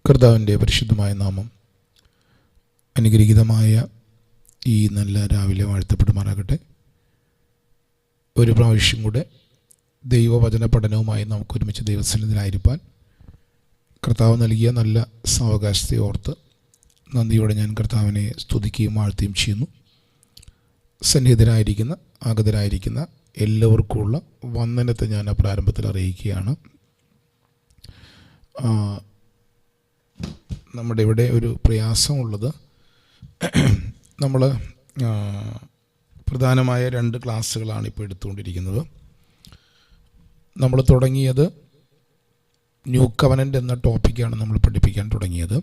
കർത്താവിൻ്റെ പരിശുദ്ധമായ നാമം അനുഗ്രഹീതമായ ഈ നല്ല രാവിലെ വാഴ്ത്തപ്പെടുമാറാകട്ടെ. ഒരു പ്രാവശ്യം കൂടെ ദൈവവചന പഠനവുമായി നമുക്ക് ഒരുമിച്ച് ദൈവസന്നിധിയിലായിരിക്കാൻ കർത്താവ് നൽകിയ നല്ല സാവകാശത്തെ ഓർത്ത് നന്ദിയോടെ ഞാൻ കർത്താവിനെ സ്തുതിക്കുകയും വാഴ്ത്തുകയും ചെയ്യുന്നു. സന്നിഹിതരായിരിക്കുന്ന ആഗതരായിരിക്കുന്ന എല്ലാവർക്കുമുള്ള വന്ദനത്തെ ഞാൻ പ്രാരംഭത്തിൽ അറിയിക്കുകയാണ്. നമ്മുടെ ഇവിടെ ഒരു പ്രയാസമുള്ളത്, നമ്മൾ പ്രധാനമായ 2 ക്ലാസ്സുകളാണ് ഇപ്പോൾ എടുത്തുകൊണ്ടിരിക്കുന്നത്. നമ്മൾ തുടങ്ങിയത് ന്യൂ കവനൻ്റ് എന്ന ടോപ്പിക്കാണ് നമ്മൾ പഠിപ്പിക്കാൻ തുടങ്ങിയത്.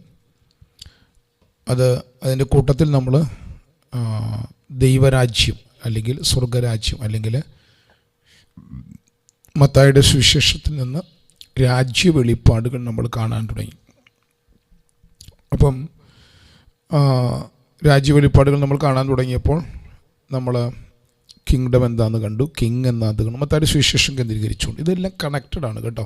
അതിൻ്റെ കൂട്ടത്തിൽ നമ്മൾ ദൈവരാജ്യം അല്ലെങ്കിൽ സ്വർഗരാജ്യം അല്ലെങ്കിൽ മത്തായിയുടെ സുവിശേഷത്തിൽ നിന്ന് രാജ്യ വെളിപ്പാടുകൾ നമ്മൾ കാണാൻ തുടങ്ങി. അപ്പം രാജ്യ വെളിപ്പാടുകൾ നമ്മൾ കാണാൻ തുടങ്ങിയപ്പോൾ നമ്മൾ കിങ്ഡം എന്താണെന്ന് കണ്ടു, കിങ് എന്താണെന്ന് കണ്ടു, മത്തായിയുടെ സുവിശേഷം കേന്ദ്രീകരിച്ചുകൊണ്ട് ഇതെല്ലാം കണക്റ്റഡ് ആണ് കേട്ടോ.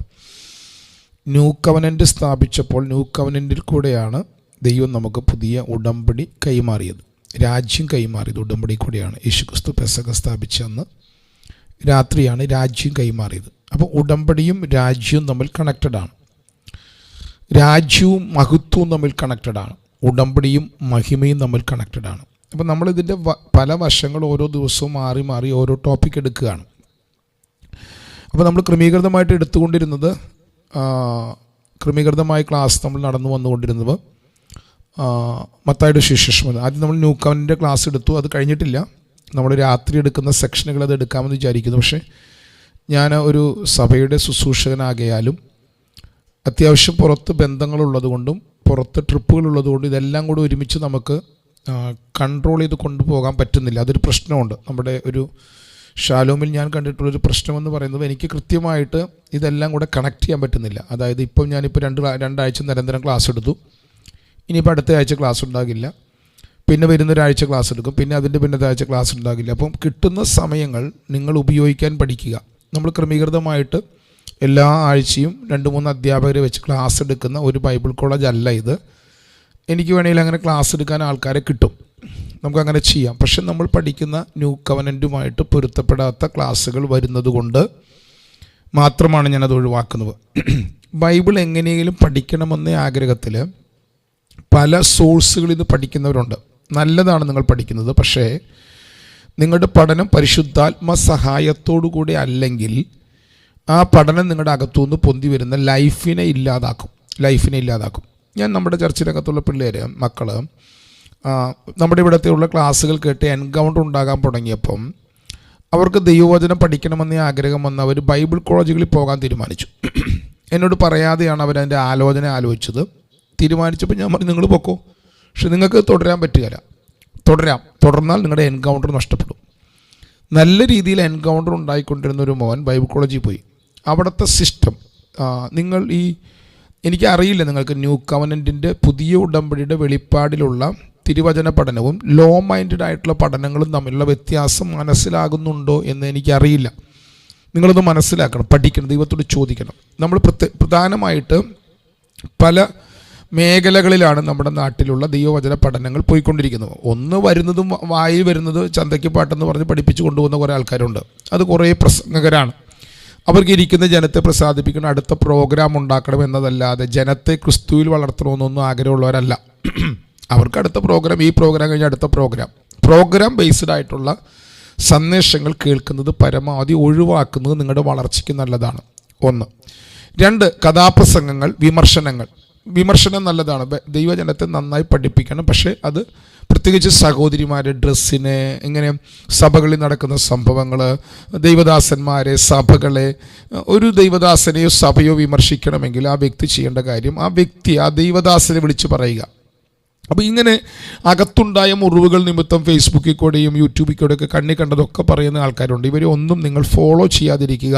ന്യൂ കവനൻ്റ് സ്ഥാപിച്ചപ്പോൾ ന്യൂ കവനൻ്റിൽ കൂടെയാണ് ദൈവം നമുക്ക് പുതിയ ഉടമ്പടി കൈമാറിയത്, രാജ്യം കൈമാറിയത് ഉടമ്പടി കൂടെയാണ്. യേശുക്രിസ്തു പെസഹ സ്ഥാപിച്ച അന്ന് രാത്രിയാണ് രാജ്യം കൈമാറിയത്. അപ്പോൾ ഉടമ്പടിയും രാജ്യവും തമ്മിൽ കണക്റ്റഡാണ്. രാജ്യവും മഹത്വവും തമ്മിൽ കണക്റ്റഡാണ്. ഉടമ്പടിയും മഹിമയും തമ്മിൽ കണക്റ്റഡാണ്. അപ്പോൾ നമ്മളിതിൻ്റെ പല വശങ്ങൾ ഓരോ ദിവസവും മാറി മാറി ഓരോ ടോപ്പിക് എടുക്കുകയാണ്. അപ്പോൾ നമ്മൾ ക്രമീകൃതമായിട്ട് എടുത്തുകൊണ്ടിരുന്നത്, ക്രമീകൃതമായ ക്ലാസ് നമ്മൾ നടന്നു വന്നുകൊണ്ടിരുന്നത് മത്തായിയുടെ സുവിശേഷം. ആദ്യം നമ്മൾ ന്യൂ കവനൻ്റ് ക്ലാസ് എടുത്തു, അത് കഴിഞ്ഞിട്ടില്ല. നമ്മൾ രാത്രി എടുക്കുന്ന സെക്ഷനുകൾ അത് എടുക്കാമെന്ന് വിചാരിക്കുന്നു. പക്ഷേ ഞാൻ ഒരു സഭയുടെ ശുശ്രൂഷകനാകയാലും അത്യാവശ്യം പുറത്ത് ബന്ധങ്ങളുള്ളത് കൊണ്ടും പുറത്ത് ട്രിപ്പുകളുള്ളത് ഇതെല്ലാം കൂടി ഒരുമിച്ച് നമുക്ക് കൺട്രോൾ ചെയ്ത് കൊണ്ടുപോകാൻ പറ്റുന്നില്ല. അതൊരു പ്രശ്നമുണ്ട്. നമ്മുടെ ഒരു ഷാലോമിൽ ഞാൻ കണ്ടിട്ടുള്ളൊരു പ്രശ്നമെന്ന് പറയുന്നത്, എനിക്ക് കൃത്യമായിട്ട് ഇതെല്ലാം കൂടെ കണക്ട് ചെയ്യാൻ പറ്റുന്നില്ല. അതായത് ഇപ്പം ഞാനിപ്പോൾ രണ്ടാഴ്ച നിരന്തരം ക്ലാസ് എടുത്തു, ഇനിയിപ്പോൾ അടുത്ത ആഴ്ച ക്ലാസ് ഉണ്ടാകില്ല, പിന്നെ വരുന്നൊരാഴ്ച ക്ലാസ് എടുക്കും, പിന്നെ അതിൻ്റെ പിന്നത്തെ ആഴ്ച ക്ലാസ് ഉണ്ടാകില്ല. അപ്പം കിട്ടുന്ന സമയങ്ങൾ നിങ്ങൾ ഉപയോഗിക്കാൻ പഠിക്കുക. നമ്മൾ ക്രമീകൃതമായിട്ട് എല്ലാ ആഴ്ചയും 2-3 അധ്യാപകരെ വെച്ച് ക്ലാസ് എടുക്കുന്ന ഒരു ബൈബിൾ കോളേജ് അല്ല ഇത്. എനിക്ക് വേണമെങ്കിൽ അങ്ങനെ ക്ലാസ് എടുക്കാൻ ആൾക്കാരെ കിട്ടും, നമുക്കങ്ങനെ ചെയ്യാം. പക്ഷെ നമ്മൾ പഠിക്കുന്ന ന്യൂ കവനൻ്റുമായിട്ട് പൊരുത്തപ്പെടാത്ത ക്ലാസ്സുകൾ വരുന്നത് കൊണ്ട് മാത്രമാണ് ഞാനത് ഒഴിവാക്കുന്നത്. ബൈബിൾ എങ്ങനെയെങ്കിലും പഠിക്കണമെന്ന ആഗ്രഹത്തിൽ പല സോഴ്സുകളിൽ നിന്ന് പഠിക്കുന്നവരുണ്ട്. നല്ലതാണ് നിങ്ങൾ പഠിക്കുന്നത്, പക്ഷേ നിങ്ങളുടെ പഠനം പരിശുദ്ധാത്മ സഹായത്തോടു കൂടി അല്ലെങ്കിൽ ആ പഠനം നിങ്ങളുടെ അകത്തുനിന്ന് പൊന്തി വരുന്ന ലൈഫിനെ ഇല്ലാതാക്കും. ഞാൻ നമ്മുടെ ചർച്ചിനകത്തുള്ള മക്കൾ നമ്മുടെ ഇവിടത്തെയുള്ള ക്ലാസ്സുകൾ കേട്ട് എൻകൗണ്ടർ ഉണ്ടാകാൻ തുടങ്ങിയപ്പം അവർക്ക് ദൈവവചനം പഠിക്കണമെന്ന ആഗ്രഹം വന്ന് അവർ ബൈബിൾ കോളേജുകളിൽ പോകാൻ തീരുമാനിച്ചു. എന്നോട് പറയാതെയാണ് അവരതിൻ്റെ ആലോചിച്ചത്. തീരുമാനിച്ചപ്പോൾ ഞാൻ പറഞ്ഞു, നിങ്ങൾ പൊക്കോ, പക്ഷെ നിങ്ങൾക്ക് തുടരാൻ പറ്റുകയില്ല. തുടർന്നാൽ നിങ്ങളുടെ എൻകൗണ്ടർ നഷ്ടപ്പെടും. നല്ല രീതിയിൽ എൻകൗണ്ടർ ഉണ്ടായിക്കൊണ്ടിരുന്ന ഒരു മോൻ ബൈബിൾ കോളേജിൽ പോയി. അവിടുത്തെ സിസ്റ്റം എനിക്കറിയില്ല, നിങ്ങൾക്ക് ന്യൂ കവനൻറ്റിൻ്റെ പുതിയ ഉടമ്പടിയുടെ വെളിപ്പാടിലുള്ള തിരുവചന പഠനവും ലോ മൈൻഡഡ് ആയിട്ടുള്ള പഠനങ്ങളും തമ്മിലുള്ള വ്യത്യാസം മനസ്സിലാകുന്നുണ്ടോ എന്ന് എനിക്കറിയില്ല. നിങ്ങളൊന്ന് മനസ്സിലാക്കണം, പഠിക്കണം, ദൈവത്തോട് ചോദിക്കണം. നമ്മൾ പ്രധാനമായിട്ട് പല മേഖലകളിലാണ് നമ്മുടെ നാട്ടിലുള്ള ദൈവവചന പഠനങ്ങൾ പോയിക്കൊണ്ടിരിക്കുന്നത്. ഒന്ന് വരുന്നതും വായിൽ വരുന്നത് ചന്തയ്ക്ക് പാട്ടെന്ന് പറഞ്ഞ് പഠിപ്പിച്ചു കൊണ്ടുപോകുന്ന കുറേ ആൾക്കാരുണ്ട്. അത് കുറേ പ്രസംഗകരാണ്. അവർക്ക് ഇരിക്കുന്ന ജനത്തെ പ്രസാദിപ്പിക്കണം, അടുത്ത പ്രോഗ്രാം ഉണ്ടാക്കണം എന്നതല്ലാതെ ജനത്തെ ക്രിസ്തുവിൽ വളർത്തണമെന്നൊന്നും ആഗ്രഹമുള്ളവരല്ല. അവർക്ക് അടുത്ത പ്രോഗ്രാം, ഈ പ്രോഗ്രാം കഴിഞ്ഞ് അടുത്ത പ്രോഗ്രാം ബേസ്ഡ് ആയിട്ടുള്ള സന്ദേശങ്ങൾ കേൾക്കുന്നത് പരമാവധി ഒഴിവാക്കുന്നത് നിങ്ങളുടെ വളർച്ചയ്ക്ക് നല്ലതാണ്. 1. 2, കഥാപ്രസംഗങ്ങൾ, വിമർശനം നല്ലതാണ്. ദൈവജനത്തെ നന്നായി പഠിപ്പിക്കണം. പക്ഷേ അത് പ്രത്യേകിച്ച് സഹോദരിമാരെ, ഡ്രസ്സിനെ, ഇങ്ങനെ സഭകളിൽ നടക്കുന്ന സംഭവങ്ങൾ, ദൈവദാസന്മാരെ, സഭകളെ, ഒരു ദൈവദാസനെയോ സഭയോ വിമർശിക്കണമെങ്കിൽ ആ വ്യക്തി ചെയ്യേണ്ട കാര്യം ആ ദൈവദാസനെ വിളിച്ച് പറയുക. അപ്പോൾ ഇങ്ങനെ അകത്തുണ്ടായ മുറിവുകൾ നിമിത്തം ഫേസ്ബുക്കിൽ കൂടെയും യൂട്യൂബിൽ കൂടെയൊക്കെ കണ്ണി കണ്ടതൊക്കെ പറയുന്ന ആൾക്കാരുണ്ട്. ഇവരെ ഒന്നും നിങ്ങൾ ഫോളോ ചെയ്യാതിരിക്കുക.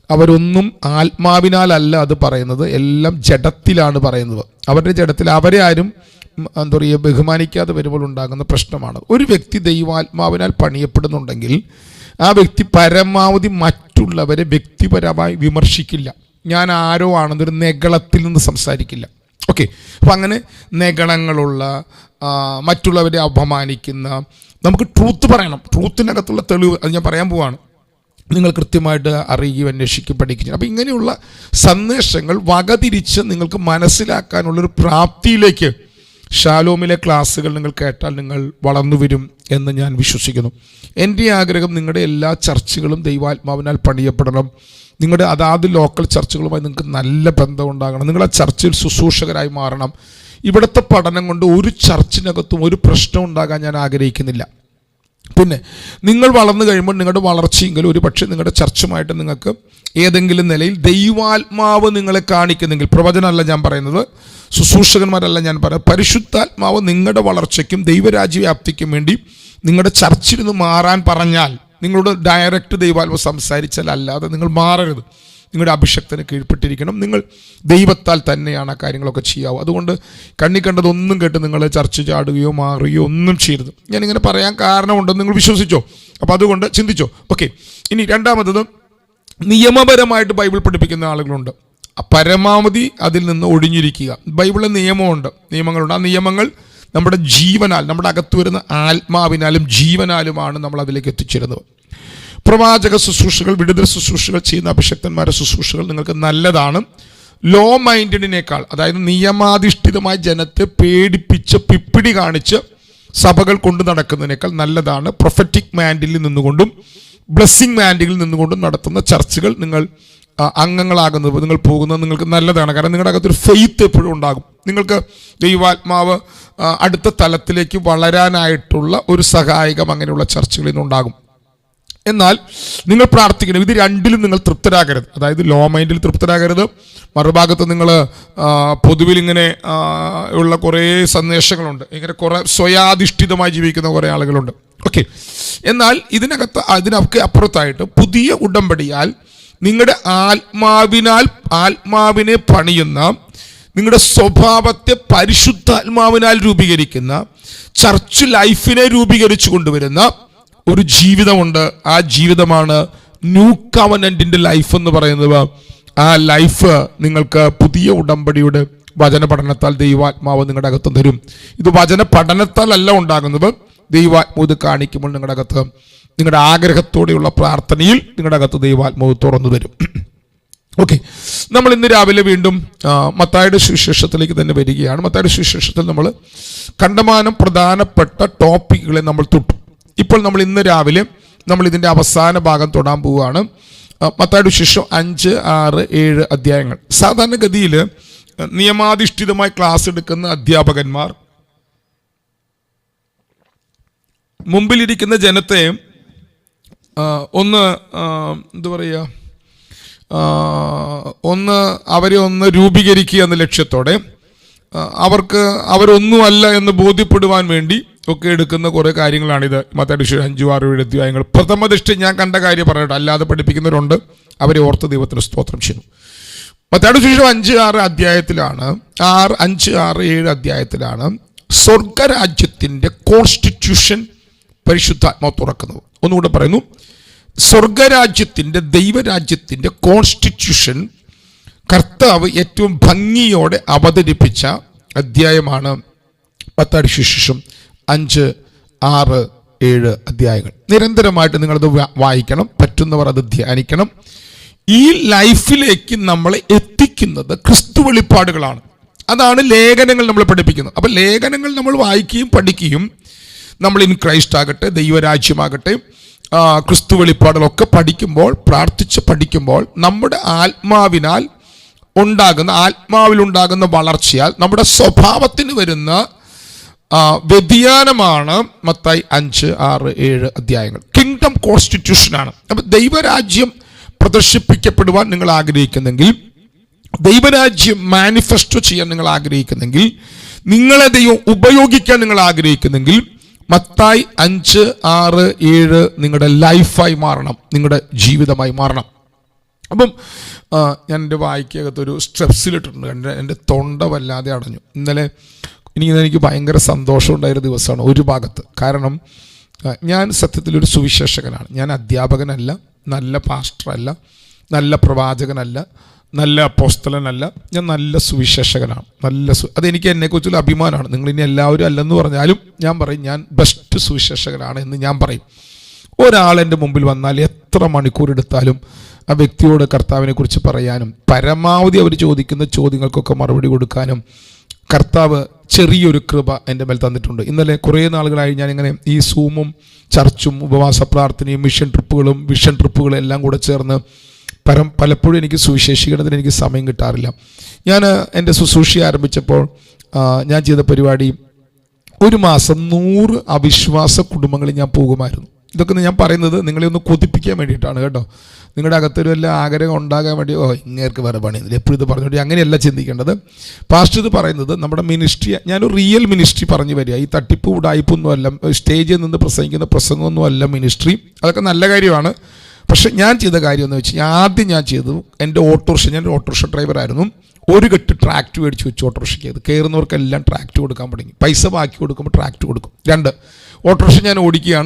അവരൊന്നും ആത്മാവിനാലല്ല അത് പറയുന്നത്, എല്ലാം ജഡത്തിലാണ് പറയുന്നത്. അവരുടെ ജഡത്തിൽ അവരെ ആരും ബഹുമാനിക്കാതെ വരുമ്പോൾ ഉണ്ടാകുന്ന പ്രശ്നമാണ്. ഒരു വ്യക്തി ദൈവാത്മാവിനാൽ പണിയപ്പെടുന്നുണ്ടെങ്കിൽ ആ വ്യക്തി പരമാവധി മറ്റുള്ളവരെ വ്യക്തിപരമായി വിമർശിക്കില്ല. ഞാൻ ആരോ ആണെന്നൊരു നെഗളത്തിൽ നിന്ന് സംസാരിക്കില്ല. ഓക്കെ, അപ്പം അങ്ങനെ നെഗളങ്ങളുള്ള, മറ്റുള്ളവരെ അപമാനിക്കുന്ന, നമുക്ക് ട്രൂത്ത് പറയണം. ട്രൂത്തിനകത്തുള്ള തെളിവ് അത് ഞാൻ പറയാൻ പോവാണ്. നിങ്ങൾ കൃത്യമായിട്ട് അറിയുകയും അന്വേഷിക്കുകയും പഠിക്കുകയും. അപ്പം ഇങ്ങനെയുള്ള സന്ദേശങ്ങൾ വകതിരിച്ച് നിങ്ങൾക്ക് മനസ്സിലാക്കാനുള്ളൊരു പ്രാപ്തിയിലേക്ക് ഷാലോമിലെ ക്ലാസ്സുകൾ നിങ്ങൾ കേട്ടാൽ നിങ്ങൾ വളർന്നു വരും എന്ന് ഞാൻ വിശ്വസിക്കുന്നു. എൻ്റെ ആഗ്രഹം നിങ്ങളുടെ എല്ലാ ചർച്ചുകളും ദൈവാത്മാവിനാൽ പണിയപ്പെടണം. നിങ്ങളുടെ അതാത് ലോക്കൽ ചർച്ചുകളുമായി നിങ്ങൾക്ക് നല്ല ബന്ധം ഉണ്ടാകണം. നിങ്ങൾ ആ ചർച്ചിൽ ശുശ്രൂഷകരായി മാറണം. ഇവിടുത്തെ പഠനം കൊണ്ട് ഒരു ചർച്ചിനകത്തും ഒരു പ്രശ്നം ഉണ്ടാകാൻ ഞാൻ ആഗ്രഹിക്കുന്നില്ല. പിന്നെ നിങ്ങൾ വളർന്നു കഴിയുമ്പോൾ നിങ്ങളുടെ വളർച്ചയെങ്കിലും ഒരു പക്ഷേ നിങ്ങളുടെ ചർച്ചുമായിട്ട് നിങ്ങൾക്ക് ഏതെങ്കിലും നിലയിൽ ദൈവാത്മാവ് നിങ്ങളെ കാണിക്കുന്നെങ്കിൽ, പ്രവചനമല്ല ഞാൻ പറയുന്നത്, ശുശ്രൂഷകന്മാരല്ല ഞാൻ പറയുന്നത്, പരിശുദ്ധാത്മാവ് നിങ്ങളുടെ വളർച്ചയ്ക്കും ദൈവരാജ്യവ്യാപ്തിക്കും വേണ്ടി നിങ്ങളുടെ ചർച്ചിൽ നിന്ന് മാറാൻ പറഞ്ഞാൽ, നിങ്ങളോട് ഡയറക്റ്റ് ദൈവാത്മാവ് സംസാരിച്ചാൽ അല്ലാതെ നിങ്ങൾ മാറരുത്. നിങ്ങളുടെ അഭിഷക്തന് കീഴ്പ്പെട്ടിരിക്കണം. നിങ്ങൾ ദൈവത്താൽ തന്നെയാണ് ആ കാര്യങ്ങളൊക്കെ ചെയ്യാവൂ. അതുകൊണ്ട് കണ്ണി കണ്ടതൊന്നും കേട്ട് നിങ്ങൾ ചർച്ച ചാടുകയോ മാറുകയോ ഒന്നും ചെയ്യരുത്. ഞാനിങ്ങനെ പറയാൻ കാരണമുണ്ടെന്ന് നിങ്ങൾ വിശ്വസിച്ചോ? അപ്പോൾ അതുകൊണ്ട് ചിന്തിച്ചോ. ഓക്കെ, ഇനി രണ്ടാമത്തത്, നിയമപരമായിട്ട് ബൈബിൾ പഠിപ്പിക്കുന്ന ആളുകളുണ്ട്. പരമാവധി അതിൽ നിന്ന് ഒഴിഞ്ഞിരിക്കുക. ബൈബിളിൽ നിയമങ്ങളുണ്ട്. ആ നിയമങ്ങൾ നമ്മുടെ ജീവനാൽ, നമ്മുടെ അകത്ത് വരുന്ന ആത്മാവിനാലും ജീവനാലുമാണ് നമ്മൾ അതിലേക്ക് എത്തിച്ചേരുന്നത്. പ്രവാചക ശുശ്രൂഷകൾ, വിടുതൽ ശുശ്രൂഷകൾ ചെയ്യുന്ന അഭിഷക്തന്മാരുടെ ശുശ്രൂഷകൾ നിങ്ങൾക്ക് നല്ലതാണ്. ലോ മൈൻഡഡിനേക്കാൾ, അതായത് നിയമാധിഷ്ഠിതമായ ജനത്തെ പേടിപ്പിച്ച് പിപ്പിടി കാണിച്ച് സഭകൾ കൊണ്ടു നടക്കുന്നതിനേക്കാൾ നല്ലതാണ് പ്രൊഫറ്റിക് മാൻഡിലിൽ നിന്നുകൊണ്ടും ബ്ലെസ്സിങ് മാൻഡിൽ നിന്നുകൊണ്ടും നടത്തുന്ന ചർച്ചുകൾ നിങ്ങൾ അംഗങ്ങളാകുന്നത്, നിങ്ങൾ പോകുന്നത് നിങ്ങൾക്ക് നല്ലതാണ്. കാരണം നിങ്ങളുടെ അകത്തൊരു ഫെയ്ത്ത് എപ്പോഴും ഉണ്ടാകും. നിങ്ങൾക്ക് ദൈവാത്മാവ് അടുത്ത തലത്തിലേക്ക് വളരാനായിട്ടുള്ള ഒരു സഹായകം അങ്ങനെയുള്ള ചർച്ചകളിൽ നിന്നുണ്ടാകും. എന്നാൽ നിങ്ങൾ പ്രാർത്ഥിക്കണം, ഇത് രണ്ടിലും നിങ്ങൾ തൃപ്തരാകരുത്. അതായത് ലോ മൈൻഡിൽ തൃപ്തരാകരുത്, മറുഭാഗത്ത് നിങ്ങൾ പൊതുവിൽ ഇങ്ങനെ ഉള്ള കുറേ സന്ദേശങ്ങളുണ്ട്, ഇങ്ങനെ കുറേ സ്വയാധിഷ്ഠിതമായി ജീവിക്കുന്ന കുറേ ആളുകളുണ്ട്. ഓക്കെ, എന്നാൽ അതിനൊക്കെ അപ്പുറത്തായിട്ട് പുതിയ ഉടമ്പടിയാൽ നിങ്ങളുടെ ആത്മാവിനെ പണിയുന്ന, നിങ്ങളുടെ സ്വഭാവത്തെ പരിശുദ്ധാത്മാവിനാൽ രൂപീകരിക്കുന്ന, ചർച്ച് ലൈഫിനെ രൂപീകരിച്ചു കൊണ്ടുവരുന്ന ഒരു ജീവിതമുണ്ട്. ആ ജീവിതമാണ് ന്യൂ കവനന്റിന്റെ ലൈഫ് എന്ന് പറയുന്നത്. ആ ലൈഫ് നിങ്ങൾക്ക് പുതിയ ഉടമ്പടിയുടെ വചന പഠനത്താൽ ദൈവാത്മാവ് നിങ്ങളുടെ അകത്ത് തരും. ഇത് വചന പഠനത്താൽ അല്ല ഉണ്ടാകുന്നത്. ദൈവാത്മാവ് ഇത് കാണിക്കുമ്പോൾ നിങ്ങളുടെ അകത്ത്, നിങ്ങളുടെ ആഗ്രഹത്തോടെയുള്ള പ്രാർത്ഥനയിൽ നിങ്ങളുടെ അകത്ത് ദൈവാത്മാവ് തുറന്നു തരും. ഓക്കെ, നമ്മൾ ഇന്ന് രാവിലെ വീണ്ടും മത്തായിയുടെ സുവിശേഷത്തിലേക്ക് തന്നെ വരികയാണ്. മത്തായിയുടെ സുവിശേഷത്തിൽ നമ്മൾ കണ്ടമാനം പ്രധാനപ്പെട്ട ടോപ്പിക്കുകളെ നമ്മൾ തൊട്ടു. ഇപ്പോൾ നമ്മൾ ഇന്ന് രാവിലെ നമ്മൾ ഇതിൻ്റെ അവസാന ഭാഗം തൊടാൻ പോവുകയാണ്. മത്തായിയുടെ സുവിശേഷം 5, 6, 7 അധ്യായങ്ങൾ. സാധാരണഗതിയിൽ നിയമാധിഷ്ഠിതമായി ക്ലാസ് എടുക്കുന്ന അധ്യാപകന്മാർ മുമ്പിലിരിക്കുന്ന ജനത്തെ അവരെ ഒന്ന് രൂപീകരിക്കുക എന്ന ലക്ഷ്യത്തോടെ അവരൊന്നുമല്ല എന്ന് ബോധ്യപ്പെടുവാൻ വേണ്ടി ഒക്കെ എടുക്കുന്ന കുറേ കാര്യങ്ങളാണിത്. മത്തായിയുടെ സുവിശേഷം 5, 6, 7 അധ്യായങ്ങൾ. പ്രഥമ ദൃഷ്ടി ഞാൻ കണ്ട കാര്യം പറയട്ടെ, അല്ലാതെ പഠിപ്പിക്കുന്നവരുണ്ട്, അവരെ ഓർത്ത് ദൈവത്തിന് സ്തോത്രം ചെയ്യുന്നു. മത്തായിയുടെ സുവിശേഷം 5, 6 അധ്യായത്തിലാണ് 5, 6, 7 അധ്യായത്തിലാണ് സ്വർഗരാജ്യത്തിൻ്റെ കോൺസ്റ്റിറ്റ്യൂഷൻ പരിശുദ്ധാത്മാവ് തുറക്കുന്നത്. ഒന്നുകൂടെ പറയുന്നു, സ്വർഗരാജ്യത്തിൻ്റെ, ദൈവരാജ്യത്തിൻ്റെ കോൺസ്റ്റിറ്റ്യൂഷൻ കർത്താവ് ഏറ്റവും ഭംഗിയോടെ അവതരിപ്പിച്ച അധ്യായമാണ് മത്തായിയുടെ സുവിശേഷം 5, 6, 7 അധ്യായങ്ങൾ. നിരന്തരമായിട്ട് നിങ്ങളത് വായിക്കണം, പറ്റുന്നവർ അത് ധ്യാനിക്കണം. ഈ ലൈഫിലേക്ക് നമ്മളെ എത്തിക്കുന്നത് ക്രിസ്തു വെളിപ്പാടുകളാണ്. അതാണ് ലേഖനങ്ങൾ നമ്മൾ പഠിപ്പിക്കുന്നത്. അപ്പം ലേഖനങ്ങൾ നമ്മൾ വായിക്കുകയും പഠിക്കുകയും, നമ്മൾ ഇൻ ക്രൈസ്റ്റ് ആകട്ടെ, ദൈവരാജ്യമാകട്ടെ, ക്രിസ്തു വെളിപ്പാടുകളൊക്കെ പഠിക്കുമ്പോൾ, പ്രാർത്ഥിച്ച് പഠിക്കുമ്പോൾ നമ്മുടെ ആത്മാവിലുണ്ടാകുന്ന വളർച്ചയാൽ നമ്മുടെ സ്വഭാവത്തിന് വരുന്ന വ്യതിയാനമാണ് മത്തായി 5, 6, 7 അധ്യായങ്ങൾ. കിങ്ഡം കോൺസ്റ്റിറ്റ്യൂഷനാണ്. അപ്പം ദൈവരാജ്യം പ്രദർശിപ്പിക്കപ്പെടുവാൻ നിങ്ങൾ ആഗ്രഹിക്കുന്നെങ്കിൽ, ദൈവരാജ്യം മാനിഫെസ്റ്റോ ചെയ്യാൻ നിങ്ങൾ ആഗ്രഹിക്കുന്നെങ്കിൽ, നിങ്ങളെ ദൈവം ഉപയോഗിക്കാൻ നിങ്ങൾ ആഗ്രഹിക്കുന്നെങ്കിൽ, മത്തായി 5, 6, 7 നിങ്ങളുടെ ലൈഫായി മാറണം, നിങ്ങളുടെ ജീവിതമായി മാറണം. അപ്പം ഞാൻ എൻ്റെ വായിക്കകത്തൊരു സ്ട്രെപ്സിലിട്ടിട്ടുണ്ട്. എൻ്റെ തൊണ്ട വല്ലാതെ അടഞ്ഞു. ഇന്നലെ എനിക്ക് ഭയങ്കര സന്തോഷമുണ്ടായൊരു ദിവസമാണ് ഒരു ഭാഗത്ത്. കാരണം ഞാൻ സത്യത്തിലൊരു സുവിശേഷകനാണ്. ഞാൻ അധ്യാപകനല്ല, നല്ല പാസ്റ്ററല്ല, നല്ല പ്രവാചകനല്ല, നല്ല അപ്പോസ്തലനല്ല, ഞാൻ നല്ല സുവിശേഷകനാണ്. അതെനിക്ക് എന്നെക്കുറിച്ചുള്ള അഭിമാനമാണ്. നിങ്ങളിനി എല്ലാവരും അല്ലെന്ന് പറഞ്ഞാലും ഞാൻ പറയും ഞാൻ ബെസ്റ്റ് സുവിശേഷകനാണ് എന്ന് ഞാൻ പറയും. ഒരാൾ എൻ്റെ മുമ്പിൽ വന്നാൽ എത്ര മണിക്കൂർ എടുത്താലും ആ വ്യക്തിയോട് കർത്താവിനെ കുറിച്ച് പറയാനും പരമാവധി അവർ ചോദിക്കുന്ന ചോദ്യങ്ങൾക്കൊക്കെ മറുപടി കൊടുക്കാനും കർത്താവ് ചെറിയൊരു കൃപ എൻ്റെ മേൽ തന്നിട്ടുണ്ട്. ഇന്നലെ കുറേ നാളുകളായി ഞാനിങ്ങനെ ഈ സൂമും ചർച്ചും ഉപവാസ പ്രാർത്ഥനയും വിഷൻ ട്രിപ്പുകളും എല്ലാം കൂടെ ചേർന്ന് പലപ്പോഴും എനിക്ക് സുവിശേഷീകരണത്തിന് എനിക്ക് സമയം കിട്ടാറില്ല. ഞാൻ എൻ്റെ ശുശ്രൂഷ ആരംഭിച്ചപ്പോൾ ഞാൻ ചെയ്ത പരിപാടി ഒരു മാസം 100 അവിശ്വാസ കുടുംബങ്ങളിൽ ഞാൻ പോകുമായിരുന്നു. ഇതൊക്കെ ഞാൻ പറയുന്നത് നിങ്ങളെ ഒന്ന് കൊതിപ്പിക്കാൻ വേണ്ടിയിട്ടാണ് കേട്ടോ. നിങ്ങളുടെ അകത്തൊരു വല്ല ആഗ്രഹം ഉണ്ടാകാൻ വേണ്ടി ഇങ്ങേർക്ക് വേറെ പണിയുന്നില്ല എപ്പോഴും ഇത് പറഞ്ഞുകൊണ്ട് അങ്ങനെയല്ല ചിന്തിക്കേണ്ടത്. പാസ്റ്റർ ഇത് പറയുന്നത് നമ്മുടെ മിനിസ്ട്രി, ഞാനൊരു റിയൽ മിനിസ്ട്രി പറഞ്ഞു വരിക. ഈ തട്ടിപ്പ് ഉടായ്പൊന്നും അല്ല, സ്റ്റേജിൽ നിന്ന് പ്രസംഗിക്കുന്ന പ്രസംഗമൊന്നും അല്ല മിനിസ്ട്രി. അതൊക്കെ നല്ല കാര്യമാണ്. പക്ഷെ ഞാൻ ചെയ്ത കാര്യം എന്ന് വെച്ചാൽ ആദ്യം ഞാൻ ചെയ്തു എൻ്റെ ഞാൻ ഓട്ടോറിക്ഷ ഡ്രൈവറായിരുന്നു. ഒരു കെട്ട് ട്രാക്ട് മേടിച്ച് വെച്ച് ഓട്ടോറിക്ഷയ്ക്ക് കയറുന്നവർക്കെല്ലാം ട്രാക്ട് കൊടുക്കാൻ തുടങ്ങി. പൈസ ബാക്കി കൊടുക്കുമ്പോൾ ട്രാക്ട് കൊടുക്കും. 2 ഓട്ടോറിക്ഷ ഞാൻ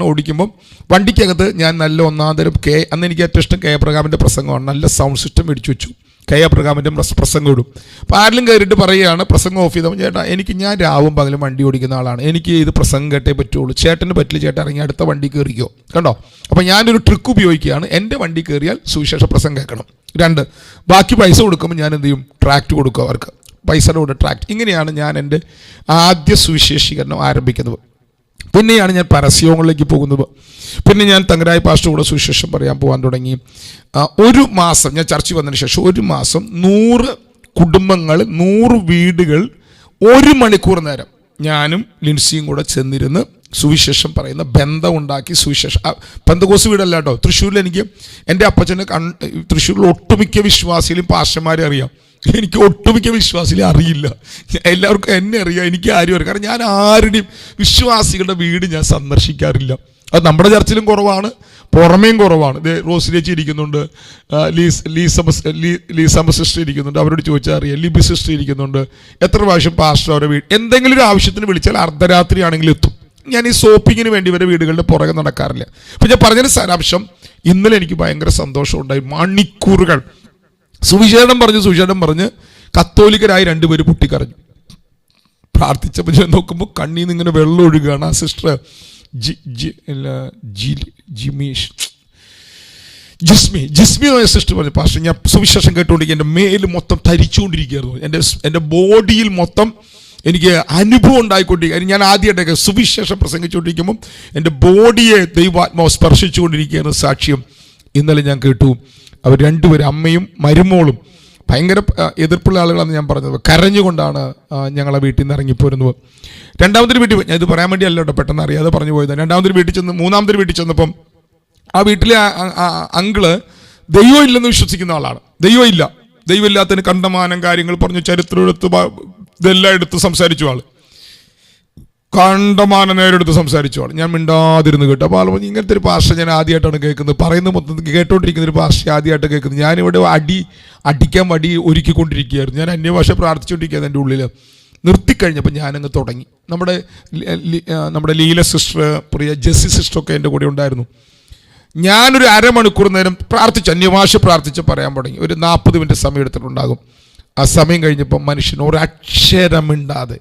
ഓടിക്കുമ്പം വണ്ടിക്കകത്ത് ഞാൻ നല്ല ഒന്നാന്തരം അന്ന് എനിക്ക് ഏറ്റവും ഇഷ്ടം കെ അബ്രഹാമിൻ്റെ പ്രസംഗമാണ്. നല്ല സൗണ്ട് സിസ്റ്റം മേടിച്ച് വെച്ചു. കെ അബ്രഹാമിൻ്റെ പ്രസംഗം ഇടും. അപ്പോൾ ആരെങ്കിലും കയറിയിട്ട് പറയുകയാണ് പ്രസംഗം ഓഫ് ചെയ്തപ്പോൾ ചേട്ടാ ഞാൻ രാവും പകലും വണ്ടി ഓടിക്കുന്ന ആളാണ്, എനിക്ക് ഇത് പ്രസംഗം കേട്ടേ പറ്റുള്ളൂ, ചേട്ടന് പറ്റില്ല, ചേട്ടൻ ഇറങ്ങി അടുത്ത വണ്ടി കയറിക്കോ. കണ്ടോ? അപ്പോൾ ഞാനൊരു ട്രിക്ക് ഉപയോഗിക്കുകയാണ്. എൻ്റെ വണ്ടി കയറിയാൽ സുവിശേഷ പ്രസംഗം കേൾക്കണം. 2 ബാക്കി പൈസ കൊടുക്കുമ്പോൾ ഞാൻ എന്ത് ചെയ്യും? ട്രാക്ട് കൊടുക്കും അവർക്ക്, പൈസയുടെ കൂടെ ട്രാക്ട്. ഇങ്ങനെയാണ് ഞാൻ എൻ്റെ ആദ്യ സുവിശേഷീകരണം ആരംഭിക്കുന്നത്. പിന്നെയാണ് ഞാൻ പരസ്യങ്ങളിലേക്ക് പോകുന്നത്. പിന്നെ ഞാൻ തങ്കരായ പാസ്റ്റർ കൂടെ സുവിശേഷം പറയാൻ പോകാൻ തുടങ്ങി. ഒരു മാസം ഞാൻ ചർച്ചിൽ വന്നതിന് ശേഷം 1 മാസം 100 കുടുംബങ്ങൾ 100 വീടുകൾ 1 മണിക്കൂർ നേരം ഞാനും ലിൻസിയും കൂടെ ചെന്നിരുന്ന് സുവിശേഷം പറയുന്ന ബന്ധം ഉണ്ടാക്കി. പെന്തക്കോസ്ത് വീടല്ല കേട്ടോ, തൃശ്ശൂരിൽ എനിക്ക് എൻ്റെ അപ്പച്ചന് തൃശ്ശൂരിൽ ഒട്ടുമിക്ക വിശ്വാസികളും പാസ്റ്റർമാരെ അറിയാം. എനിക്ക് ഒട്ടുമിക്ക വിശ്വാസികളെ അറിയില്ല. എല്ലാവർക്കും എന്നെ അറിയാം, എനിക്ക് ആരും അറിയാം. കാരണം ഞാൻ ആരുടെയും വിശ്വാസികളുടെ വീട് ഞാൻ സന്ദർശിക്കാറില്ല. അത് നമ്മുടെ ചർച്ചിലും കുറവാണ്, പുറമേയും കുറവാണ്. റോസിലേച്ചി ഇരിക്കുന്നുണ്ട്, ലീസമ്മ സിസ്റ്റർ ഇരിക്കുന്നുണ്ട്, അവരോട് ചോദിച്ചാൽ അറിയാം. ലിബി സിസ്റ്റർ ഇരിക്കുന്നുണ്ട്. എത്ര പ്രാവശ്യം പാസ്റ്റർ അവരുടെ വീട് എന്തെങ്കിലും ഒരു ആവശ്യത്തിന് വിളിച്ചാൽ അർദ്ധരാത്രി ആണെങ്കിലും എത്തും. ഞാൻ ഈ സോപ്പിങ്ങിന് വേണ്ടി ഇവരുടെ വീടുകളുടെ പുറകെ നടക്കാറില്ല. അപ്പം ഞാൻ പറഞ്ഞതിന് സാരാംശം, ഇന്നലെ എനിക്ക് ഭയങ്കര സന്തോഷമുണ്ടായി. മണിക്കൂറുകൾ സുവിശേഷം പറഞ്ഞ് കത്തോലിക്കരായി 2 പേര് പൊട്ടിക്കരഞ്ഞു. പ്രാർത്ഥിച്ചപ്പോൾ ഞാൻ നോക്കുമ്പോൾ കണ്ണീന്ന് ഇങ്ങനെ വെള്ളം ഒഴുകുകയാണ്. ആ സിസ്റ്റർ ജിസ്മി സിസ്റ്റർ പറഞ്ഞു, പാസ്റ്റർ ഞാൻ സുവിശേഷം കേട്ടുകൊണ്ടിരിക്കുക എൻ്റെ മേല് മൊത്തം തരിച്ചുകൊണ്ടിരിക്കുകയായിരുന്നു. എൻ്റെ ബോഡിയിൽ മൊത്തം എനിക്ക് അനുഭവം ഉണ്ടായിക്കൊണ്ടിരിക്കുക. ഞാൻ ആദ്യമായിട്ടൊക്കെ സുവിശേഷം പ്രസംഗിച്ചുകൊണ്ടിരിക്കുമ്പം എൻ്റെ ബോഡിയെ ദൈവാത്മാവ് സ്പർശിച്ചുകൊണ്ടിരിക്കുകയാണ്. സാക്ഷ്യം ഇന്നലെ ഞാൻ കേട്ടു. അവർ 2 പേരും അമ്മയും മരുമോളും ഭയങ്കര എതിർപ്പുള്ള ആളുകളാണെന്ന് ഞാൻ പറഞ്ഞത്. കരഞ്ഞുകൊണ്ടാണ് ഞങ്ങളെ വീട്ടിൽ നിന്ന് ഇറങ്ങിപ്പോരുന്നത്. 2ാമതൊരു വീട്ടിൽ ഞാൻ ഇത് പറയാൻ വേണ്ടി അല്ല കേട്ടോ, പെട്ടെന്ന് അറിയാതെ പറഞ്ഞു പോയത്. 2ാമതൊരു വീട്ടിൽ ചെന്ന് 3ാമതൊരു വീട്ടിൽ ചെന്നപ്പം ആ വീട്ടിലെ അങ്കിള് ദൈവം ഇല്ലെന്ന് വിശ്വസിക്കുന്ന ആളാണ്. ദൈവമില്ലാത്തതിന് കണ്ടമാനം കാര്യങ്ങൾ പറഞ്ഞു, ചരിത്രം എടുത്ത് ഇതെല്ലാം എടുത്ത് സംസാരിച്ചു. ആള് കണ്ടമാനം നേരെടുത്ത് സംസാരിച്ചു. ആൾ ഞാൻ മിണ്ടാതിരുന്ന് കേട്ടോ. അപ്പോൾ ആൾ പറഞ്ഞു, ഇങ്ങനത്തെ ഒരു ഭാഷ ഞാൻ ആദ്യമായിട്ടാണ് കേൾക്കുന്നത്, പറയുന്നത് മൊത്തം കേട്ടോണ്ടിരിക്കുന്ന ഒരു ഭാഷ ആദ്യമായിട്ട് കേൾക്കുന്നത്. ഞാനിവിടെ അടിക്കാൻ വടി ഒരുക്കിക്കൊണ്ടിരിക്കുകയായിരുന്നു. ഞാൻ അന്യഭാഷ പ്രാർത്ഥിച്ചുകൊണ്ടിരിക്കുകയാണ് എൻ്റെ ഉള്ളിൽ. നിർത്തിക്കഴിഞ്ഞപ്പോൾ ഞാനങ്ങ് തുടങ്ങി. നമ്മുടെ ലീല സിസ്റ്റർ, പ്രിയ ജെസ്സി സിസ്റ്ററൊക്കെ എൻ്റെ കൂടെ ഉണ്ടായിരുന്നു. ഞാനൊരു അരമണിക്കൂർ നേരം അന്യഭാഷ പ്രാർത്ഥിച്ച് പറയാൻ തുടങ്ങി. ഒരു 40 മിനിറ്റ് സമയം എടുത്തിട്ടുണ്ടാകും. ആ സമയം കഴിഞ്ഞപ്പോൾ മനുഷ്യൻ ഒരക്ഷരമിണ്ടാതെ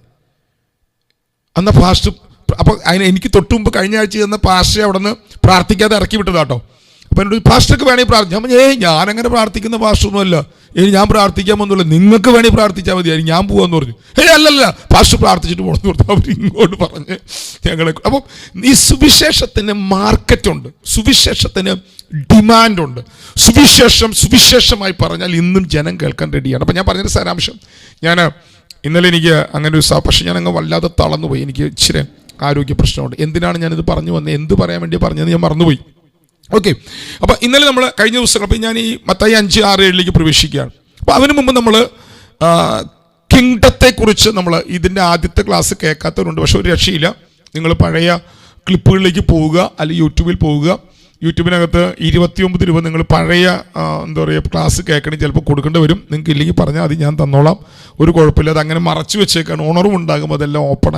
അന്ന പാസ്റ്റർ, അപ്പോൾ എനിക്ക് തൊട്ട് മുമ്പ് കഴിഞ്ഞ ആഴ്ച ചെന്ന പാസ്റ്റർ അവിടെ നിന്ന് പ്രാർത്ഥിക്കാതെ ഇറക്കി വിട്ടതാട്ടോ. അപ്പോൾ എന്നോട് പാസ്റ്റർക്ക് വേണമെങ്കിൽ പ്രാർത്ഥിക്കാം. ഞാനങ്ങനെ പ്രാർത്ഥിക്കുന്ന പാസ്റ്ററൊന്നുമല്ല, ഞാൻ പ്രാർത്ഥിക്കാൻ പോകുന്നില്ല, നിങ്ങൾക്ക് വേണമെങ്കിൽ പ്രാർത്ഥിച്ചാൽ മതി, ഞാൻ പോകാമെന്ന് പറഞ്ഞു. അല്ലല്ല, പാസ്റ്റർ പ്രാർത്ഥിച്ചിട്ട് പോകണമെന്ന് പറഞ്ഞു. അവർ ഇങ്ങോട്ട് പറഞ്ഞ് ഞങ്ങളെ. അപ്പം ഈ സുവിശേഷത്തിന് മാർക്കറ്റുണ്ട്, സുവിശേഷത്തിന് ഡിമാൻഡുണ്ട്. സുവിശേഷമായി പറഞ്ഞാൽ ഇന്നും ജനം കേൾക്കാൻ റെഡിയാണ്. അപ്പം ഞാൻ പറഞ്ഞൊരു സാരാംശം, ഞാൻ ഇന്നലെ എനിക്ക് അങ്ങനെ ഒരു പക്ഷേ ഞാൻ അങ്ങ് വല്ലാതെ തളർന്നു പോയി. എനിക്ക് ഇച്ചിരി ആരോഗ്യ പ്രശ്നമുണ്ട്. എന്തിനാണ് ഞാനിത് പറഞ്ഞു വന്നത്, എന്ത് പറയാൻ വേണ്ടി പറഞ്ഞതെന്ന് ഞാൻ മറന്നുപോയി. ഓക്കെ, അപ്പോൾ ഇന്നലെ നമ്മൾ കഴിഞ്ഞ ദിവസം, അപ്പോൾ ഞാൻ ഈ മത്തായി 5:6-7 പ്രവേശിക്കുകയാണ്. അപ്പോൾ അതിനു മുമ്പ് നമ്മൾ കിങ്ഡത്തെക്കുറിച്ച് നമ്മൾ ഇതിൻ്റെ ആദ്യത്തെ ക്ലാസ് കേൾക്കാത്തവരുണ്ട്. പക്ഷെ ഒരു രക്ഷയില്ല, നിങ്ങൾ പഴയ ക്ലിപ്പുകളിലേക്ക് പോവുക, അല്ലെങ്കിൽ യൂട്യൂബിൽ പോവുക. യൂട്യൂബിനകത്ത് 29 രൂപ നിങ്ങൾ പഴയ എന്താ പറയുക ക്ലാസ് കേൾക്കണമെങ്കിൽ ചിലപ്പോൾ കൊടുക്കേണ്ടി വരും. നിങ്ങൾക്ക് ഇല്ലെങ്കിൽ പറഞ്ഞാൽ അത് ഞാൻ തന്നോളാം, ഒരു കുഴപ്പമില്ല. അത് അങ്ങനെ മറച്ചു വെച്ചേക്കാണ്, ഓണറും ഉണ്ടാകും, അതെല്ലാം ഓപ്പൺ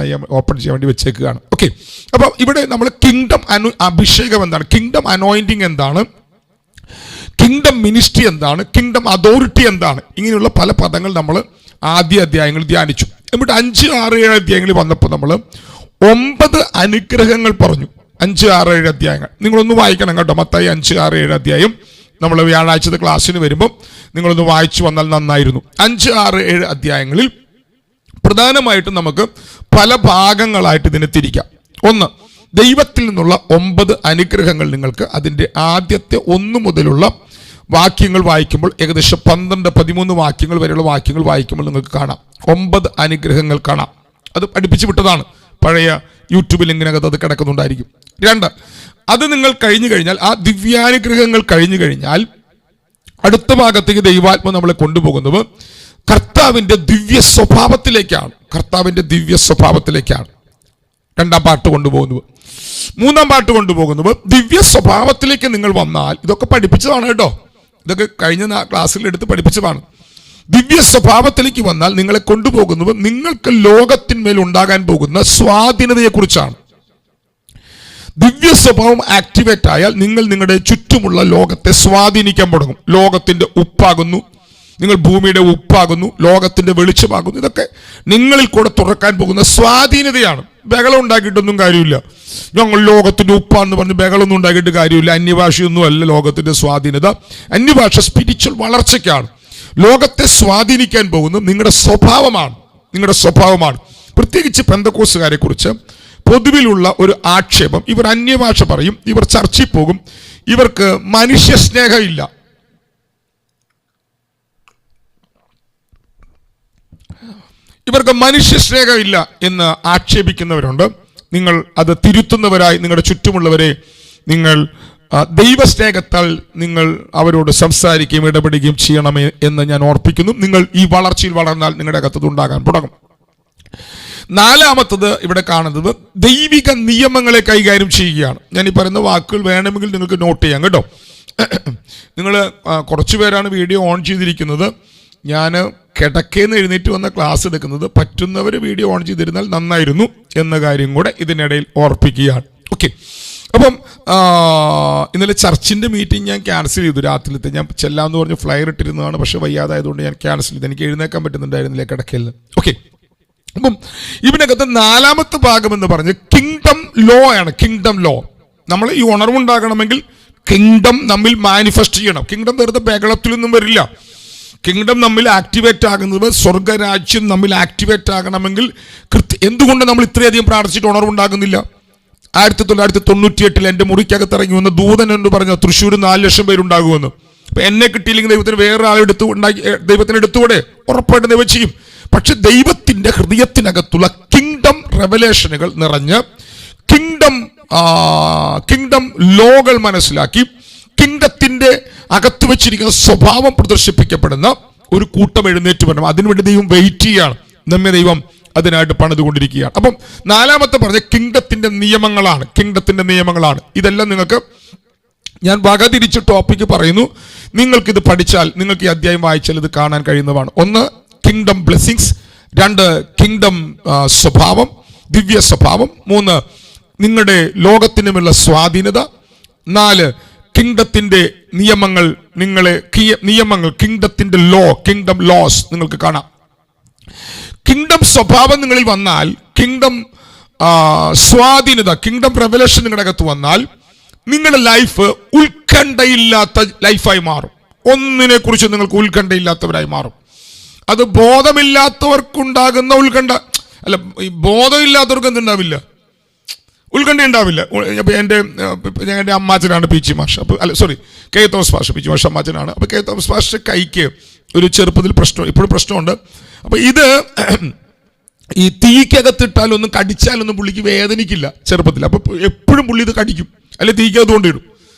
ചെയ്യാൻ വേണ്ടി വെച്ചേക്കുകയാണ്. ഓക്കെ, അപ്പോൾ ഇവിടെ നമ്മൾ കിങ്ഡം അഭിഷേകം എന്താണ്, കിങ്ഡം അനോയിൻറ്റിങ് എന്താണ്, കിങ്ഡം മിനിസ്ട്രി എന്താണ്, കിങ്ഡം അതോറിറ്റി എന്താണ്, ഇങ്ങനെയുള്ള പല പദങ്ങൾ നമ്മൾ ആദ്യ അധ്യായങ്ങൾ ധ്യാനിച്ചു. എന്നിട്ട് 5, 6, 7 അധ്യായങ്ങളിൽ വന്നപ്പോൾ നമ്മൾ 9 അനുഗ്രഹങ്ങൾ പറഞ്ഞു. 5, 6, 7 അധ്യായങ്ങൾ നിങ്ങളൊന്ന് വായിക്കണം കേട്ടോ. മത്തായി 5, 6, 7 അധ്യായം നമ്മൾ വ്യാഴാഴ്ചത്തെ ക്ലാസ്സിന് വരുമ്പോൾ നിങ്ങളൊന്ന് വായിച്ചു വന്നാൽ നന്നായിരുന്നു. 5, 6, 7 അധ്യായങ്ങളിൽ പ്രധാനമായിട്ടും നമുക്ക് പല ഭാഗങ്ങളായിട്ട് ഇതിനെ തിരിക്കാം. ഒന്ന്, ദൈവത്തിൽ നിന്നുള്ള 9 അനുഗ്രഹങ്ങൾ. നിങ്ങൾക്ക് അതിൻ്റെ ആദ്യത്തെ 1 മുതലുള്ള വാക്യങ്ങൾ വായിക്കുമ്പോൾ ഏകദേശം 12, 13 വാക്യങ്ങൾ വരെയുള്ള വാക്യങ്ങൾ വായിക്കുമ്പോൾ നിങ്ങൾക്ക് കാണാം 9 അനുഗ്രഹങ്ങൾ കാണാം. അത് പഠിപ്പിച്ചു വിട്ടതാണ്, പഴയ യൂട്യൂബിൽ ലിങ്കിനകത്ത് അത് കിടക്കുന്നുണ്ടായിരിക്കും. 2, അത് നിങ്ങൾ കഴിഞ്ഞു കഴിഞ്ഞാൽ, ആ ദിവ്യാനുഗ്രഹങ്ങൾ കഴിഞ്ഞു കഴിഞ്ഞാൽ അടുത്ത ഭാഗത്തേക്ക് ദൈവാത്മ നമ്മളെ കൊണ്ടുപോകുന്നത് കർത്താവിൻ്റെ ദിവ്യ സ്വഭാവത്തിലേക്കാണ്. കർത്താവിൻ്റെ ദിവ്യ സ്വഭാവത്തിലേക്കാണ് 2ാം പാർട്ട് കൊണ്ടുപോകുന്നത്. 3ാം പാർട്ട് കൊണ്ടുപോകുന്നത് ദിവ്യ സ്വഭാവത്തിലേക്ക് നിങ്ങൾ വന്നാൽ, ഇതൊക്കെ പഠിപ്പിച്ചതാണ് കേട്ടോ, ഇതൊക്കെ കഴിഞ്ഞ ക്ലാസ്സിൽ എടുത്ത് പഠിപ്പിച്ചതാണ്. ദിവ്യ സ്വഭാവത്തിലേക്ക് വന്നാൽ നിങ്ങളെ കൊണ്ടുപോകുന്നത് നിങ്ങൾക്ക് ലോകത്തിന്മേൽ ഉണ്ടാകാൻ പോകുന്ന സ്വാധീനതയെക്കുറിച്ചാണ്. ദിവ്യ സ്വഭാവം ആക്ടിവേറ്റ് ആയാൽ നിങ്ങൾ നിങ്ങളുടെ ചുറ്റുമുള്ള ലോകത്തെ സ്വാധീനിക്കാൻ തുടങ്ങും. ലോകത്തിന്റെ ഉപ്പാകുന്നു നിങ്ങൾ, ഭൂമിയുടെ ഉപ്പാകുന്നു, ലോകത്തിന്റെ വെളിച്ചമാകുന്നു. ഇതൊക്കെ നിങ്ങളിൽ കൂടെ തുറക്കാൻ പോകുന്ന സ്വാധീനതയാണ്. ബഹളം ഉണ്ടാക്കിയിട്ടൊന്നും കാര്യമില്ല. ഞങ്ങൾ ലോകത്തിന്റെ ഉപ്പാന്ന് പറഞ്ഞ് ബഹളമൊന്നും ഉണ്ടാക്കിയിട്ട് കാര്യമില്ല. അന്യഭാഷയൊന്നും അല്ല ലോകത്തിന്റെ സ്വാധീനത. അന്യഭാഷ സ്പിരിച്വൽ വളർച്ചയ്ക്കാണ്. ലോകത്തെ സ്വാധീനിക്കാൻ പോകുന്നത് നിങ്ങളുടെ സ്വഭാവമാണ്, നിങ്ങളുടെ സ്വഭാവമാണ്. പ്രത്യേകിച്ച് പെന്തക്കോസ്തുകാരെ കുറിച്ച് പൊതുവിലുള്ള ഒരു ആക്ഷേപം, ഇവർ അന്യഭാഷ പറയും, ഇവർ ചർച്ചിൽ പോകും, ഇവർക്ക് മനുഷ്യ സ്നേഹമില്ല. ഇവർക്ക് മനുഷ്യ സ്നേഹമില്ല എന്ന് ആക്ഷേപിക്കുന്നവരുണ്ട്. നിങ്ങൾ അത് തിരുത്തുന്നവരായി നിങ്ങളുടെ ചുറ്റുമുള്ളവരെ നിങ്ങൾ ദൈവസ്നേഹത്താൽ നിങ്ങൾ അവരോട് സംസാരിക്കുകയും ഇടപെടുകയും ചെയ്യണമേ എന്ന് ഞാൻ ഓർപ്പിക്കുന്നു. നിങ്ങൾ ഈ വളർച്ചയിൽ വളർന്നാൽ നിങ്ങളുടെ അകത്തത് ഉണ്ടാകാൻ തുടങ്ങും. 4ാമത്തത് ഇവിടെ കാണുന്നത് ദൈവിക നിയമങ്ങളെ കൈകാര്യം ചെയ്യുകയാണ്. ഞാൻ ഈ പറയുന്ന വാക്കുകൾ വേണമെങ്കിൽ നിങ്ങൾക്ക് നോട്ട് ചെയ്യാം കേട്ടോ. നിങ്ങൾ കുറച്ചു പേരാണ് വീഡിയോ ഓൺ ചെയ്തിരിക്കുന്നത്. ഞാൻ കിടക്കേന്ന് എഴുന്നേറ്റ് വന്ന ക്ലാസ് എടുക്കുന്നത്. പറ്റുന്നവർ വീഡിയോ ഓൺ ചെയ്തിരുന്നാൽ നന്നായിരുന്നു എന്ന കാര്യം കൂടെ ഇതിനിടയിൽ ഓർപ്പിക്കുകയാണ്. ഓക്കെ, അപ്പം ഇന്നലെ ചർച്ചിൻ്റെ മീറ്റിംഗ് ഞാൻ ക്യാൻസൽ ചെയ്തു. രാത്രിയിലത്തെ ഞാൻ ചെല്ലാമെന്ന് പറഞ്ഞ് ഫ്ലയർ ഇട്ടിരുന്നതാണ്, പക്ഷെ വയ്യാതായതുകൊണ്ട് ഞാൻ ക്യാൻസൽ ചെയ്തു. എനിക്ക് എഴുന്നേക്കാൻ പറ്റുന്നുണ്ടായിരുന്നില്ല കിടക്കയിൽ. ഓക്കെ, അപ്പം ഇതിനകത്ത് 4ാമത്തെ ഭാഗം എന്ന് പറഞ്ഞ് കിങ്ഡം ലോ ആണ്. കിങ്ഡം ലോ, നമ്മൾ ഈ ഉണർവുണ്ടാകണമെങ്കിൽ കിങ്ഡം നമ്മിൽ മാനിഫെസ്റ്റ് ചെയ്യണം. കിങ്ഡം വെറുതെ ബഹളത്തിലൊന്നും വരില്ല. കിങ്ഡം നമ്മിൽ ആക്ടിവേറ്റ് ആകുന്നത്, സ്വർഗരാജ്യം നമ്മിൽ ആക്ടിവേറ്റ് ആകണമെങ്കിൽ എന്തുകൊണ്ട് നമ്മൾ ഇത്രയധികം പ്രാർത്ഥിച്ചിട്ട് ഉണർവുണ്ടാകുന്നില്ല? 1998 എൻ്റെ മുറിക്കകത്ത് ഇറങ്ങി വന്ന ദൂതൻ എന്ന് പറഞ്ഞു തൃശ്ശൂർ 4 ലക്ഷം പേരുണ്ടാകുമെന്ന്. അപ്പൊ എന്നെ കിട്ടിയില്ലെങ്കിൽ ദൈവത്തിന് വേറെ ആളെ ദൈവത്തിന് എടുത്തുകൂടെ? ഉറപ്പായിട്ട് ദൈവം ചെയ്യും. പക്ഷെ ദൈവത്തിന്റെ ഹൃദയത്തിനകത്തുള്ള കിങ്ഡം റെവലേഷനുകൾ നിറഞ്ഞ് കിങ്ഡം ലോകൾ മനസ്സിലാക്കി കിങ്ഡത്തിന്റെ അകത്ത് വെച്ചിരിക്കുന്ന സ്വഭാവം പ്രദർശിപ്പിക്കപ്പെടുന്ന ഒരു കൂട്ടം എഴുന്നേറ്റ് വരണം. അതിനുവേണ്ടി ദൈവം വെയിറ്റ് ചെയ്യാണ്. നമ്മെ ദൈവം അതിനായിട്ട് പണിതുകൊണ്ടിരിക്കുകയാണ്. അപ്പം 4ാമത്തെ പറഞ്ഞ കിങ്ഡത്തിന്റെ നിയമങ്ങളാണ്. കിങ്ഡത്തിന്റെ നിയമങ്ങളാണ്. ഇതെല്ലാം നിങ്ങൾക്ക് ഞാൻ വകതിരിച്ച് ടോപ്പിക്ക് പറയുന്നു. നിങ്ങൾക്കിത് പഠിച്ചാൽ, നിങ്ങൾക്ക് ഈ അധ്യായം വായിച്ചാൽ ഇത് കാണാൻ കഴിയുന്നതാണ്. 1, കിങ്ഡം ബ്ലെസ്സിങ്സ്. 2, കിങ്ഡം സ്വഭാവം, ദിവ്യ സ്വഭാവം. 3, നിങ്ങളുടെ ലോകത്തിനുമുള്ള സ്വാധീനത. 4, കിങ്ഡത്തിന്റെ നിയമങ്ങൾ. നിയമങ്ങൾ, കിങ്ഡത്തിന്റെ ലോ, കിങ്ഡം ലോസ് നിങ്ങൾക്ക് കാണാം. കിങ്ഡം സ്വഭാവം നിങ്ങളിൽ വന്നാൽ, കിങ്ഡം സ്വാധീനത, കിങ്ഡം റെവലേഷൻ നിങ്ങളുടെ അകത്ത് വന്നാൽ നിങ്ങളുടെ ലൈഫ് ഉത്കണ്ഠയില്ലാത്ത ലൈഫായി മാറും. ഒന്നിനെ കുറിച്ച് നിങ്ങൾക്ക് ഉത്കണ്ഠയില്ലാത്തവരായി മാറും. അത് ബോധമില്ലാത്തവർക്കുണ്ടാകുന്ന ഉത്കണ്ഠ അല്ല, ഈ ബോധമില്ലാത്തവർക്ക് എന്തുണ്ടാവില്ല? ഉത്കണ്ഠ ഉണ്ടാവില്ല. എൻ്റെ അമ്മാച്ചനാണ് പി ജി മാഷ്. അപ്പോൾ കെ തോമസ് മാഷ്, പി ജി മാഷ് അമ്മാച്ചനാണ്. അപ്പോൾ കെ തോമസ് മാഷ് കൈക്ക് ഒരു ചെറുപ്പത്തിൽ പ്രശ്നം, ഇപ്പോഴും പ്രശ്നമുണ്ട്. അപ്പോൾ ഇത് ഈ തീക്കകത്തിട്ടാലൊന്നും കടിച്ചാലൊന്നും പുള്ളിക്ക് വേദനിക്കില്ല ചെറുപ്പത്തിൽ. അപ്പോൾ എപ്പോഴും പുള്ളി ഇത് കടിക്കും, അല്ലെ തീക്കകത്ത് കൊണ്ടിടും.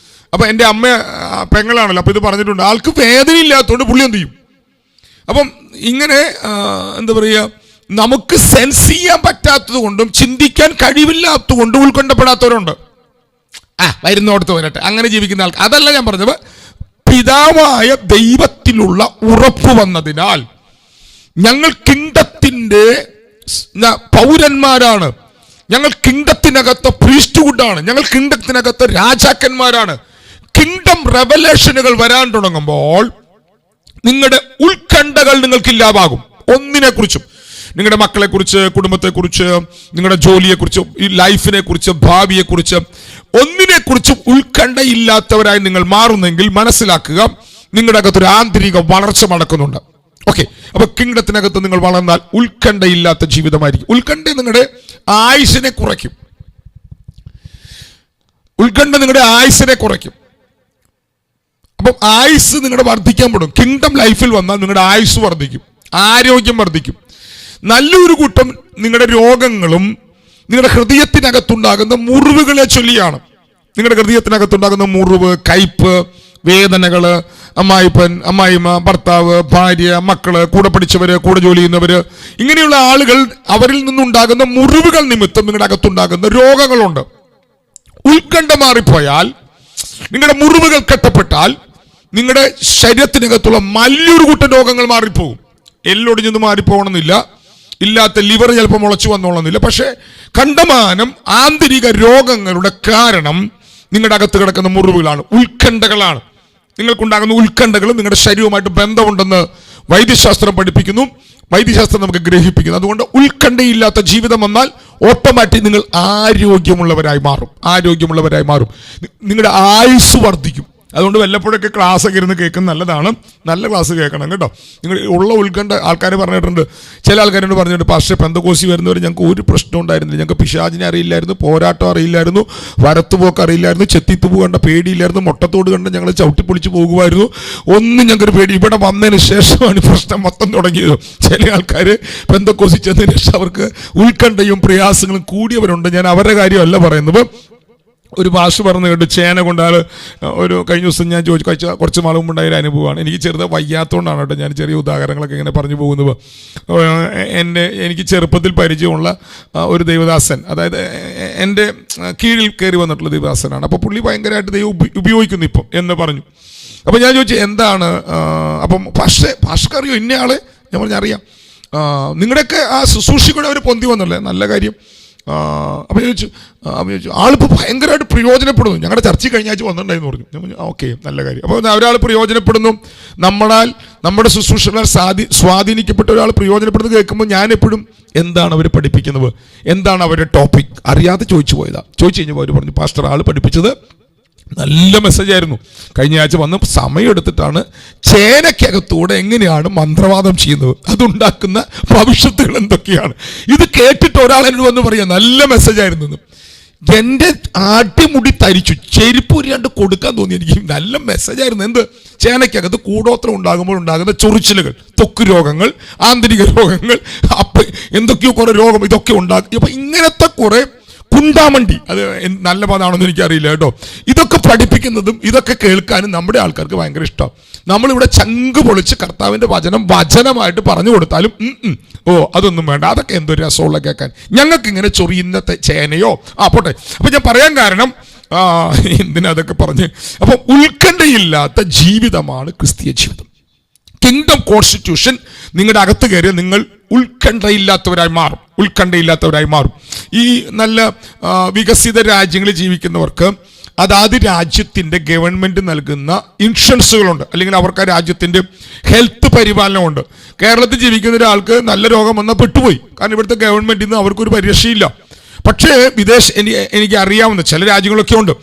അപ്പോൾ എൻ്റെ അമ്മ പെങ്ങളാണല്ലോ, അപ്പോൾ ഇത് പറഞ്ഞിട്ടുണ്ട്. ആൾക്ക് വേദനയില്ലാത്തതുകൊണ്ട് പുള്ളി എന്ത് ചെയ്യും? അപ്പം ഇങ്ങനെ എന്താ പറയുക, നമുക്ക് സെൻസ് ചെയ്യാൻ പറ്റാത്തത് കൊണ്ടും ചിന്തിക്കാൻ കഴിവില്ലാത്തത് കൊണ്ടും ഉൾക്കൊണ്ടപ്പെടാത്തവരുണ്ട്. വരുന്നോടത്ത് വരട്ടെ, അങ്ങനെ ജീവിക്കുന്ന ആൾക്ക്. അതല്ല ഞാൻ പറഞ്ഞത്. പിതാവായ ദൈവത്തിലുള്ള ഉറപ്പ് വന്നതിനാൽ ഞങ്ങൾ കിങ്ഡത്തിന്റെ പൗരന്മാരാണ്. ഞങ്ങൾ കിങ്ഡത്തിനകത്ത് പ്രീസ്റ്റ്ഹുഡാണ്. ഞങ്ങൾ കിങ്ഡത്തിനകത്ത് രാജാക്കന്മാരാണ്. കിങ്ഡം കിങ്ഡം റെവലേഷനുകൾ വരാൻ തുടങ്ങുമ്പോൾ നിങ്ങളുടെ ഉത്കണ്ഠകൾ നിങ്ങൾക്ക് ഇല്ലാതാകും. ഒന്നിനെ കുറിച്ചും, നിങ്ങളുടെ മക്കളെ കുറിച്ച്, കുടുംബത്തെ കുറിച്ച്, നിങ്ങളുടെ ജോലിയെ കുറിച്ച്, ഈ ലൈഫിനെ കുറിച്ച്, ഭാവിയെ കുറിച്ച്, ഒന്നിനെ കുറിച്ചും ഉത്കണ്ഠയില്ലാത്തവരായി നിങ്ങൾ മാറുന്നെങ്കിൽ മനസ്സിലാക്കുക, നിങ്ങളുടെ അകത്തൊരു ആന്തരിക വളർച്ച നടക്കുന്നുണ്ട്. ഓക്കെ, അപ്പൊ കിങ്ഡത്തിനകത്ത് നിങ്ങൾ വളർന്നാൽ ഉത്കണ്ഠയില്ലാത്ത ജീവിതമായിരിക്കും. ഉത്കണ്ഠ നിങ്ങളുടെ ആയുസിനെ കുറയ്ക്കും. ഉത്കണ്ഠ നിങ്ങളുടെ ആയുസിനെ കുറയ്ക്കും. അപ്പം ആയുസ് നിങ്ങളുടെ വർദ്ധിക്കാൻ പെടും. കിങ്ഡം ലൈഫിൽ വന്നാൽ നിങ്ങളുടെ ആയുസ് വർദ്ധിക്കും, ആരോഗ്യം വർദ്ധിക്കും. നല്ലൊരു കൂട്ടം നിങ്ങളുടെ രോഗങ്ങളും നിങ്ങളുടെ ഹൃദയത്തിനകത്തുണ്ടാകുന്ന മുറിവുകളെ ചൊല്ലിയാണ്. നിങ്ങളുടെ ഹൃദയത്തിനകത്തുണ്ടാകുന്ന മുറിവ്, കയ്പ്, വേദനകള്, അമ്മായിപ്പൻ, അമ്മായിമ്മ, ഭർത്താവ്, ഭാര്യ, മക്കള്, കൂടെ പഠിച്ചവര്, കൂടെ ജോലി ചെയ്യുന്നവര്, ഇങ്ങനെയുള്ള ആളുകൾ, അവരിൽ നിന്നുണ്ടാകുന്ന മുറിവുകൾ നിമിത്തം നിങ്ങളുടെ അകത്തുണ്ടാകുന്ന രോഗങ്ങളുണ്ട്. ഉത്കണ്ഠ മാറിപ്പോയാൽ, നിങ്ങളുടെ മുറിവുകൾ കെട്ടപ്പെട്ടാൽ, നിങ്ങളുടെ ശരീരത്തിനകത്തുള്ള വലിയൊരു കൂട്ടം രോഗങ്ങൾ മാറിപ്പോകും. എല്ലൊടിഞ്ഞൊന്നും മാറിപ്പോകണമെന്നില്ല, ഇല്ലാത്ത ലിവർ ചിലപ്പോൾ മുളച്ചു വന്നോളന്നില്ല. പക്ഷെ കണ്ടമാനം ആന്തരിക രോഗങ്ങളുടെ കാരണം നിങ്ങളുടെ അകത്ത് കിടക്കുന്ന മുറിവുകളാണ്, ഉത്കണ്ഠകളാണ്. നിങ്ങൾക്കുണ്ടാകുന്ന ഉത്കണ്ഠകൾ നിങ്ങളുടെ ശരീരവുമായിട്ട് ബന്ധമുണ്ടെന്ന് വൈദ്യശാസ്ത്രം പഠിപ്പിക്കുന്നു, വൈദ്യശാസ്ത്രം നമുക്ക് ഗ്രഹിപ്പിക്കുന്നു. അതുകൊണ്ട് ഉത്കണ്ഠയില്ലാത്ത ജീവിതം വന്നാൽ ഓട്ടോമാറ്റിക് നിങ്ങൾ ആരോഗ്യമുള്ളവരായി മാറും. നിങ്ങളുടെ ആയുസ് വർദ്ധിക്കും. അതുകൊണ്ട് വല്ലപ്പോഴൊക്കെ ക്ലാസ് ഒക്കെ ഇരുന്ന് കേൾക്കുന്നത് നല്ലതാണ്. നല്ല ക്ലാസ് കേൾക്കണം കേട്ടോ. നിങ്ങൾ ഉള്ള ഉത്കണ്ഠ ആൾക്കാർ പറഞ്ഞിട്ടുണ്ട്, ചില ആൾക്കാരോട് പറഞ്ഞിട്ടുണ്ട്, പക്ഷേ പെന്തക്കോസി വരുന്നവർ ഞങ്ങൾക്ക് ഒരു പ്രശ്നം ഉണ്ടായിരുന്നില്ല, ഞങ്ങൾക്ക് പിശാചിനെ അറിയില്ലായിരുന്നു, പോരാട്ടം അറിയില്ലായിരുന്നു, വരത്തുപോക്ക് അറിയില്ലായിരുന്നു, ചെത്തിത്തുപൂ കണ്ട പേടിയില്ലായിരുന്നു, മുട്ടത്തോട് കണ്ട് ഞങ്ങൾ ചവിട്ടിപ്പൊളിച്ച് പോകുമായിരുന്നു, ഒന്നും ഞങ്ങൾക്കൊരു പേടി. ഇവിടെ വന്നതിന് ശേഷമാണ് പ്രശ്നം മൊത്തം തുടങ്ങിയത്. ചില ആൾക്കാർ പെന്തക്കോസി ചെന്നതിന് ശേഷം അവർക്ക് ഉത്കണ്ഠയും പ്രയാസങ്ങളും കൂടിയവരുണ്ട്. ഞാൻ അവരുടെ കാര്യമല്ല പറയുന്നത്. ഒരു ഭാഷ പറഞ്ഞു കേട്ടു, ചേന കൊണ്ടാൽ ഒരു കഴിഞ്ഞ ദിവസം ഞാൻ കുറച്ച് നാൾ മുമ്പുണ്ടായ ഒരു അനുഭവമാണ്. എനിക്ക് ചെറുതായി വയ്യാത്തതുകൊണ്ടാണ് കേട്ടോ ഞാൻ ചെറിയ ഉദാഹരണങ്ങളൊക്കെ ഇങ്ങനെ പറഞ്ഞു പോകുന്നത്. എനിക്ക് ചെറുപ്പത്തിൽ പരിചയമുള്ള ഒരു ദൈവദാസൻ, അതായത് എൻ്റെ കീഴിൽ കയറി വന്നിട്ടുള്ള ദൈവദാസനാണ്. അപ്പോൾ പുള്ളി ഭയങ്കരമായിട്ട് ദൈവം ഉപയോഗിക്കുന്നു ഇപ്പം എന്ന് പറഞ്ഞു. അപ്പം ഞാൻ ചോദിച്ചു എന്താണ്, അപ്പം ഭാഷക്കറിയോ ഇന്നയാളെ? ഞാൻ പറഞ്ഞറിയാം. നിങ്ങളുടെയൊക്കെ ആ ശുശ്രൂഷകൂടെ അവർ പൊന്തി വന്നല്ലേ, നല്ല കാര്യം. അപ്പം ചോദിച്ചു ആളിപ്പോൾ ഭയങ്കരമായിട്ട് പ്രയോജനപ്പെടുന്നു, ഞങ്ങളുടെ ചർച്ചയിൽ കഴിഞ്ഞ ആഴ്ച വന്നിട്ടുണ്ടായിരുന്നു പറഞ്ഞു. ഞാൻ പറഞ്ഞു ഓക്കെ, നല്ല കാര്യം. അപ്പോൾ ഒരാൾ പ്രയോജനപ്പെടുന്നു, നമ്മുടെ ശുശ്രൂഷകളാൽ സ്വാധീനിക്കപ്പെട്ട ഒരാൾ പ്രയോജനപ്പെടുന്നത് കേൾക്കുമ്പോൾ ഞാൻ എപ്പോഴും എന്താണ് അവർ പഠിപ്പിക്കുന്നത്, എന്താണ് അവരുടെ ടോപ്പിക് അറിയാതെ ചോദിച്ചു കഴിഞ്ഞപ്പോൾ അവർ പറഞ്ഞു, പാസ്റ്റർ ആൾ പഠിപ്പിച്ചത് നല്ല മെസ്സേജ് ആയിരുന്നു. കഴിഞ്ഞ ആഴ്ച വന്ന് സമയമെടുത്തിട്ടാണ് ചേനയ്ക്കകത്തൂടെ എങ്ങനെയാണ് മന്ത്രവാദം ചെയ്യുന്നത്, അതുണ്ടാക്കുന്ന ഭവിഷ്യത്തുകൾ എന്തൊക്കെയാണ്. ഇത് കേട്ടിട്ട് ഒരാൾ എന്നോട് വന്ന് പറയാം നല്ല മെസ്സേജ് ആയിരുന്നു. എൻ്റെ ആട്ടിമുടി തരിച്ചു, ചെരുപ്പൂരിയാണ്ട് കൊടുക്കാൻ തോന്നി എനിക്ക്. നല്ല മെസ്സേജ് ആയിരുന്നു. എന്ത്? ചേനയ്ക്കകത്ത് കൂടോത്രം ഉണ്ടാകുമ്പോൾ ഉണ്ടാകുന്ന ചൊറിച്ചിലുകൾ, ത്വക്ക് രോഗങ്ങൾ, ആന്തരിക രോഗങ്ങൾ, എന്തൊക്കെയോ കുറെ രോഗം ഇതൊക്കെ ഉണ്ടാകും. അപ്പൊ ഇങ്ങനത്തെ കുറെ കുണ്ടാമണ്ടി, അത് നല്ല പദമാണെന്ന് എനിക്കറിയില്ല കേട്ടോ. ഇതൊക്കെ പഠിപ്പിക്കുന്നതും ഇതൊക്കെ കേൾക്കാനും നമ്മുടെ ആൾക്കാർക്ക് ഭയങ്കര ഇഷ്ടം. നമ്മളിവിടെ ചങ്ക് പൊളിച്ച് കർത്താവിൻ്റെ വചനമായിട്ട് പറഞ്ഞു കൊടുത്താലും അതൊന്നും വേണ്ട, അതൊക്കെ എന്തൊരു രസമുള്ള കേൾക്കാൻ, ഞങ്ങൾക്ക് ഇങ്ങനെ ചൊറിയുന്ന ചേനയോ പോട്ടെ. അപ്പം ഞാൻ പറയാൻ കാരണം എന്തിനാ അതൊക്കെ പറഞ്ഞ്. അപ്പം ഉത്കണ്ഠയില്ലാത്ത ജീവിതമാണ് ക്രിസ്തീയ ജീവിതം. കിങ്ഡം കോൺസ്റ്റിറ്റ്യൂഷൻ നിങ്ങളുടെ അകത്ത് കയറിയ നിങ്ങൾ ഉത്കണ്ഠയില്ലാത്തവരായി മാറും. ഈ നല്ല വികസിത രാജ്യങ്ങളിൽ ജീവിക്കുന്നവർക്ക് അതാത് രാജ്യത്തിൻ്റെ ഗവൺമെൻറ് നൽകുന്ന ഇൻഷുറൻസുകളുണ്ട്, അല്ലെങ്കിൽ അവർക്ക് ആ രാജ്യത്തിൻ്റെ ഹെൽത്ത് പരിപാലനമുണ്ട്. കേരളത്തിൽ ജീവിക്കുന്ന ഒരാൾക്ക് നല്ല രോഗം വന്നാൽ പെട്ടുപോയി, കാരണം ഇവിടുത്തെ ഗവൺമെൻറ്റിൽ നിന്ന് അവർക്കൊരു പരിരക്ഷയില്ല. പക്ഷേ എനിക്ക് അറിയാവുന്ന ചില രാജ്യങ്ങളൊക്കെ ഉണ്ട്.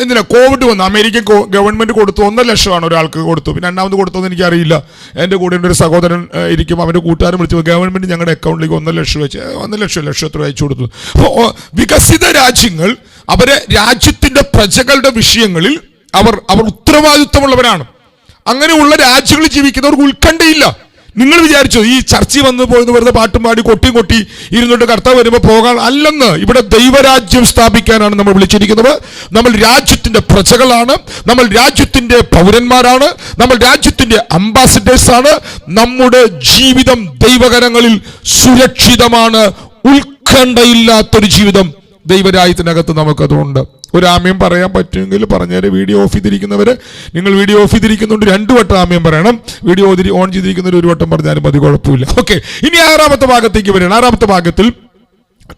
എന്തിനാ കോവിഡ് വന്നു, അമേരിക്കൻ ഗവൺമെൻറ് കൊടുത്തു 1 ലക്ഷമാണ് ഒരാൾക്ക് കൊടുത്തു, പിന്നെ രണ്ടാമത് കൊടുത്തതെന്ന് എനിക്കറിയില്ല. എൻ്റെ കൂടെ ഒരു സഹോദരൻ ഇരിക്കും, അവൻ്റെ കൂട്ടുകാരൻ വിളിച്ചു, ഗവൺമെൻറ് ഞങ്ങളുടെ അക്കൗണ്ടിലേക്ക് 1 ലക്ഷം വെച്ച് 1 ലക്ഷം എത്ര അയച്ചു കൊടുത്തു. അപ്പോൾ വികസിത രാജ്യങ്ങൾ അവരെ രാജ്യത്തിൻ്റെ പ്രജകളുടെ വിഷയങ്ങളിൽ അവർ ഉത്തരവാദിത്വമുള്ളവരാണ്. അങ്ങനെയുള്ള രാജ്യങ്ങളിൽ ജീവിക്കുന്നവർക്ക് ഉത്കണ്ഠയില്ല. നിങ്ങൾ വിചാരിച്ചോ ഈ ചർച്ചയിൽ വന്ന് പോയെന്ന് വെറുതെ പാട്ടും പാടി കൊട്ടി ഇരുന്നിട്ട് കർത്താവ് വരുമ്പോൾ പോകാൻ അല്ലെന്ന്. ഇവിടെ ദൈവരാജ്യം സ്ഥാപിക്കാനാണ് നമ്മൾ വിളിച്ചിരിക്കുന്നത്. നമ്മൾ രാജ്യത്തിന്റെ പ്രജകളാണ്, നമ്മൾ രാജ്യത്തിന്റെ പൗരന്മാരാണ്, നമ്മൾ രാജ്യത്തിന്റെ അംബാസിഡേഴ്സാണ്. നമ്മുടെ ജീവിതം ദൈവകരങ്ങളിൽ സുരക്ഷിതമാണ്. ഉത്കണ്ഠയില്ലാത്തൊരു ജീവിതം ദൈവരാജ്യത്തിനകത്ത് നമുക്കതുണ്ട്. ഒരു ആമയം പറയാൻ പറ്റുമെങ്കിൽ പറഞ്ഞേരെ. വീഡിയോ ഓഫ് ചെയ്തിരിക്കുന്നവര്, നിങ്ങൾ വീഡിയോ ഓഫ് ചെയ്തിരിക്കുന്നുണ്ട് 2 വട്ടം ആമയം പറയണം. വീഡിയോ ഓൺ ചെയ്തിരിക്കുന്നവർ 1 വട്ടം പറഞ്ഞാലും മതി, കുഴപ്പമില്ല. ഓക്കെ, ഇനി 6ാമത്തെ ഭാഗത്തേക്ക് വരികയാണ്. 6ാമത്തെ ഭാഗത്തിൽ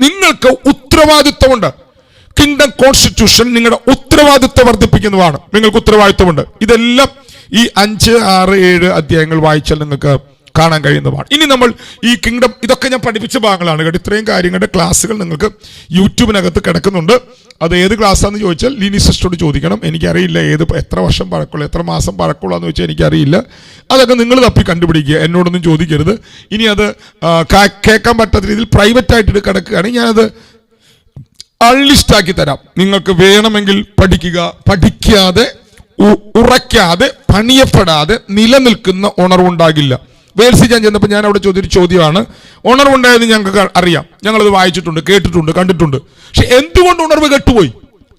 നിങ്ങൾക്ക് ഉത്തരവാദിത്വമുണ്ട്. കിങ്ഡം കോൺസ്റ്റിറ്റ്യൂഷൻ നിങ്ങളുടെ ഉത്തരവാദിത്വം വർദ്ധിപ്പിക്കുന്നതാണ്. നിങ്ങൾക്ക് ഉത്തരവാദിത്വമുണ്ട്. ഇതെല്ലാം ഈ 5, 6, 7 അധ്യായങ്ങൾ വായിച്ചാൽ നിങ്ങൾക്ക് കാണാൻ കഴിയുന്നതാണ്. ഇനി നമ്മൾ ഈ കിങ്ഡം, ഇതൊക്കെ ഞാൻ പഠിപ്പിച്ച ഭാഗങ്ങളാണ് കേട്ടോ. ഇത്രയും കാര്യങ്ങളുടെ ക്ലാസ്സുകൾ നിങ്ങൾക്ക് യൂട്യൂബിനകത്ത് കിടക്കുന്നുണ്ട്. അത് ഏത് ക്ലാസ്സാണെന്ന് ചോദിച്ചാൽ ലീനി സിസ്റ്ററോട് ചോദിക്കണം. എനിക്കറിയില്ല എത്ര വർഷം പഴക്കമുള്ള, എത്ര മാസം പഴക്കമുള്ള എന്ന് ചോദിച്ചാൽ എനിക്കറിയില്ല. അതൊക്കെ നിങ്ങൾ തപ്പി കണ്ടുപിടിക്കുക, എന്നോടൊന്നും ചോദിക്കരുത്. ഇനി അത് കേൾക്കാൻ പറ്റാത്ത രീതിയിൽ പ്രൈവറ്റായിട്ട് കിടക്കുകയാണെങ്കിൽ ഞാനത് അൺലിസ്റ്റാക്കി തരാം. നിങ്ങൾക്ക് വേണമെങ്കിൽ പഠിക്കുക. പഠിക്കാതെ, ഉറയ്ക്കാതെ, പണിയപ്പെടാതെ നിലനിൽക്കുന്ന ഉണർവുണ്ടാകില്ല. വേൽസി ഞാൻ ചെന്നപ്പോൾ ഞാൻ അവിടെ ചോദിച്ചൊരു ചോദ്യമാണ്. ഉണർവുണ്ടായത് ഞങ്ങൾക്ക് അറിയാം, ഞങ്ങളത് വായിച്ചിട്ടുണ്ട്, കേട്ടിട്ടുണ്ട്, കണ്ടിട്ടുണ്ട്. പക്ഷെ എന്തുകൊണ്ട് ഉണർവ് കെട്ടുപോയി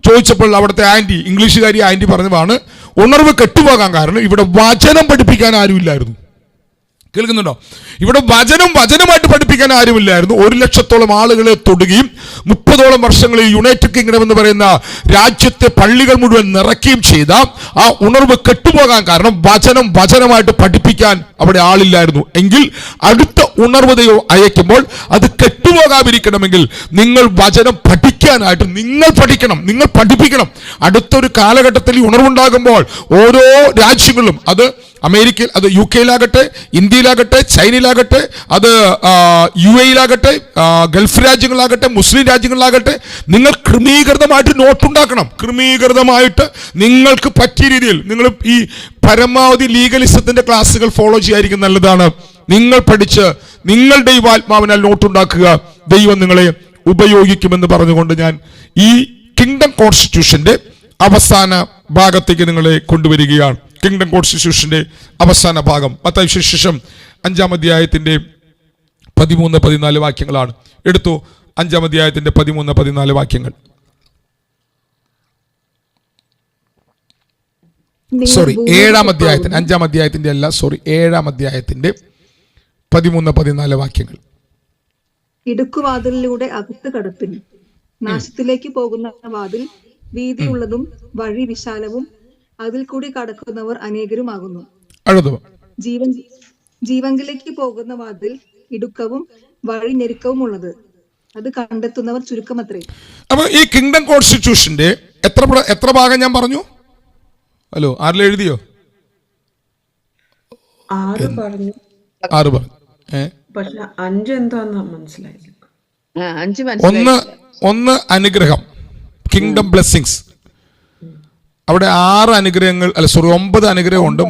ചോദിച്ചപ്പോൾ അവിടുത്തെ ആൻറ്റി, ഇംഗ്ലീഷുകാരി ആൻറ്റി പറഞ്ഞതാണ്, ഉണർവ് കെട്ടുപോകാൻ കാരണം ഇവിടെ വചനം പഠിപ്പിക്കാൻ ആരുമില്ലായിരുന്നു. കേൾക്കുന്നുണ്ടോ? ഇവിടെ വചനമായിട്ട് പഠിപ്പിക്കാൻ ആരുമില്ലായിരുന്നു. 100,000-ഓളം ആളുകളെ തൊടുകയും 30ഓളം വർഷങ്ങളിൽ യുണൈറ്റഡ് കിങ്ഡം എന്ന് പറയുന്ന രാജ്യത്തെ പള്ളികൾ മുഴുവൻ നിറയ്ക്കുകയും ചെയ്ത ആ ഉണർവ് കെട്ടുപോകാൻ കാരണം വചനമായിട്ട് പഠിപ്പിക്കാൻ അവിടെ ആളില്ലായിരുന്നു. എങ്കിൽ അടുത്ത ഉണർവ് ദൈവം അയക്കുമ്പോൾ അത് കെട്ടുപോകാതിരിക്കണമെങ്കിൽ നിങ്ങൾ വചനം പഠിക്കാനായിട്ട് നിങ്ങൾ പഠിക്കണം, നിങ്ങൾ പഠിപ്പിക്കണം. അടുത്തൊരു കാലഘട്ടത്തിൽ ഉണർവുണ്ടാകുമ്പോൾ ഓരോ രാജ്യങ്ങളിലും, അത് അമേരിക്കയിൽ, അത് UK-യിലാകട്ടെ, ഇന്ത്യയിലാകട്ടെ, ചൈനയിലാകട്ടെ, അത് UAE-യിലാകട്ടെ, ഗൾഫ് രാജ്യങ്ങളിലാകട്ടെ, മുസ്ലിം രാജ്യങ്ങളിലാകട്ടെ, നിങ്ങൾ ക്രമീകൃതമായിട്ട് നോട്ടുണ്ടാക്കണം. ക്രമീകൃതമായിട്ട് നിങ്ങൾക്ക് പറ്റിയ രീതിയിൽ നിങ്ങൾ ഈ പരമാവധി ലീഗലിസത്തിന്റെ ക്ലാസ്സുകൾ ഫോളോ ചെയ്യാതിരിക്കും നല്ലതാണ്. നിങ്ങൾ പഠിച്ച് നിങ്ങൾ ദൈവാത്മാവിനാൽ നോട്ടുണ്ടാക്കുക. ദൈവം നിങ്ങളെ ഉപയോഗിക്കുമെന്ന് പറഞ്ഞുകൊണ്ട് ഞാൻ ഈ കിങ്ഡം കോൺസ്റ്റിറ്റ്യൂഷന്റെ അവസാന ഭാഗത്തേക്ക് നിങ്ങളെ കൊണ്ടുവരികയാണ്. കിങ്ഡം കോൺസ്റ്റിറ്റ്യൂഷന്റെ അവസാന ഭാഗം മത്തായി സുവിശേഷം 5-ാം അധ്യായത്തിന്റെ 13-14 വാക്യങ്ങളാണ്. എടുത്തു. 5-ാം അധ്യായത്തിന്റെ 13-14 വാക്യങ്ങൾ. സോറി, 7-ാം അധ്യായത്തിന്, 5-ാം അധ്യായത്തിന്റെ അല്ല, സോറി, 7-ാം അധ്യായത്തിന്റെ 13-14 വാക്യങ്ങൾ. ഇടുക്കുവാതിലിലൂടെ അകത്ത് കടപ്പിൻ. നാശത്തിലേക്ക് പോകുന്ന വാതിൽ വീതിയുള്ളതും വഴി വിശാലവും അതിൽ കൂടി കടക്കുന്നവർ അനേകരുമാകുന്നു. ജീവങ്കിലേക്ക് പോകുന്ന വാതിൽ ഇടുക്കവും വഴി ഞെരുക്കവും ഉള്ളത്, അത് കണ്ടെത്തുന്നവർ ചുരുക്കമത്രേ. അപ്പൊ ഈ കിങ്ഡം കോൺസ്റ്റിറ്റ്യൂഷന്റെ എത്ര ഭാഗം ഞാൻ പറഞ്ഞു? ഹലോ, ആരെല്ലാം എഴുതിയോ? 6 പറഞ്ഞു. 6 പറഞ്ഞു. പക്ഷെ 5 എന്താന്ന് മനസ്സിലായില്ല. 1 അനുഗ്രഹം, കിങ്ഡം ബ്ലെസ്സിങ്സ്. അവിടെ 6 അനുഗ്രഹങ്ങൾ, അല്ല സോറി 9 അനുഗ്രഹമുണ്ട്.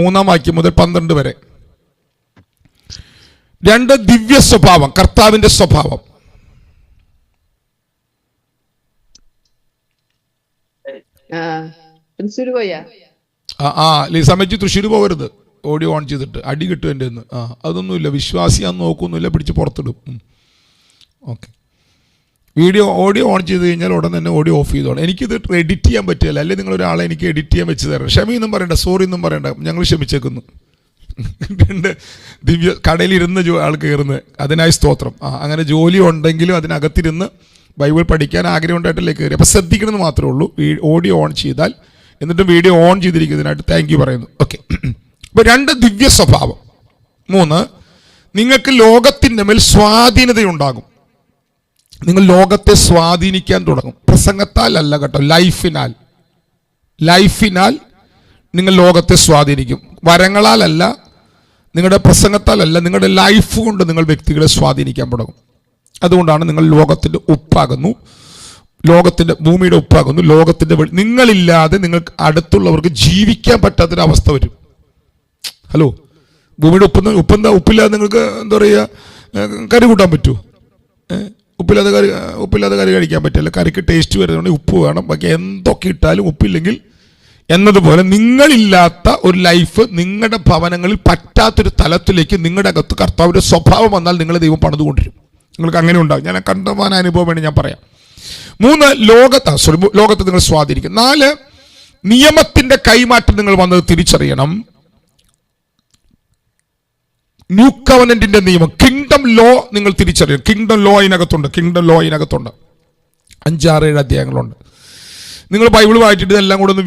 മൂന്നാം വാക്യം മുതൽ 12 വരെ. 2 ദിവ്യ സ്വഭാവം, കർത്താവിന്റെ സ്വഭാവം. സമയത്ത് തൃശ്ശൂർ പോകരുത്. ഓഡിയോ ഓൺ ചെയ്തിട്ട് അടി കിട്ടും എൻ്റെ ഒന്ന്. അതൊന്നുമില്ല, വിശ്വാസിയാന്ന് നോക്കൊന്നുമില്ല, പിടിച്ച് പുറത്തിടും. ഓക്കെ. ഓഡിയോ ഓൺ ചെയ്ത് കഴിഞ്ഞാൽ ഉടൻ തന്നെ ഓഡിയോ ഓഫ് ചെയ്തോളാം. എനിക്കിത് എഡിറ്റ് ചെയ്യാൻ പറ്റില്ല. അല്ലെങ്കിൽ നിങ്ങളൊരാളെ എനിക്ക് എഡിറ്റ് ചെയ്യാൻ വെച്ച് തരണം. ക്ഷമയൊന്നും പറയണ്ട, സോറി ഒന്നും പറയണ്ട, ഞങ്ങൾ ക്ഷമിച്ചേക്കുന്നു. 2 ദിവ്യ കടയിലിരുന്ന് ആൾ കയറുന്നത്, അതിനായി സ്തോത്രം. അങ്ങനെ ജോലി ഉണ്ടെങ്കിലും അതിനകത്തിരുന്ന് ബൈബിൾ പഠിക്കാൻ ആഗ്രഹം ഉണ്ടായിട്ടല്ലേ കയറി. അപ്പം ശ്രദ്ധിക്കണമെന്ന് മാത്രമേ ഉള്ളൂ. ഓഡിയോ ഓൺ ചെയ്താൽ, എന്നിട്ട് വീഡിയോ ഓൺ ചെയ്തിരിക്കുന്നതിനായിട്ട് താങ്ക് യു പറയുന്നു. ഓക്കെ. അപ്പോൾ 2 ദിവ്യ സ്വഭാവം. 3, നിങ്ങൾക്ക് ലോകത്തിൻ്റെ മേൽ സ്വാധീനതയുണ്ടാകും. നിങ്ങൾ ലോകത്തെ സ്വാധീനിക്കാൻ തുടങ്ങും. പ്രസംഗത്താൽ അല്ല കേട്ടോ, ലൈഫിനാൽ നിങ്ങൾ ലോകത്തെ സ്വാധീനിക്കും. വരങ്ങളാലല്ല, നിങ്ങളുടെ പ്രസംഗത്താലല്ല, നിങ്ങളുടെ ലൈഫ് കൊണ്ട് നിങ്ങൾ വ്യക്തികളെ സ്വാധീനിക്കാൻ തുടങ്ങും. അതുകൊണ്ടാണ് നിങ്ങൾ ലോകത്തിൻ്റെ ഉപ്പാകുന്നു, ഭൂമിയുടെ ഉപ്പാകുന്നു. നിങ്ങളില്ലാതെ നിങ്ങൾക്ക് അടുത്തുള്ളവർക്ക് ജീവിക്കാൻ പറ്റാത്തൊരവസ്ഥ വരും. ഹലോ, ഭൂമിയുടെ ഉപ്പില്ലാതെ നിങ്ങൾക്ക് എന്താ പറയുക, കറി കൂട്ടാൻ പറ്റുമോ? ഉപ്പില്ലാതെ കറി കഴിക്കാൻ പറ്റില്ല. കറിക്ക് ടേസ്റ്റ് വരുന്നുണ്ടെങ്കിൽ ഉപ്പ് വേണം. ബാക്കി എന്തൊക്കെ ഇട്ടാലും ഉപ്പില്ലെങ്കിൽ എന്നതുപോലെ നിങ്ങളില്ലാത്ത ഒരു ലൈഫ് നിങ്ങളുടെ ഭവനങ്ങളിൽ പറ്റാത്തൊരു തലത്തിലേക്ക് നിങ്ങളുടെ അകത്ത് കർത്താവിൻ്റെ സ്വഭാവം വന്നാൽ നിങ്ങളെ ദൈവം പണിതുകൊണ്ടിരും. നിങ്ങൾക്ക് അങ്ങനെ ഉണ്ടാകും. ഞാൻ കണ്ടമാന അനുഭവം വേണ്ടി ഞാൻ പറയാം. 3, ലോകത്തെ നിങ്ങൾ സ്വാധീനിക്കും. 4, നിയമത്തിന്റെ കൈമാറ്റം നിങ്ങൾ വന്നത് തിരിച്ചറിയണം. ന്യൂ കവനന്റിന്റെ നിയമം, കിങ്ഡം ലോ നിങ്ങൾ തിരിച്ചറിയണം. കിങ്ഡം ലോ അതിനകത്തുണ്ട്. 5, 6, 7 അധ്യായങ്ങളുണ്ട്. നിങ്ങൾ ബൈബിൾ വായിച്ചിട്ട് ഇതെല്ലാം കൂടെ ഒന്ന്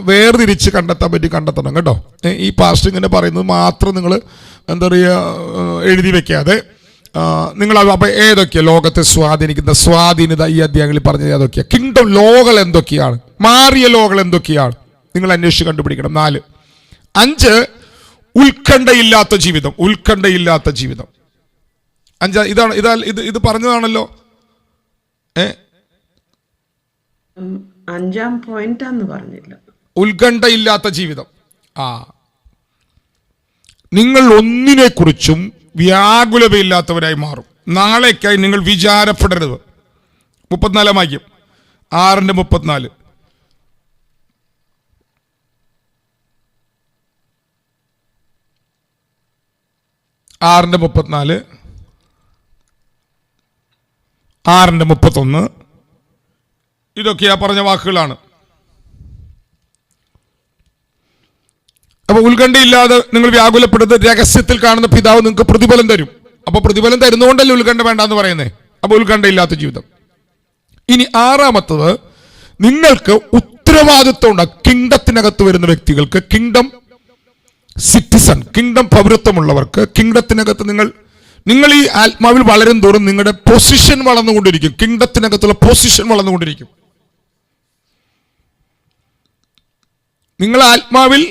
വേർതിരിച്ച് കണ്ടെത്തണം കേട്ടോ. ഈ പാസ്റ്റർ ഇങ്ങനെ പറയുന്നത് മാത്രം നിങ്ങൾ എന്താ പറയുക എഴുതി വെക്കാതെ നിങ്ങൾ അപ്പം ഏതൊക്കെയാ ലോകത്തെ സ്വാധീനിക്കുന്ന സ്വാധീനത ഈ അധ്യായങ്ങളിൽ പറഞ്ഞത് ഏതൊക്കെയാണ്? കിങ്ഡം ലോകൾ എന്തൊക്കെയാണ്? മാറിയ ലോകൾ എന്തൊക്കെയാണ്? നിങ്ങൾ അന്വേഷിച്ച് കണ്ടുപിടിക്കണം. 4. 5 ഉത്കണ്ഠയില്ലാത്ത ജീവിതം. ഉത്കണ്ഠയില്ലാത്ത ജീവിതം 5. ഇതാണ് ഇത് പറഞ്ഞതാണല്ലോ. 5ാം പോയിന്റാന്ന് പറഞ്ഞില്ല. ഉത്കണ്ഠയില്ലാത്ത ജീവിതം. നിങ്ങൾ ഒന്നിനെക്കുറിച്ചും വ്യാകുലതയില്ലാത്തവരായി മാറും. നാളേക്കായി നിങ്ങൾ വിചാരപ്പെടരുത്. 34 വാക്യം, 6:34. ആറിന്റെ 34, 6:31. ഇതൊക്കെയാ പറഞ്ഞ വാക്കുകളാണ്. അപ്പൊ ഉത്കണ്ഠയില്ലാതെ നിങ്ങൾ വ്യാകുലപ്പെടുന്നത് രഹസ്യത്തിൽ കാണുന്ന പിതാവ് നിങ്ങൾക്ക് പ്രതിഫലം തരും. അപ്പൊ പ്രതിഫലം തരുന്നതുകൊണ്ടല്ലേ ഉത്കണ്ഠ വേണ്ടെന്ന് പറയുന്നേ. അപ്പൊ ഉത്കണ്ഠയില്ലാത്ത ജീവിതം. ഇനി 6ാമത്തത്, നിങ്ങൾക്ക് ഉത്തരവാദിത്വം ഉണ്ട്. കിങ്ഡത്തിനകത്ത് വരുന്ന വ്യക്തികൾക്ക്, കിങ്ഡം സിറ്റിസൺ, കിങ്ഡം പൗരത്വമുള്ളവർക്ക്, കിങ്ഡത്തിനകത്ത് നിങ്ങൾ ഈ ആത്മാവിൽ വളരും തോറും നിങ്ങളുടെ പൊസിഷൻ വളർന്നുകൊണ്ടിരിക്കും. കിങ്ഡത്തിനകത്തുള്ള പൊസിഷൻ വളർന്നുകൊണ്ടിരിക്കും. നിങ്ങൾ ആത്മാവിൽ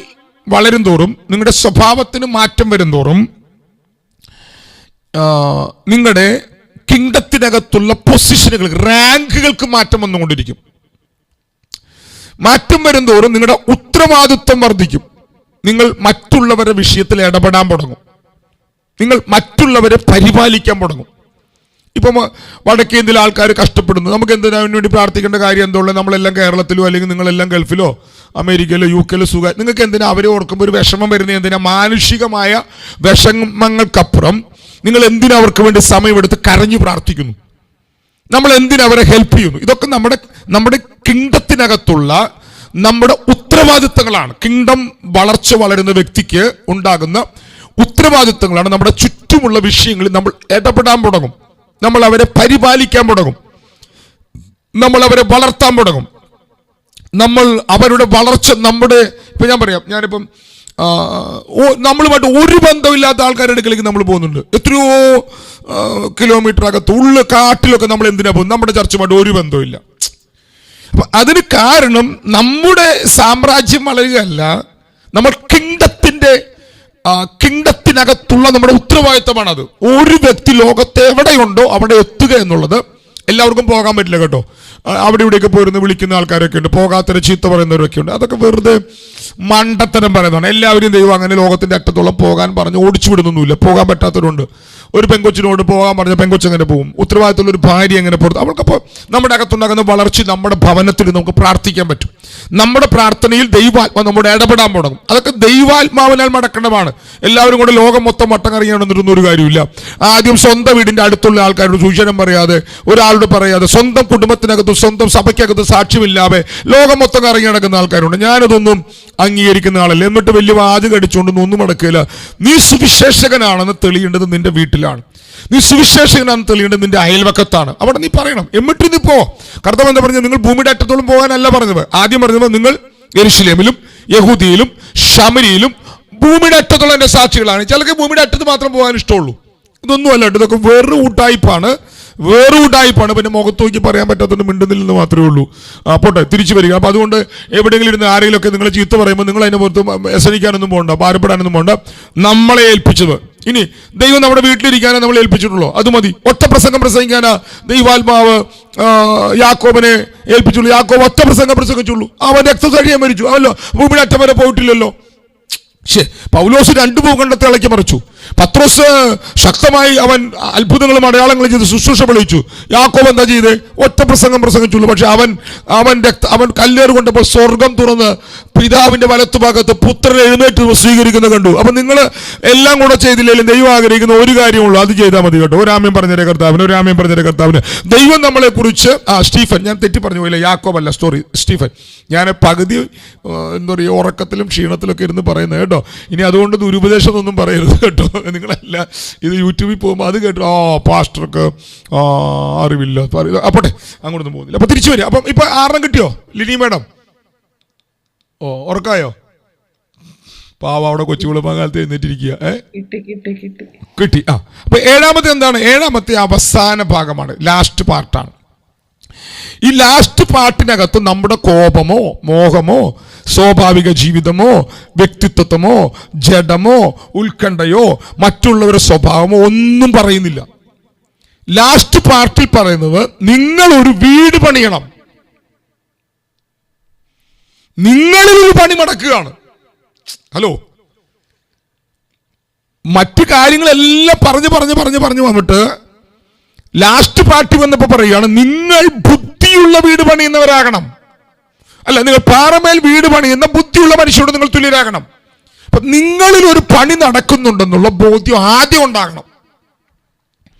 വളരും തോറും, നിങ്ങളുടെ സ്വഭാവത്തിന് മാറ്റം വരും തോറും നിങ്ങളുടെ കിങ്ഡത്തിനകത്തുള്ള പൊസിഷനുകൾ, റാങ്കുകൾക്ക് മാറ്റം വന്നുകൊണ്ടിരിക്കും. മാറ്റം വരും തോറും നിങ്ങളുടെ ഉത്തരവാദിത്വം വർദ്ധിക്കും. നിങ്ങൾ മറ്റുള്ളവരുടെ വിഷയത്തിൽ ഇടപെടാൻ തുടങ്ങും. നിങ്ങൾ മറ്റുള്ളവരെ പരിപാലിക്കാൻ തുടങ്ങും. ഇപ്പം വടക്കേ ഇന്ത്യയിലെ ആൾക്കാർ കഷ്ടപ്പെടുന്നു. നമുക്ക് എന്തിനാ അതിന് വേണ്ടി പ്രാർത്ഥിക്കേണ്ട കാര്യം എന്തുള്ളത്? നമ്മളെല്ലാം കേരളത്തിലോ അല്ലെങ്കിൽ നിങ്ങളെല്ലാം ഗൾഫിലോ അമേരിക്കയിലോ UK-ലോ സുഖം. നിങ്ങൾക്ക് എന്തിനാ അവരെ ഓർക്കുമ്പോൾ ഒരു വിഷമം വരുന്നത്? എന്തിനാ? മാനുഷികമായ വിഷമങ്ങൾക്കപ്പുറം നിങ്ങൾ എന്തിനാ അവർക്ക് വേണ്ടി സമയമെടുത്ത് കരഞ്ഞു പ്രാർത്ഥിക്കുന്നു? നമ്മൾ എന്തിനാ അവരെ ഹെൽപ്പ് ചെയ്യുന്നു? ഇതൊക്കെ നമ്മുടെ കിങ്ഡത്തിനകത്തുള്ള നമ്മുടെ ഉത്തരവാദിത്തങ്ങളാണ്. കിങ്ഡം വളർച്ച വളരുന്ന വ്യക്തിക്ക് ഉണ്ടാകുന്ന ഉത്തരവാദിത്തങ്ങളാണ്. നമ്മുടെ ചുറ്റുമുള്ള വിഷയങ്ങളിൽ നമ്മൾ ഇടപെടാൻ തുടങ്ങും. നമ്മൾ അവരെ പരിപാലിക്കാൻ തുടങ്ങും. നമ്മൾ അവരെ വളർത്താൻ തുടങ്ങും. നമ്മൾ അവരുടെ വളർച്ച ഇപ്പം ഞാൻ പറയാം, ഞാനിപ്പം നമ്മളുമായിട്ട് ഒരു ബന്ധമില്ലാത്ത ആൾക്കാരുടെ അടുക്കലേക്ക് നമ്മൾ പോകുന്നുണ്ട്. എത്രയോ കിലോമീറ്റർ അകത്ത് കാട്ടിലൊക്കെ നമ്മൾ എന്തിനാ പോകുന്നത്? നമ്മുടെ ചർച്ചുമായിട്ട് ഒരു ബന്ധമില്ല. അപ്പൊ അതിന് കാരണം നമ്മുടെ സാമ്രാജ്യം വളരുകയല്ല, നമ്മൾ കിങ്ഡത്തിനകത്തുള്ള നമ്മുടെ ഉത്തരവാദിത്തമാണത്. ഒരു വ്യക്തി ലോകത്ത് എവിടെയുണ്ടോ അവിടെ എത്തുക എന്നുള്ളത്. എല്ലാവർക്കും പോകാൻ പറ്റില്ല കേട്ടോ. അവിടെ ഇവിടെയൊക്കെ പോയിരുന്ന് വിളിക്കുന്ന ആൾക്കാരൊക്കെ ഉണ്ട്, പോകാത്തൊരു ചീത്ത പറയുന്നവരൊക്കെ ഉണ്ട്. അതൊക്കെ വെറുതെ മണ്ടത്തരം പറയുന്നതാണ്. എല്ലാവരും ദൈവം അങ്ങനെ ലോകത്തിന്റെ അറ്റത്തോളം പോകാൻ പറഞ്ഞ് ഓടിച്ചു വിടുന്നൊന്നുമില്ല. പോകാൻ പറ്റാത്തവരുണ്ട്. ഒരു പെങ്കൊച്ചിനോട് പോകാൻ പറഞ്ഞ പെങ്കൊച്ചെങ്ങനെ പോകും? ഉത്തരവാദിത്തമുള്ള ഒരു ഭാര്യ എങ്ങനെ പുറത്ത്? അവൾക്കപ്പോൾ നമ്മുടെ അകത്തുണ്ടാകുന്ന വളർച്ച നമ്മുടെ ഭവനത്തിൽ നമുക്ക് പ്രാർത്ഥിക്കാൻ പറ്റും. നമ്മുടെ പ്രാർത്ഥനയിൽ ദൈവാത്മാവ് നമ്മുടെ ഇടപെടാൻ തുടങ്ങും. അതൊക്കെ ദൈവാത്മാവിനാൽ നടക്കേണ്ടതാണ്. എല്ലാവരും കൂടെ ലോകം മൊത്തം വട്ടം കറങ്ങിയാണെന്നിരുന്ന ഒരു കാര്യമില്ല. ആദ്യം സ്വന്തം വീടിന്റെ അടുത്തുള്ള ആൾക്കാരോട് സുവിശേഷം പറയാതെ, ഒരാളോട് പറയാതെ, സ്വന്തം കുടുംബത്തിനകത്ത് സ്വന്തം സഭയ്ക്കകത്ത് സാക്ഷ്യമില്ലാതെ ലോകം മൊത്തം കറങ്ങി നടക്കുന്ന ആൾക്കാരുണ്ട്. ഞാനതൊന്നും അംഗീകരിക്കുന്ന ആളല്ല. എന്നിട്ട് വലിയ വാചകം അടിച്ചുകൊണ്ടൊന്നും ഒന്നും നടക്കില്ല. നീ സുവിശേഷകനാണെന്ന് തെളിയേണ്ടത് നിന്റെ വീട്ടിലാണ്. നീ സുവിശേഷകനാണെന്ന് തെളിയേണ്ടത് നിന്റെ അയൽവക്കത്താണ്. അവിടെ നീ പറയണം. എന്നിട്ട് നീ പോ. കർത്താവ് എന്താ പറഞ്ഞത്? നിങ്ങൾ ഭൂമിയുടെ അറ്റത്തോളം പോകാനല്ല പറഞ്ഞത്. ആദ്യം പറഞ്ഞത് നിങ്ങൾ യെരുശലേമിലും യഹൂദിയിലും ശമരിയിലും ഭൂമിയുടെ അറ്റത്തോളം എന്റെ സാക്ഷികളാണ്. ചിലർക്ക് ഭൂമിയുടെ അറ്റത്ത് മാത്രം പോകാൻ ഇഷ്ടമുള്ളൂ. ഇതൊന്നും അല്ല. ഇതൊക്കെ വേറൊരു കൂട്ടായ്പാണ്. പിന്നെ മുഖത്ത് നോക്കി പറയാൻ പറ്റാത്തതുകൊണ്ട് മിണ്ടുന്നില്ലെന്ന് മാത്രമേ ഉള്ളൂ. പോട്ടെ, തിരിച്ചു വരിക. അപ്പൊ അതുകൊണ്ട് എവിടെയെങ്കിലും ഇരുന്ന് ആരെങ്കിലുമൊക്കെ നിങ്ങളെ ചീത്ത പറയുമ്പോൾ നിങ്ങൾ അതിനെ പുറത്ത് വ്യസനിക്കാനൊന്നും പോകണ്ട, ഭാരപ്പെടാനൊന്നും പോകണ്ട. നമ്മളെ ഏൽപ്പിച്ചത്. ഇനി ദൈവം നമ്മുടെ വീട്ടിലിരിക്കാനാണ് നമ്മളെ ഏൽപ്പിച്ചിട്ടുള്ളൂ. അത് മതി. ഒറ്റ പ്രസംഗം പ്രസംഗിക്കാനാ ദൈവാത്മാവ് യാക്കോബിനെ ഏൽപ്പിച്ചുള്ളൂ. യാക്കോബ് ഒറ്റ പ്രസംഗം പ്രസംഗിച്ചുള്ളൂ. അവൻ രക്തസാക്ഷിയെ മരിച്ചു. അവല്ലോ ഭൂമിയുടെ അറ്റം വരെ പോയിട്ടില്ലല്ലോ. പൗലോസ് 2 ഭൂഖണ്ഡത്തെ ഇളക്കി മറിച്ചു. പത്രോസ് ശക്തമായി അവൻ അത്ഭുതങ്ങളും അടയാളങ്ങളും ചെയ്ത് ശുശ്രൂഷ വിളിച്ചു. യാക്കോബ് എന്താ ചെയ്ത്? ഒറ്റ പ്രസംഗം പ്രസംഗിച്ചുള്ളൂ. പക്ഷെ അവൻ കല്ലേറ് കൊണ്ടപ്പോൾ സ്വർഗം തുറന്ന് പിതാവിന്റെ വലത്തുഭാഗത്ത് പുത്രനെ എഴുന്നേറ്റ് സ്വീകരിക്കുന്ന കണ്ടു. അപ്പൊ നിങ്ങൾ എല്ലാം കൂടെ ചെയ്തില്ലെങ്കിലും ദൈവം ആഗ്രഹിക്കുന്ന ഒരു കാര്യമുള്ളൂ, അത് ചെയ്താൽ മതി കേട്ടോ. ഒരാമ്യം പറഞ്ഞ കർത്താവിന് ദൈവം നമ്മളെ കുറിച്ച് സ്റ്റീഫൻ, ഞാൻ തെറ്റി പറഞ്ഞു പോയില്ല, യാക്കോബ് അല്ല, സ്റ്റീഫൻ. ഞാൻ പകുതി എന്താ പറയുക ഉറക്കത്തിലും ക്ഷീണത്തിലൊക്കെ ഇരുന്ന് പറയുന്നത് കേട്ടോ. ഇനി അതുകൊണ്ട് ദുരുപദേശം ഒന്നും പറയരുത് കേട്ടോ. നിങ്ങളല്ല ഇത് യൂട്യൂബിൽ പോകുമ്പോൾ അത് കേട്ടോ, പാസ്റ്റർക്ക് അറിവില്ല അപ്പോട്ടെ, അങ്ങോട്ടൊന്നും പോകുന്നില്ല. അപ്പൊ തിരിച്ചു വരിക. അപ്പം ഇപ്പൊ 6 കിട്ടിയോ ലിനി മേഡം? ഉറക്കായോ? പാവ അവിടെ കൊച്ചുകുളമാകാലത്ത് എഴുന്നേറ്റിരിക്കുക. കിട്ടി. അപ്പൊ ഏഴാമത്തെ എന്താണ്? ഏഴാമത്തെ അവസാന ഭാഗമാണ്, ലാസ്റ്റ് പാർട്ടാണ്. ഈ ലാസ്റ്റ് പാർട്ടിനകത്ത് നമ്മുടെ കോപമോ മോഹമോ സ്വാഭാവിക ജീവിതമോ വ്യക്തിത്വമോ ജഡമോ ഉത്കണ്ഠയോ മറ്റുള്ളവരുടെ സ്വഭാവമോ ഒന്നും പറയുന്നില്ല. ലാസ്റ്റ് പാർട്ടിൽ പറയുന്നത് നിങ്ങൾ ഒരു വീട് പണിയണം, നിങ്ങളിൽ ഒരു പണി നടക്കുകയാണ്. ഹലോ, മറ്റു കാര്യങ്ങളെല്ലാം പറഞ്ഞു വന്നിട്ട് ലാസ്റ്റ് പാർട്ടി വന്നപ്പോ പറയുകയാണ് നിങ്ങൾ ബുദ്ധിയുള്ള വീട് പണിയുന്നവരാകണം. അല്ല, നിങ്ങൾ പാറമേൽ വീട് പണിയുന്ന ബുദ്ധിയുള്ള മനുഷ്യരോട് നിങ്ങൾ തുല്യരാകണം. അപ്പൊ നിങ്ങളിൽ ഒരു പണി നടക്കുന്നുണ്ടെന്നുള്ള ബോധ്യം ആദ്യം ഉണ്ടാകണം.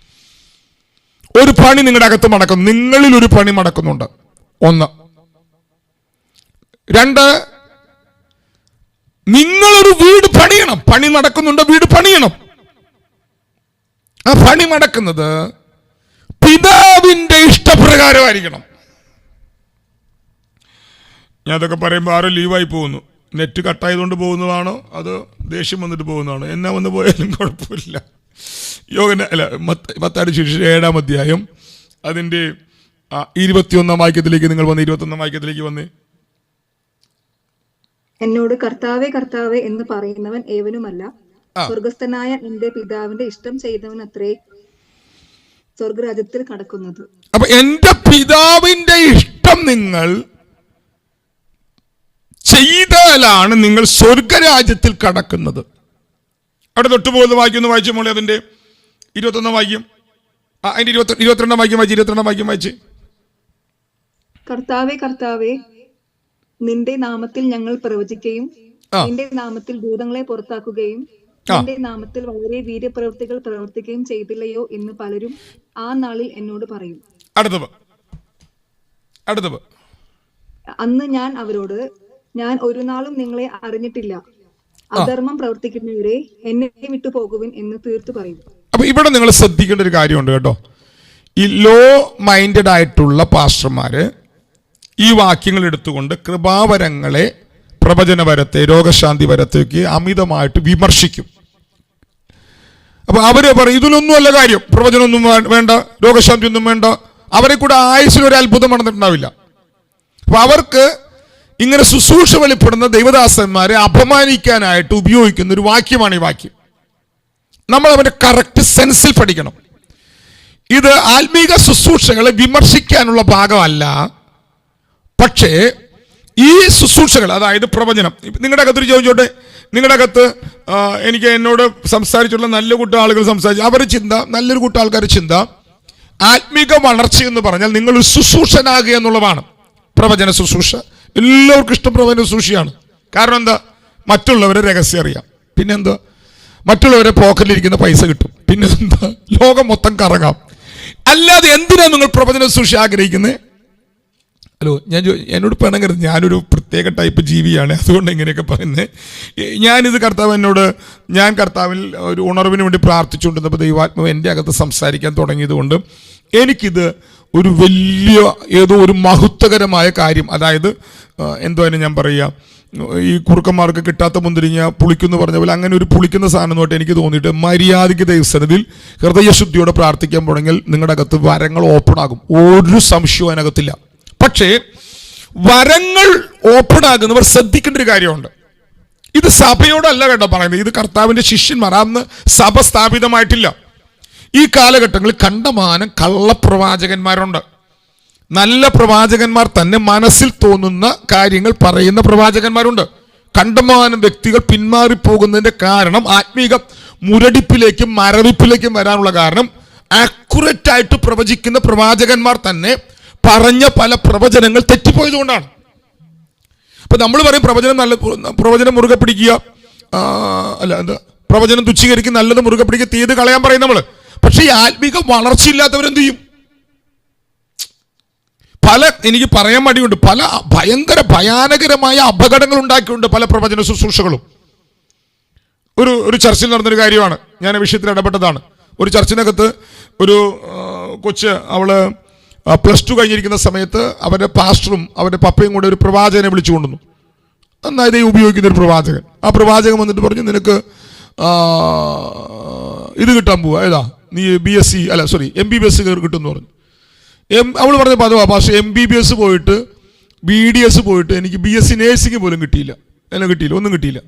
ഒരു പണി നിങ്ങളുടെ അകത്ത് നടക്കുന്നു, നിങ്ങളിൽ ഒരു പണി നടക്കുന്നുണ്ട്. ഒന്ന്. രണ്ട്, നിങ്ങളൊരു വീട് പണിയണം. പണി നടക്കുന്നുണ്ട്, വീട് പണിയണം. ആ പണി നടക്കുന്നത് പിതാവിന്റെ ഇഷ്ടപ്രകാരമായിരിക്കണം. ഞാൻ അതൊക്കെ പറയുമ്പോൾ ആരോ ലീവായി പോകുന്നു. നെറ്റ് കട്ടായതുകൊണ്ട് പോകുന്നതാണോ അതോ ദേഷ്യം വന്നിട്ട് പോകുന്നതാണോ? എന്നാ വന്ന് പോയാലും കുഴപ്പമില്ല. മത്തായിയുടെ സുവിശേഷം 7-ാം അധ്യായം അതിൻ്റെ 21-ാം വാക്യത്തിലേക്ക് നിങ്ങൾ വന്ന് 21-ാം വാക്യത്തിലേക്ക് വന്ന്. എന്നോട് കർത്താവേ കർത്താവേ എന്ന് പറയുന്നവൻ ഏവനുമല്ല, സ്വർഗസ്ഥനായ എന്റെ പിതാവിന്റെ ഇഷ്ടം ചെയ്തവൻ അത്രേ സ്വർഗരാജ്യത്തിൽ കടക്കുന്നത്. അപ്പൊ എന്റെ പിതാവിന്റെ ഇഷ്ടം നിങ്ങൾ ചെയ്താലാണ് നിങ്ങൾ സ്വർഗരാജ്യത്തിൽ കടക്കുന്നത്. അവിടെ തൊട്ടുപോകുന്ന വാക്യം വായിച്ചു മോളെ, അതിന്റെ 21-ാം വാക്യം, അതിന്റെ 22-ാം വാക്യം വായിച്ച് 22-ാം വാക്യം വായിച്ച്. കർത്താവേ കർത്താവേ നിന്റെ നാമത്തിൽ ഞങ്ങൾ പ്രവചിക്കുകയും നിന്റെ നാമത്തിൽ ഭൂതങ്ങളെ പുറത്താക്കുകയും നിന്റെ നാമത്തിൽ വളരെ വീര്യപ്രവൃത്തികൾ പ്രവർത്തിക്കുകയും ചെയ്തില്ലയോ എന്ന് പലരും ആ നാളിൽ എന്നോട് പറയും. അടുത്തത് അന്ന് ഞാൻ അവരോട്, ഞാൻ ഒരു നാളും നിങ്ങളെ അറിഞ്ഞിട്ടില്ല, അധർമ്മം പ്രവർത്തിക്കുന്നവരെ എന്നെ വിട്ടു പോകുവിൻ എന്ന് തീർത്തു പറയും. അപ്പൊ ഇവിടെ നിങ്ങൾ ശ്രദ്ധിക്കേണ്ട ഒരു കാര്യമുണ്ട് കേട്ടോ. ഈ ലോ മൈൻഡഡ് ആയിട്ടുള്ള പാസ്റ്റർമാര് ഈ വാക്യങ്ങൾ എടുത്തുകൊണ്ട് കൃപാവരങ്ങളെ, പ്രവചനവരത്തെ, രോഗശാന്തി വരത്തേക്ക് അമിതമായിട്ട് വിമർശിക്കും. അപ്പൊ അവര് പറയും ഇതിലൊന്നും അല്ല കാര്യം, പ്രവചനമൊന്നും വേണ്ട, രോഗശാന്തി ഒന്നും വേണ്ട. അവരെ കൂടെ ആയുസ്സിൽ ഒരു അത്ഭുതം നടന്നിട്ടുണ്ടാവില്ല. അപ്പൊ അവർക്ക് ഇങ്ങനെ ശുശ്രൂഷ വെളിപ്പെടുന്ന ദൈവദാസന്മാരെ അപമാനിക്കാനായിട്ട് ഉപയോഗിക്കുന്ന ഒരു വാക്യമാണ് ഈ വാക്യം. നമ്മൾ അവന്റെ കറക്റ്റ് സെൻസിൽ പഠിക്കണം. ഇത് ആത്മീക ശുശ്രൂഷകളെ വിമർശിക്കാനുള്ള ഭാഗമല്ല. പക്ഷേ ഈ ശുശ്രൂഷകൾ, അതായത് പ്രവചനം, നിങ്ങളുടെ അകത്തൊരു ചോദിച്ചോട്ടെ, നിങ്ങളുടെ അകത്ത് എന്നോട് സംസാരിച്ചുള്ള നല്ല കൂട്ടം ആളുകൾ സംസാരിച്ചു, അവരുടെ ചിന്ത, നല്ലൊരു കൂട്ടം ആൾക്കാരുടെ ചിന്ത ആത്മീക വളർച്ച എന്ന് പറഞ്ഞാൽ നിങ്ങൾ ഒരു ശുശ്രൂഷനാകുക എന്നുള്ളതാണ്. പ്രവചന ശുശ്രൂഷ എല്ലാവർക്കും ഇഷ്ടം പ്രവചന ശുശ്രൂഷയാണ്. കാരണം എന്താ? മറ്റുള്ളവരെ രഹസ്യം അറിയാം. പിന്നെന്താ? മറ്റുള്ളവരെ പോക്കറ്റിലിരിക്കുന്ന പൈസ കിട്ടും. പിന്നെ എന്താ? ലോകം മൊത്തം കറങ്ങാം. അല്ലാതെ എന്തിനാ നിങ്ങൾ പ്രവചന ശുശ്രൂഷ ആഗ്രഹിക്കുന്നത്? ഹലോ, എന്നോട് പറയരുത്, ഞാനൊരു പ്രത്യേക ടൈപ്പ് ജീവിയാണ്, അതുകൊണ്ട് ഇങ്ങനെയൊക്കെ പറയുന്നത്. ഞാനിത് ഞാൻ കർത്താവിൽ ഒരു ഉണർവിന് വേണ്ടി പ്രാർത്ഥിച്ചുകൊണ്ടിരുന്നപ്പോൾ ദൈവാത്മാവ് എൻ്റെ അകത്ത് സംസാരിക്കാൻ തുടങ്ങിയത് കൊണ്ട് എനിക്കിത് ഒരു വലിയ ഏതോ ഒരു മഹത്വകരമായ കാര്യം, അതായത് എന്തോ അതിന് ഞാൻ പറയുക, ഈ കുറുക്കന്മാർക്ക് കിട്ടാത്ത മുന്തിരിങ്ങ പുളിക്കുന്നു പറഞ്ഞ പോലെ അങ്ങനെ ഒരു പുളിക്കുന്ന സാധനം തൊട്ട് എനിക്ക് തോന്നിയിട്ട് മര്യാദയ്ക്ക് ദൈവസന്നിധിയിൽ ഹൃദയശുദ്ധിയോടെ പ്രാർത്ഥിക്കാൻ തുടങ്ങിയാൽ നിങ്ങളുടെ അകത്ത് വരങ്ങൾ ഓപ്പൺ ആകും. ഒരു സംശയവും അതിനകത്തില്ല. പക്ഷേ വരങ്ങൾ ഓപ്പൺ ആകുന്നവർ ശ്രദ്ധിക്കേണ്ട ഒരു കാര്യമുണ്ട്. ഇത് സഭയോടല്ല കേട്ടോ പറയുന്നത്, ഇത് കർത്താവിന്റെ ശിഷ്യന്മാർ. അന്ന് സഭ സ്ഥാപിതമായിട്ടില്ല. ഈ കാലഘട്ടങ്ങളിൽ കണ്ടമാനം കള്ളപ്രവാചകന്മാരുണ്ട്. നല്ല പ്രവാചകന്മാർ തന്നെ മനസ്സിൽ തോന്നുന്ന കാര്യങ്ങൾ പറയുന്ന പ്രവാചകന്മാരുണ്ട്. കണ്ടമാനം വ്യക്തികൾ പിന്മാറിപ്പോകുന്നതിന്റെ കാരണം ആത്മീക മുരടിപ്പിലേക്കും മരവിപ്പിലേക്കും വരാനുള്ള കാരണം ആക്യുറേറ്റ് ആയിട്ട് പ്രവചിക്കുന്ന പ്രവാചകന്മാർ തന്നെ പറഞ്ഞ പല പ്രവചനങ്ങൾ തെറ്റിപ്പോയതുകൊണ്ടാണ്. അപ്പൊ നമ്മൾ പറയും പ്രവചനം മുറുകെ പിടിക്കുക, അല്ല എന്താ, പ്രവചനം തുച്ഛീകരിക്കും, നല്ലത് മുറുകെ പിടിക്കുക, തീയത് കളയാൻ പറയും നമ്മൾ. പക്ഷെ ഈ ആത്മീക വളർച്ചയില്ലാത്തവരെന്ത് ചെയ്യും? എനിക്ക് പറയാൻ മടിയുണ്ട്, പല ഭയാനകരമായ അപകടങ്ങൾ ഉണ്ടാക്കിയിട്ടുണ്ട് പല പ്രവചന ശുശ്രൂഷകളും. ഒരു ചർച്ചിൽ നടന്നൊരു കാര്യമാണ്, ഞാൻ ആ വിഷയത്തിൽ ഇടപെട്ടതാണ്. ഒരു ചർച്ചിനകത്ത് ഒരു കൊച്ച്, അവള് +2 കഴിഞ്ഞിരിക്കുന്ന സമയത്ത് അവരുടെ പാസ്റ്ററും അവരുടെ പപ്പയും കൂടെ ഒരു പ്രവാചകനെ വിളിച്ചു കൊണ്ടുവന്നു. നന്നായി ദൈവം ഉപയോഗിക്കുന്ന ഒരു പ്രവാചകൻ. ആ പ്രവാചകൻ വന്നിട്ട് പറഞ്ഞു, നിനക്ക് ഇത് കിട്ടാൻ പോവുക, ഏതാ നീ BSc MBBS കിട്ടുമെന്ന് പറഞ്ഞു. അവൾ പറഞ്ഞപ്പോൾ അഥവാ പക്ഷേ MBBS പോയിട്ട് BDS പോയിട്ട് എനിക്ക് BSc നേഴ്സിംഗ് പോലും കിട്ടിയില്ല, ഒന്നും കിട്ടിയില്ല.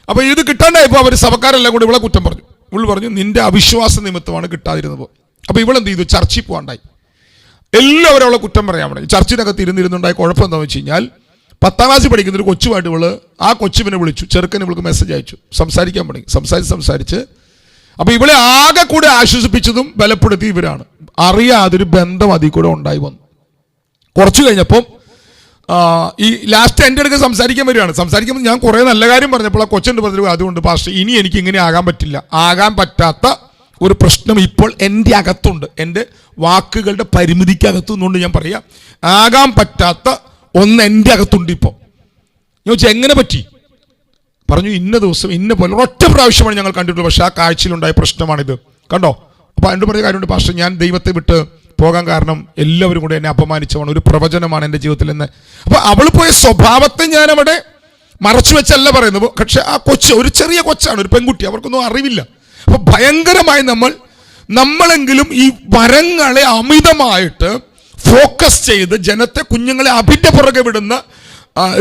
അപ്പോൾ ഇത് കിട്ടാണ്ടായപ്പോൾ അവർ സഭക്കാരെല്ലാം കൂടി ഇവളെ കുറ്റം പറഞ്ഞു. ഇവൾ പറഞ്ഞു, നിന്റെ അവിശ്വാസ നിമിത്തമാണ് കിട്ടാതിരുന്നത്. അപ്പോൾ ഇവളെന്ത് ചെയ്തു, ചർച്ചിൽ പോകാണ്ടായി. എല്ലാവരും അവളെ കുറ്റം പറയാൻ പറഞ്ഞു. ചർച്ചിനകത്ത് ഇരുന്നിരുന്നുണ്ടായ കുഴപ്പം എന്താണെന്ന് വെച്ച് കഴിഞ്ഞാൽ 10ാം ക്ലാസ്സിൽ പഠിക്കുന്ന ഒരു കൊച്ചുമായിട്ട് ആ കൊച്ചുവിനെ വിളിച്ചു, ചെറുക്കനെ ഇവൾക്ക് മെസ്സേജ് അയച്ചു, സംസാരിക്കാൻ തുടങ്ങി. സംസാരിച്ച് അപ്പോൾ ഇവളെ ആകെ കൂടെ ആശ്വസിപ്പിച്ചതും ബലപ്പെടുത്തി ഇവരാണ്. അറിയാതൊരു ബന്ധം അതിൽ കൂടെ ഉണ്ടായി വന്നു. കുറച്ച് കഴിഞ്ഞപ്പം ഈ ലാസ്റ്റ് എൻ്റെ അടുത്ത് സംസാരിക്കാൻ വരികയാണ്. സംസാരിക്കുമ്പോൾ ഞാൻ കുറേ നല്ല കാര്യം പറഞ്ഞപ്പോൾ ആ കൊച്ചുണ്ട് പറഞ്ഞു, അതുകൊണ്ട് പാസ്റ്റർ ഇനി എനിക്ക് ഇങ്ങനെ ആകാൻ പറ്റില്ല. ആകാൻ പറ്റാത്ത ഒരു പ്രശ്നം ഇപ്പോൾ എൻ്റെ അകത്തുണ്ട്, എൻ്റെ വാക്കുകളുടെ പരിമിതിക്കകത്തുനിന്നുകൊണ്ട് ഞാൻ പറയാം, ആകാൻ പറ്റാത്ത ഒന്ന് എൻ്റെ അകത്തുണ്ട്. ഇപ്പോൾ ഞാൻ ചോദിച്ചാൽ എങ്ങനെ പറ്റി? പറഞ്ഞു, ഇന്ന ദിവസം ഇന്ന പോലെ ഒറ്റ പ്രാവശ്യമാണ് ഞങ്ങൾ കണ്ടിട്ടുള്ളത്, പക്ഷേ ആ കാഴ്ചയിലുണ്ടായ പ്രശ്നമാണിത്, കണ്ടോ. അപ്പോൾ എൻ്റെ പറഞ്ഞ കാര്യമുണ്ട് പാസ്റ്റർ, ഞാൻ ദൈവത്തെ വിട്ട് പോകാൻ കാരണം എല്ലാവരും കൂടെ എന്നെ അപമാനിച്ചതാണ്, ഒരു പ്രവചനമാണ് എൻ്റെ ജീവിതത്തിൽ എന്ന്. അപ്പോൾ അവൾ പോയ സ്വഭാവത്തെ ഞാൻ അവിടെ മറച്ചു വെച്ചല്ല പറയുന്നത്. പക്ഷെ ആ കൊച്ച് ഒരു ചെറിയ കൊച്ചാണ്, ഒരു പെൺകുട്ടി, അവർക്കൊന്നും അറിവില്ല. അപ്പോൾ ഭയങ്കരമായി നമ്മളെങ്കിലും ഈ വരങ്ങളെ അമിതമായിട്ട് ഫോക്കസ് ചെയ്ത് ജനത്തെ, കുഞ്ഞുങ്ങളെ അഭിന്റെ പുറകെ വിടുന്ന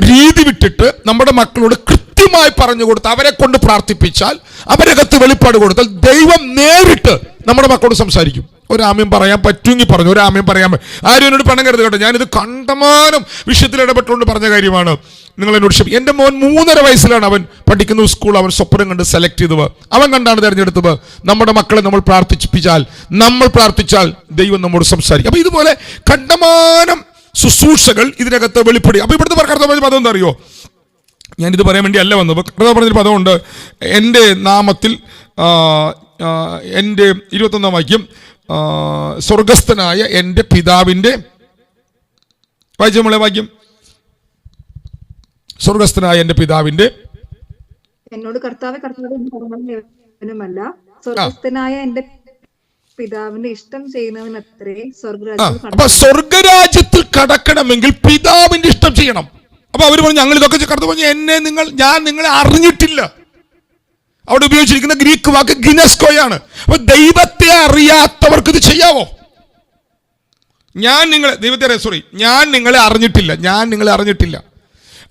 രീതി വിട്ടിട്ട് നമ്മുടെ മക്കളോട് കൃത്യമായി പറഞ്ഞു കൊടുത്ത് അവരെ കൊണ്ട് പ്രാർത്ഥിപ്പിച്ചാൽ, അവരകത്ത് വെളിപ്പാട് കൊടുത്താൽ ദൈവം നേരിട്ട് നമ്മുടെ മക്കളോട് സംസാരിക്കും. ഒരാമ്യം പറയാൻ പറ്റുമെങ്കിൽ പറഞ്ഞു, ഒരാമ്യം പറയാൻ ആരും എന്നോട് പണം കരുത് കേട്ടോ. ഞാനിത് കണ്ടമാനം വിഷയത്തിൽ ഇടപെട്ടുകൊണ്ട് പറഞ്ഞ കാര്യമാണ്. നിങ്ങൾ എന്നോട് ക്ഷമിക്കും. എൻ്റെ മോൻ 3.5 വയസ്സിലാണ് അവൻ പഠിക്കുന്ന സ്കൂൾ അവൻ സ്വപ്നം കണ്ട് സെലക്ട് ചെയ്തത്. അവൻ കണ്ടാണ് തിരഞ്ഞെടുത്തത്. നമ്മുടെ മക്കളെ നമ്മൾ പ്രാർത്ഥിച്ചാൽ ദൈവം നമ്മോട് സംസാരിക്കും. അപ്പോൾ ഇതുപോലെ കണ്ടമാനം ശുശ്രൂഷകൾ ഇതിനകത്ത് വെളിപ്പെടും. അപ്പോൾ ഇവിടുത്തെ കർത്താവ് പദം എന്താ അറിയോ? ഞാനിത് പറയാൻ വേണ്ടി അല്ല വന്നത്. കർത്താവ് പറഞ്ഞൊരു പദമുണ്ട്, എൻ്റെ നാമത്തിൽ എൻ്റെ 21ാം വാക്യം, സ്വർഗസ്ഥനായ എൻ്റെ പിതാവിൻ്റെ, വായിച്ച നമ്മളെ വാക്യം, സ്വർഗസ്ഥനായ എൻ്റെ പിതാവിൻ്റെ, എന്നോട് കർത്താവേ പറഞ്ഞവനുമല്ല, സ്വർഗസ്ഥനായ എൻ്റെ പിതാവിന്റെ ഇഷ്ടം ചെയ്യുന്നവനത്രേ സ്വർഗരാജ്യത്തിൽ. അപ്പൊ സ്വർഗരാജ്യത്തിൽ കടക്കണമെങ്കിൽ പിതാവിന്റെ ഇഷ്ടം ചെയ്യണം. അപ്പൊ അവര് പറഞ്ഞു, ഞങ്ങൾ ഇതൊക്കെ കടന്നു പറഞ്ഞു, ഞാൻ നിങ്ങളെ അറിഞ്ഞിട്ടില്ല. അവിടെ ഉപയോഗിച്ചിരിക്കുന്ന ഗ്രീക്ക് വാക്ക് ഗിനസ്കോയാണ്. അപ്പൊ ദൈവത്തെ അറിയാത്തവർക്ക് ഇത് ചെയ്യാവോ? ഞാൻ നിങ്ങളെ അറിഞ്ഞിട്ടില്ല.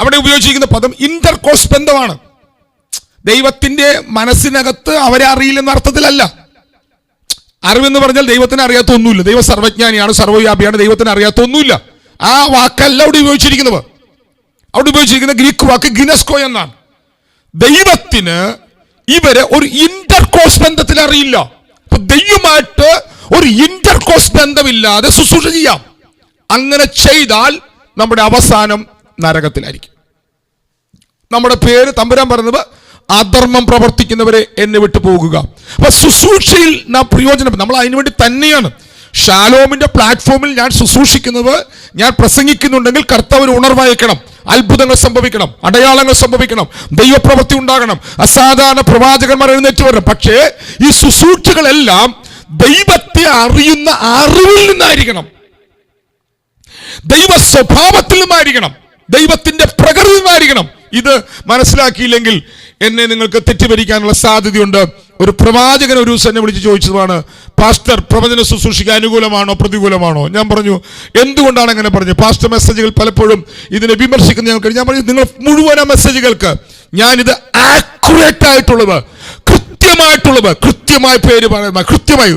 അവിടെ ഉപയോഗിച്ചിരിക്കുന്ന പദം ഇന്റർകോഴ്സ് ബന്ധമാണ്. ദൈവത്തിന്റെ മനസ്സിനകത്ത് അവരെ അറിയില്ലെന്ന അർത്ഥത്തിലല്ല. അറിവെന്ന് പറഞ്ഞാൽ ദൈവത്തിന് അറിയാത്ത ഒന്നുമില്ല. ദൈവം സർവജ്ഞാനിയാണ്, സർവ്വവ്യാപിയാണ്, ദൈവത്തിന് അറിയാത്ത ഒന്നുമില്ല. ആ വാക്കല്ല അവിടെ ഉപയോഗിച്ചിരിക്കുന്നത്. അവിടെ ഉപയോഗിച്ചിരിക്കുന്ന ഗ്രീക്ക് വാക്ക് ഗിനസ്കോ എന്നാണ്. ദൈവത്തിന് ഇവരെ ഒരു ഇന്റർകോഴ്സ് ബന്ധത്തിൽ അറിയില്ല. അപ്പൊ ദൈവമായിട്ട് ഒരു ഇന്റർകോഴ്സ് ബന്ധമില്ലാതെ ശുശ്രൂഷ ചെയ്യാം. അങ്ങനെ ചെയ്താൽ നമ്മുടെ അവസാനം നരകത്തിലായിരിക്കും. നമ്മുടെ പേര് തമ്പുരാൻ പറഞ്ഞത്, അധർമ്മം പ്രവർത്തിക്കുന്നവരെ എന്നെ വിട്ടു പോകുക. അപ്പൊ ശുശ്രൂഷയിൽ നാം പ്രയോജനം, നമ്മൾ അതിനുവേണ്ടി തന്നെയാണ് ഷാലോമിന്റെ പ്ലാറ്റ്ഫോമിൽ ഞാൻ ശുശ്രൂഷിക്കുന്നത്. ഞാൻ പ്രസംഗിക്കുന്നുണ്ടെങ്കിൽ കർത്താവിന് ഉണർവയക്കണം, അത്ഭുതങ്ങൾ സംഭവിക്കണം, അടയാളങ്ങൾ സംഭവിക്കണം, ദൈവപ്രവൃത്തി ഉണ്ടാകണം, അസാധാരണ പ്രവാചകന്മാർ എഴുന്നേറ്റ് വരണം. പക്ഷേ ഈ ശുശ്രൂഷകളെല്ലാം ദൈവത്തെ അറിയുന്ന അറിവിൽ നിന്നായിരിക്കണം, ദൈവ സ്വഭാവത്തിൽ നിന്നായിരിക്കണം, ദൈവത്തിന്റെ പ്രകൃതി നിന്നായിരിക്കണം. ഇത് മനസ്സിലാക്കിയില്ലെങ്കിൽ എന്നെ നിങ്ങൾക്ക് തെറ്റിദ്ധരിക്കാനുള്ള സാധ്യതയുണ്ട്. ഒരു പ്രവാചകൻ ഒരു ദിവസം എന്നെ വിളിച്ച് ചോദിച്ചതാണ്, പാസ്റ്റർ പ്രവചന ശുശ്രൂഷയ്ക്ക് അനുകൂലമാണോ പ്രതികൂലമാണോ? ഞാൻ പറഞ്ഞു, എന്തുകൊണ്ടാണ് അങ്ങനെ പറഞ്ഞു? പാസ്റ്റർ മെസ്സേജുകൾ പലപ്പോഴും ഇതിനെ വിമർശിക്കുന്ന ഞാൻ പറഞ്ഞു, നിങ്ങൾ മുഴുവൻ മെസ്സേജുകൾക്ക് ഞാനിത് ആക്യുറേറ്റ് ആയിട്ടുള്ളത്, കൃത്യമായി പേര് പറയുന്നത്, കൃത്യമായി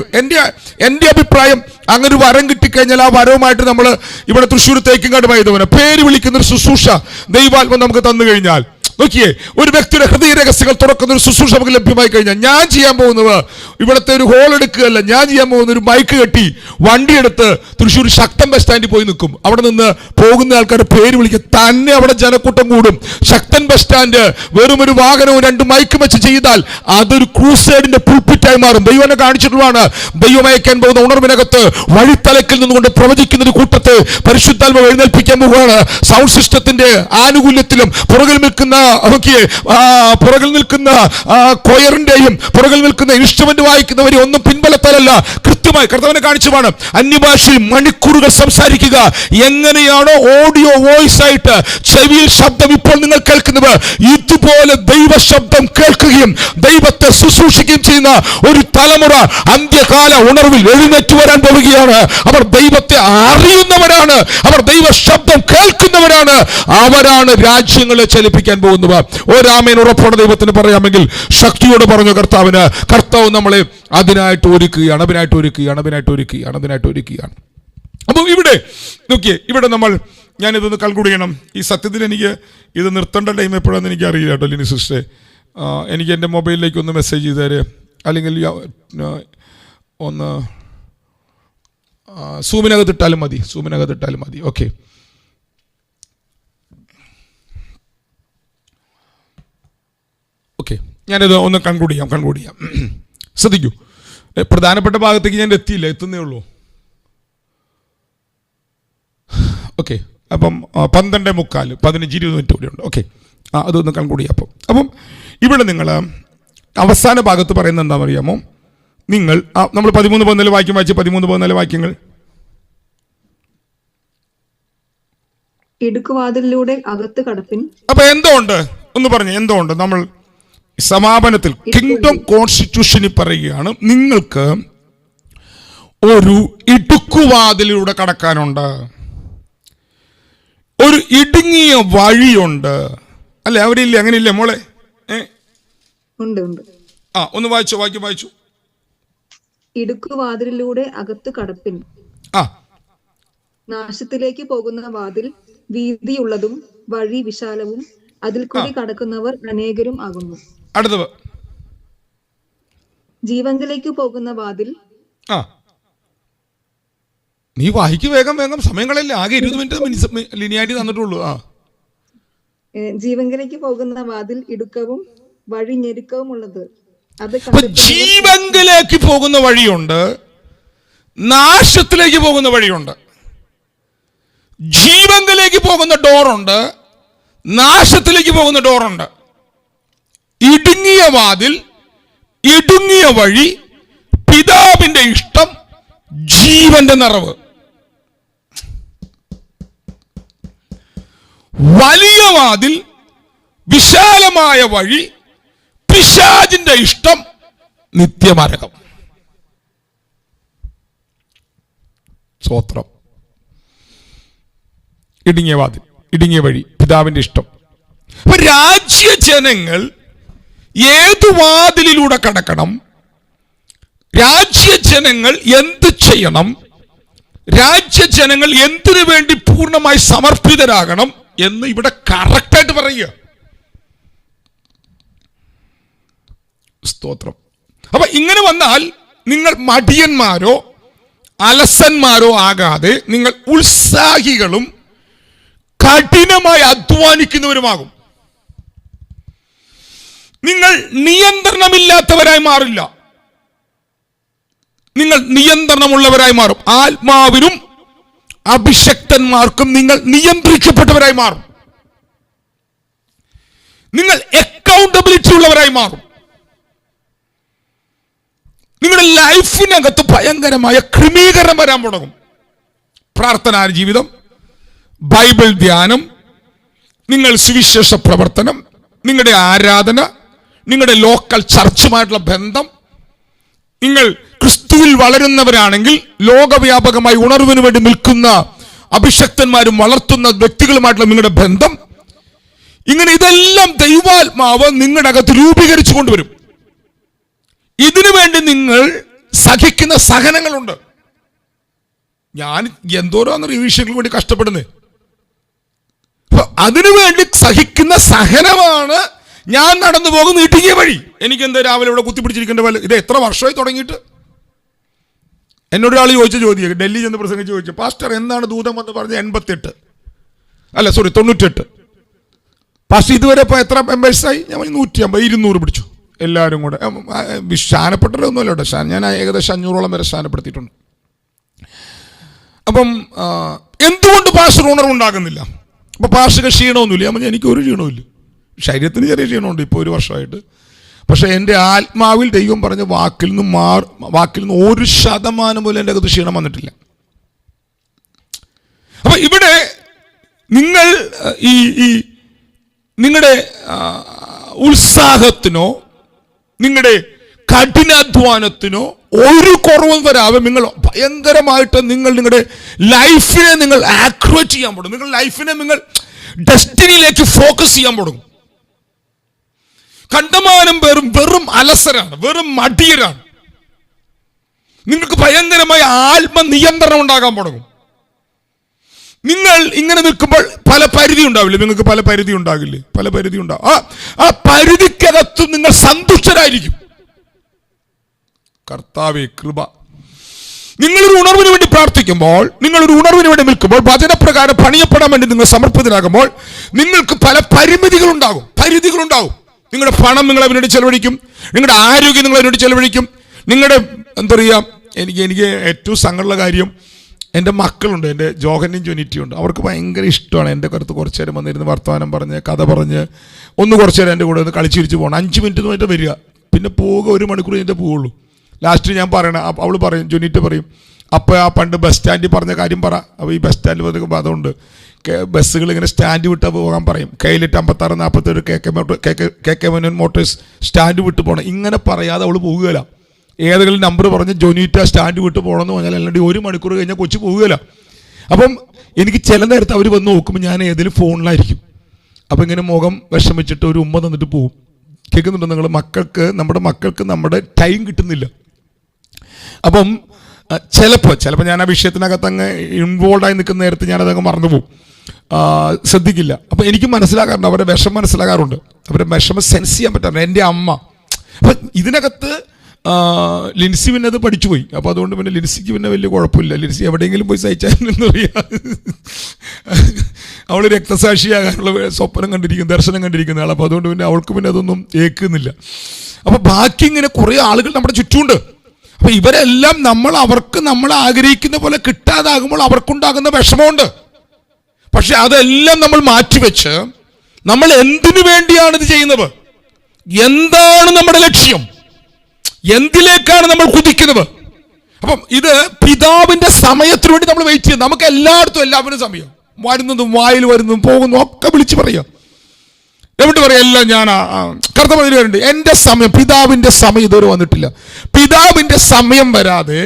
എൻ്റെ അഭിപ്രായം, അങ്ങനെ ഒരു വരം കിട്ടിക്കഴിഞ്ഞാൽ ആ വരവുമായിട്ട് നമ്മൾ ഇവിടെ തൃശ്ശൂർ തേക്കിങ്ങാട് പേര് വിളിക്കുന്ന ഒരു ശുശ്രൂഷ ദൈവാത്മ നമുക്ക് തന്നു കഴിഞ്ഞാൽ, നോക്കിയേ, ഒരു വ്യക്തിയുടെ ഹൃദയ രഹസ്യങ്ങൾ തുറക്കുന്ന ഒരു ശുശ്രൂഷ നമുക്ക് ലഭ്യമായി കഴിഞ്ഞാൽ, ഞാൻ ചെയ്യാൻ പോകുന്നത് ഇവിടുത്തെ ഒരു ഹോൾ എടുക്കുകയല്ല, ഞാൻ ചെയ്യാൻ പോകുന്ന ഒരു മൈക്ക് കെട്ടി വണ്ടിയെടുത്ത് തൃശ്ശൂർ ശക്തൻ ബസ് സ്റ്റാൻഡിൽ പോയി നിൽക്കും. അവിടെ നിന്ന് പോകുന്ന ആൾക്കാരുടെ പേര് വിളിക്കും, തന്നെ അവിടെ ജനക്കൂട്ടം കൂടും. ശക്തൻ ബസ് സ്റ്റാൻഡ് വെറും ഒരു വാഹനവും 2 മൈക്കും വെച്ച് ചെയ്താൽ അതൊരു ക്രൂസേഡിന്റെ പുൾപിറ്റായി മാറും. ദൈവം എന്നെ കാണിച്ചിട്ടുള്ളതാണ്. ദൈവം അയക്കാൻ പോകുന്ന ഉണർവിനകത്ത് വഴിത്തലക്കിൽ നിന്നുകൊണ്ട് പ്രവചിക്കുന്ന ഒരു കൂട്ടത്തെ പരിശുദ്ധാത്മാവ് എഴുന്നേൽപ്പിക്കാൻ പോവുകയാണ്. സൗണ്ട് സിസ്റ്റത്തിന്റെ ആനുകൂല്യത്തിലും പുറകിൽ നിൽക്കുന്ന പുറകിൽ നിൽക്കുന്ന കൊയറിന്റെയും പുറകിൽ നിൽക്കുന്ന ഇൻസ്ട്രുമെന്റ് വായിക്കുന്നവരെ ഒന്നും പിൻബലത്താലല്ല, കൃത്യമായി കർത്താവിനെ കാണിച്ചുമാണ് അന്യഭാഷയിൽ മണിക്കൂറുകൾ സംസാരിക്കുക. എങ്ങനെയാണോ ഓഡിയോ വോയിസ് ആയിട്ട് ചെവിയിൽ ശബ്ദം ഇപ്പോൾ നിങ്ങൾ കേൾക്കുന്നത്, ഇതുപോലെ ദൈവ ശബ്ദം കേൾക്കുകയും ദൈവത്തെ ശുശ്രൂഷിക്കുകയും ചെയ്യുന്ന ഒരു തലമുറ അന്ത്യകാല ഉണർവിൽ എഴുന്നേറ്റ് വരാൻ പോവുകയാണ്. അവർ ദൈവത്തെ അറിയുന്നവരാണ്, അവർ ദൈവ ശബ്ദം കേൾക്കുന്നവരാണ്, അവരാണ് രാജ്യങ്ങളെ ചലിപ്പിക്കാൻ പോകുന്നവർ. ഒരാമേൻ ഉറപ്പോടെ ദൈവത്തിന് പറയാമെങ്കിൽ ശക്തിയോട് പറഞ്ഞു കർത്താവിന്. കർത്താവ് നമ്മളെ അതിനായിട്ട് ഒരുക്കുകയാണ്. അപ്പോൾ ഇവിടെ നോക്കിയേ, ഇവിടെ ഞാനിതൊന്ന് കൺക്ലൂഡ് ചെയ്യണം. ഈ സത്യത്തിൽ എനിക്ക് ഇത് നിർത്തേണ്ട ടൈം എപ്പോഴാണെന്ന് എനിക്ക് അറിയില്ല കേട്ടോ ലിനി സിസ്റ്ററെ. എനിക്ക് എൻ്റെ മൊബൈലിലേക്ക് ഒന്ന് മെസ്സേജ് ചെയ്ത് തരേ, അല്ലെങ്കിൽ ഒന്ന് സൂമിനകത്തിട്ടാലും മതി. ഓക്കെ, ഞാനിത് ഒന്ന് കൺക്ലൂഡ് ചെയ്യാം. ശ്രദ്ധിക്കൂ, പ്രധാനപ്പെട്ട ഭാഗത്തേക്ക് ഞാൻ എത്തുന്നേ ഉള്ളൂ. ഓക്കെ, അപ്പം 12:45 15-20 മിനിറ്റ് കൂടി ഉണ്ട്. ഓക്കെ, അതൊന്ന് കൺക്ലൂഡ് ചെയ്യാം. അപ്പം ഇവിടെ നിങ്ങൾ അവസാന ഭാഗത്ത് പറയുന്നത് എന്താ അറിയാമോ? നമ്മൾ 13-14 വാക്യം വായിച്ച് 13-14 വാക്യങ്ങൾ. ഇടുക്കുവാതിലിലൂടെ അകത്ത് കടപ്പിൻ. അപ്പൊ എന്തോ ഉണ്ട് ഒന്ന് പറഞ്ഞു, എന്തോ ഉണ്ട്? നമ്മൾ സമാപനത്തിൽ കിങ്ഡം കോൺസ്റ്റിറ്റ്യൂഷനിൽ പറയുകയാണ്, നിങ്ങൾക്ക് ഒരു ഇടുക്കുവാതിലൂടെ കടക്കാനുണ്ട്, ഒരു ഇടുങ്ങിയ വഴിയുണ്ട്, അല്ലെ? അവിടെ ഇല്ലേ? അങ്ങനെ ഇല്ലേ മോളെ? ഒന്ന് വായിച്ചു. ഇടുക്കുവാതിലിലൂടെ അകത്ത് കടപ്പിൻ. നാശത്തിലേക്ക് പോകുന്ന വാതിൽ വീതിയുള്ളതും വഴി വിശാലവും അതിൽ കൂടി കടക്കുന്നവർ അനേകരും ആകുന്നു. അടുത്തത് ജീവങ്കിലേക്ക് പോകുന്ന വാതിൽ. നീ വായിക്ക് വേഗം, സമയങ്ങളല്ലേ ആകെ 20 മിനിറ്റ് ലിനിയായിട്ട് തന്നിട്ടുള്ളൂ. ജീവങ്കിലേക്ക് പോകുന്ന വാതിൽ ഇടുക്കവും വഴി ഞെരുക്കവും ഉള്ളത്. ജീവങ്കിലേക്ക് പോകുന്ന വഴിയുണ്ട്, നാശത്തിലേക്ക് പോകുന്ന വഴിയുണ്ട്. ജീവങ്കിലേക്ക് പോകുന്ന ഡോറുണ്ട്, നാശത്തിലേക്ക് പോകുന്ന ഡോറുണ്ട്. ഇടുങ്ങിയ വാതിൽ, ഇടുങ്ങിയ വഴി, പിതാവിന്റെ ഇഷ്ടം, ജീവന്റെ നിറവ്. വലിയ വാതിൽ, വിശാലമായ വഴി, പിശാചിന്റെ ഇഷ്ടം, നിത്യമരകം. സ്തോത്രം. ഇടുങ്ങിയ വാതിൽ, ഇടുങ്ങിയ വഴി, പിതാവിന്റെ ഇഷ്ടം. അപ്പൊ രാജ്യജനങ്ങൾ ഏതു വാതിലിലൂടെ കടക്കണം, രാജ്യജനങ്ങൾ എന്ത് ചെയ്യണം, രാജ്യജനങ്ങൾ എന്തിനു വേണ്ടി പൂർണ്ണമായി സമർപ്പിതരാകണം എന്ന് ഇവിടെ കറക്റ്റായിട്ട് പറയുക. സ്തോത്രം. അപ്പൊ ഇങ്ങനെ വന്നാൽ നിങ്ങൾ മടിയന്മാരോ അലസന്മാരോ ആകാതെ നിങ്ങൾ ഉത്സാഹികളും കഠിനമായി അധ്വാനിക്കുന്നവരുമാകും. നിങ്ങൾ നിയന്ത്രണമില്ലാത്തവരായി മാറില്ല, നിങ്ങൾ നിയന്ത്രണമുള്ളവരായി മാറും. ആത്മാവിനും അഭിഷക്തന്മാർക്കും നിങ്ങൾ നിയന്ത്രിക്കപ്പെട്ടവരായി മാറും. നിങ്ങൾ അക്കൗണ്ടബിലിറ്റി ഉള്ളവരായി മാറും. നിങ്ങളുടെ ലൈഫിനകത്ത് ഭയങ്കരമായ ക്രമീകരണം വരാൻ തുടങ്ങും. പ്രാർത്ഥനാ ജീവിതം, ബൈബിൾ ധ്യാനം, നിങ്ങൾ സുവിശേഷ പ്രവർത്തനം, നിങ്ങളുടെ ആരാധന, നിങ്ങളുടെ ലോക്കൽ ചർച്ചുമായിട്ടുള്ള ബന്ധം, നിങ്ങൾ ക്രിസ്തുവിൽ വളരുന്നവരാണെങ്കിൽ ലോകവ്യാപകമായി ഉണർവിന് വേണ്ടി നിൽക്കുന്ന അഭിഷക്തന്മാരും വളർത്തുന്ന വ്യക്തികളുമായിട്ടുള്ള നിങ്ങളുടെ ബന്ധം, ഇങ്ങനെ ഇതെല്ലാം ദൈവാത്മാവ് നിങ്ങളുടെ അകത്ത് രൂപീകരിച്ചു കൊണ്ടുവരും. ഇതിനു വേണ്ടി നിങ്ങൾ സഹിക്കുന്ന സഹനങ്ങളുണ്ട്. ഞാൻ എന്തോരോന്ന് ഈ വിഷയങ്ങൾക്ക് വേണ്ടി കഷ്ടപ്പെടുന്നത്. അതിനുവേണ്ടി സഹിക്കുന്ന സഹനമാണ് ഞാൻ നടന്നു പോകുന്ന ഇടുങ്ങിയ വഴി. എനിക്കെന്താ രാവിലെ ഇവിടെ കുത്തിപ്പിടിച്ചിരിക്കേണ്ട പോലെ? ഇത് എത്ര വർഷമായി തുടങ്ങിയിട്ട്? എന്നോടൊരാൾ ചോദിച്ച ചോദ്യം, ഡൽഹി ചെന്ന് പ്രസംഗിച്ച് ചോദിച്ചു, പാസ്റ്റർ എന്താണ് ദൂതം എന്ന് പറഞ്ഞ 98 പാസ്റ്റർ ഇതുവരെ ഇപ്പോൾ എത്ര മെമ്പേഴ്സായി? ഞാൻ 150 200 പിടിച്ചു എല്ലാവരും കൂടെ. സ്ഥാനപ്പെട്ടതൊന്നുമല്ല കേട്ടോ, ഞാൻ ഏകദേശം 500ഓളം വരെ സ്ഥാനപ്പെടുത്തിയിട്ടുണ്ട്. അപ്പം എന്തുകൊണ്ട് പാസ്റ്റർ ഉണർവുണ്ടാകുന്നില്ല? അപ്പൊ പാസ്റ്റർക്ക് ക്ഷീണമൊന്നുമില്ല. എനിക്കൊരു ക്ഷീണമില്ല, ശരീരത്തിന് ചെറിയ ക്ഷീണമുണ്ട് ഇപ്പോൾ 1 വർഷമായിട്ട്. പക്ഷേ എൻ്റെ ആത്മാവിൽ ദൈവം പറഞ്ഞ വാക്കിൽ നിന്ന് 1% പോലും എൻ്റെ അകത്ത് ക്ഷീണം വന്നിട്ടില്ല. അപ്പൊ ഇവിടെ നിങ്ങൾ ഈ നിങ്ങളുടെ ഉത്സാഹത്തിനോ നിങ്ങളുടെ കഠിനാധ്വാനത്തിനോ ഒരു കുറവും വരാതെ നിങ്ങൾ ഭയങ്കരമായിട്ട് നിങ്ങളുടെ ലൈഫിനെ നിങ്ങൾ ആക്യുറേറ്റ് ചെയ്യാൻ തുടങ്ങും. നിങ്ങൾ ലൈഫിനെ നിങ്ങൾ ഡെസ്റ്റിനിയിലേക്ക് ഫോക്കസ് ചെയ്യാൻ തുടങ്ങും. കണ്ടമാനം പേരും വെറും അലസരാണ്, വെറും മടിയരാണ്. നിങ്ങൾക്ക് ഭയങ്കരമായ ആത്മനിയന്ത്രണം ഉണ്ടാകാൻ തുടങ്ങും. നിങ്ങൾ ഇങ്ങനെ നിൽക്കുമ്പോൾ പല പരിധി ഉണ്ടാവില്ലേ? നിങ്ങൾക്ക് പല പരിധി ഉണ്ടാകില്ലേ? പല പരിധി ഉണ്ടാവും. ആ പരിധിക്കകത്ത് നിങ്ങൾ സന്തുഷ്ടരായിരിക്കും. കർത്താവേ കൃപ. നിങ്ങളൊരു ഉണർവിന് വേണ്ടി പ്രാർത്ഥിക്കുമ്പോൾ, നിങ്ങളൊരു ഉണർവിന് വേണ്ടി നിൽക്കുമ്പോൾ, വചനപ്രകാരം പണിയപ്പെടാൻ വേണ്ടി നിങ്ങൾ സമർപ്പിതരാകുമ്പോൾ നിങ്ങൾക്ക് പല പരിമിതികളുണ്ടാകും, പരിധികളുണ്ടാകും. നിങ്ങളുടെ പണം നിങ്ങൾ അതിനുവേണ്ടി ചെലവഴിക്കും, നിങ്ങളുടെ ആരോഗ്യം നിങ്ങൾ അതിനുവേണ്ടി ചെലവഴിക്കും. നിങ്ങളുടെ എന്താ പറയുക, എനിക്ക് ഏറ്റവും സങ്കടമുള്ള കാര്യം, എൻ്റെ മക്കളുണ്ട്, എൻ്റെ ജോഹനും ജോനിറ്റിയും ഉണ്ട്. അവർക്ക് ഭയങ്കര ഇഷ്ടമാണ് എൻ്റെ അടുത്ത് കുറച്ച് നേരം വന്നിരുന്ന് വർത്തമാനം പറഞ്ഞ് കഥ പറഞ്ഞ് ഒന്ന് കുറച്ച് നേരം എൻ്റെ കൂടെ ഒന്ന് കളിച്ചിരിച്ച് പോകണം. 5 മിനിറ്റ് കഴിഞ്ഞിട്ട് വരിക, പിന്നെ പോവുക 1 മണിക്കൂർ കഴിഞ്ഞിട്ട് പോവുള്ളൂ. ലാസ്റ്റ് ഞാൻ പറയണം, അവൾ പറയും, ജോനിറ്റ് പറയും, അപ്പോൾ ആ പണ്ട് ബസ് സ്റ്റാൻഡിൽ പറഞ്ഞ കാര്യം പറ. അപ്പോൾ ഈ ബസ് സ്റ്റാൻഡിൽ പറയുമ്പോൾ അതുകൊണ്ട് ബസ്സുകൾ ഇങ്ങനെ സ്റ്റാൻഡ് വിട്ട് പോകാൻ പറയും. കയ്യിലിട്ട് 56-47 KK മോട്ടോഴ്സ് സ്റ്റാൻഡ് വിട്ട് പോകണം. ഇങ്ങനെ പറയാതെ അവൾ പോവുകയില്ല. ഏതെങ്കിലും നമ്പർ പറഞ്ഞ് ജോനിറ്റ സ്റ്റാൻഡ് വിട്ട് പോകണമെന്ന് പറഞ്ഞാൽ അല്ലാണ്ട് 1 മണിക്കൂർ കഴിഞ്ഞാൽ കൊച്ചു പോവുകയില്ല. അപ്പം എനിക്ക് ചില നേരത്ത് അവർ വന്ന് നോക്കുമ്പോൾ ഞാൻ ഏതെങ്കിലും ഫോണിലായിരിക്കും. അപ്പം ഇങ്ങനെ മുഖം വിഷമിച്ചിട്ട് ഒരു ഉമ്മ തന്നിട്ട് പോവും. കേൾക്കുന്നുണ്ടോ നിങ്ങൾ? നമ്മുടെ മക്കൾക്ക് നമ്മുടെ ടൈം കിട്ടുന്നില്ല. അപ്പം ചിലപ്പോൾ ഞാൻ ആ വിഷയത്തിനകത്ത് അങ്ങ് ഇൻവോൾവായി നിൽക്കുന്ന നേരത്ത് ഞാനതങ്ങ് മറന്നുപോകും, ശ്രദ്ധിക്കില്ല. അപ്പം എനിക്ക് മനസ്സിലാകാറുണ്ട്, അവരുടെ വിഷമം മനസ്സിലാകാറുണ്ട്, അവരുടെ വിഷമം സെൻസ് ചെയ്യാൻ പറ്റാറുണ്ട്. എൻ്റെ അമ്മ. അപ്പം ഇതിനകത്ത് ലിൻസി പിന്നെ അത് പഠിച്ചുപോയി. അപ്പോൾ അതുകൊണ്ട് പിന്നെ ലിൻസിക്ക് പിന്നെ വലിയ കുഴപ്പമില്ല. ലിൻസി എവിടെയെങ്കിലും പോയി സഹിച്ചാലെന്ന് പറയാ. അവൾ രക്തസാക്ഷിയാകാനുള്ള സ്വപ്നം കണ്ടിരിക്കും, ദർശനം കണ്ടിരിക്കുന്ന ആൾ. അപ്പോൾ അതുകൊണ്ട് പിന്നെ അവൾക്ക് പിന്നെ അതൊന്നും ഏൽക്കുന്നില്ല. അപ്പോൾ ബാക്കി ഇങ്ങനെ കുറേ ആളുകൾ നമ്മുടെ ചുറ്റുമുണ്ട്. അപ്പോൾ ഇവരെല്ലാം നമ്മൾ ആഗ്രഹിക്കുന്ന പോലെ കിട്ടാതാകുമ്പോൾ അവർക്കുണ്ടാകുന്ന വിഷമമുണ്ട്. പക്ഷെ അതെല്ലാം നമ്മൾ മാറ്റിവെച്ച് നമ്മൾ എന്തിനു വേണ്ടിയാണ് ഇത് ചെയ്യുന്നത്? എന്താണ് നമ്മുടെ ലക്ഷ്യം? എന്തിലേക്കാണ് നമ്മൾ കുതിക്കുന്നത്? അപ്പം ഇത് പിതാവിന്റെ സമയത്തിന് വേണ്ടി നമ്മൾ വെയിറ്റ് ചെയ്യും. നമുക്ക് എല്ലാവരും സമയം വരുന്നതും വായിൽ വരുന്നതും പോകുന്നതും ഒക്കെ വിളിച്ച് പറയാം. എവിടെ പറയാം, എല്ലാം ഞാൻ കർത്താവിന് വേണ്ടി എൻ്റെ സമയം, പിതാവിന്റെ സമയം ഇതുവരെ വന്നിട്ടില്ല. പിതാവിന്റെ സമയം വരാതെ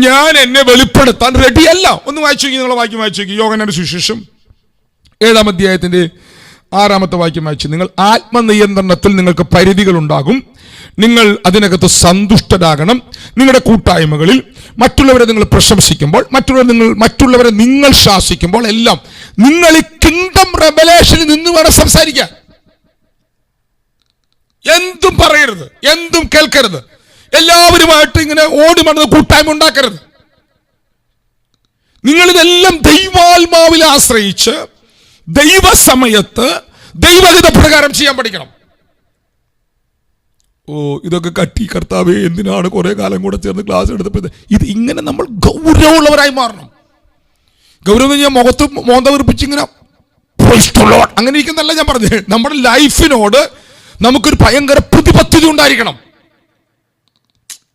ഞാൻ എന്നെ വെളിപ്പെടുത്താൻ റെഡിയല്ല. ഒന്ന് വായിച്ചു നോക്കി, നിങ്ങളെ വാക്യം വായിച്ചു നോക്കി. യോഹന്നാന്റെ സുവിശേഷം 7-ാം അധ്യായത്തിന്റെ 6-ാമത്തെ വാക്യം വായിച്ചു. നിങ്ങൾ ആത്മനിയന്ത്രണത്തിൽ നിങ്ങൾക്ക് പരിധികൾ ഉണ്ടാകും. നിങ്ങൾ അതിനകത്ത് സന്തുഷ്ടരാകണം. നിങ്ങളുടെ കൂട്ടായ്മകളിൽ മറ്റുള്ളവരെ നിങ്ങൾ പ്രശംസിക്കുമ്പോൾ, മറ്റുള്ളവരെ നിങ്ങൾ ശാസിക്കുമ്പോൾ എല്ലാം നിങ്ങൾ ഈ കിങ്ഡം റെവലേഷനിൽ നിന്ന് വേണം സംസാരിക്കാൻ. എന്തും പറയരുത്, എന്തും കേൾക്കരുത്, എല്ലാവരുമായിട്ട് ഇങ്ങനെ ഓടി മറന്ന് കൂട്ടായ്മ ഉണ്ടാക്കരുത്. നിങ്ങളിതെല്ലാം ദൈവാത്മാവിൽ ആശ്രയിച്ച് ദൈവസമയത്ത് ദൈവഹിത പ്രകാരം ചെയ്യാൻ പഠിക്കണം. ഇതൊക്കെ കട്ടി കർത്താവേ, എന്തിനാണ് കുറെ കാലം കൂടെ ചേർന്ന് ക്ലാസ് എടുത്തപ്പോൾ ഇത് ഇങ്ങനെ നമ്മൾ ഗൗരവമുള്ളവരായി മാറണം. ഗൗരവം ഞാൻ മുഖത്ത് മോന്ത വീർപ്പിച്ച് ഇങ്ങനെ അങ്ങനെ ഇരിക്കുന്നതല്ല ഞാൻ പറഞ്ഞത്. നമ്മുടെ ലൈഫിനോട് നമുക്കൊരു ഭയങ്കര പ്രതിബദ്ധത ഉണ്ടായിരിക്കണം.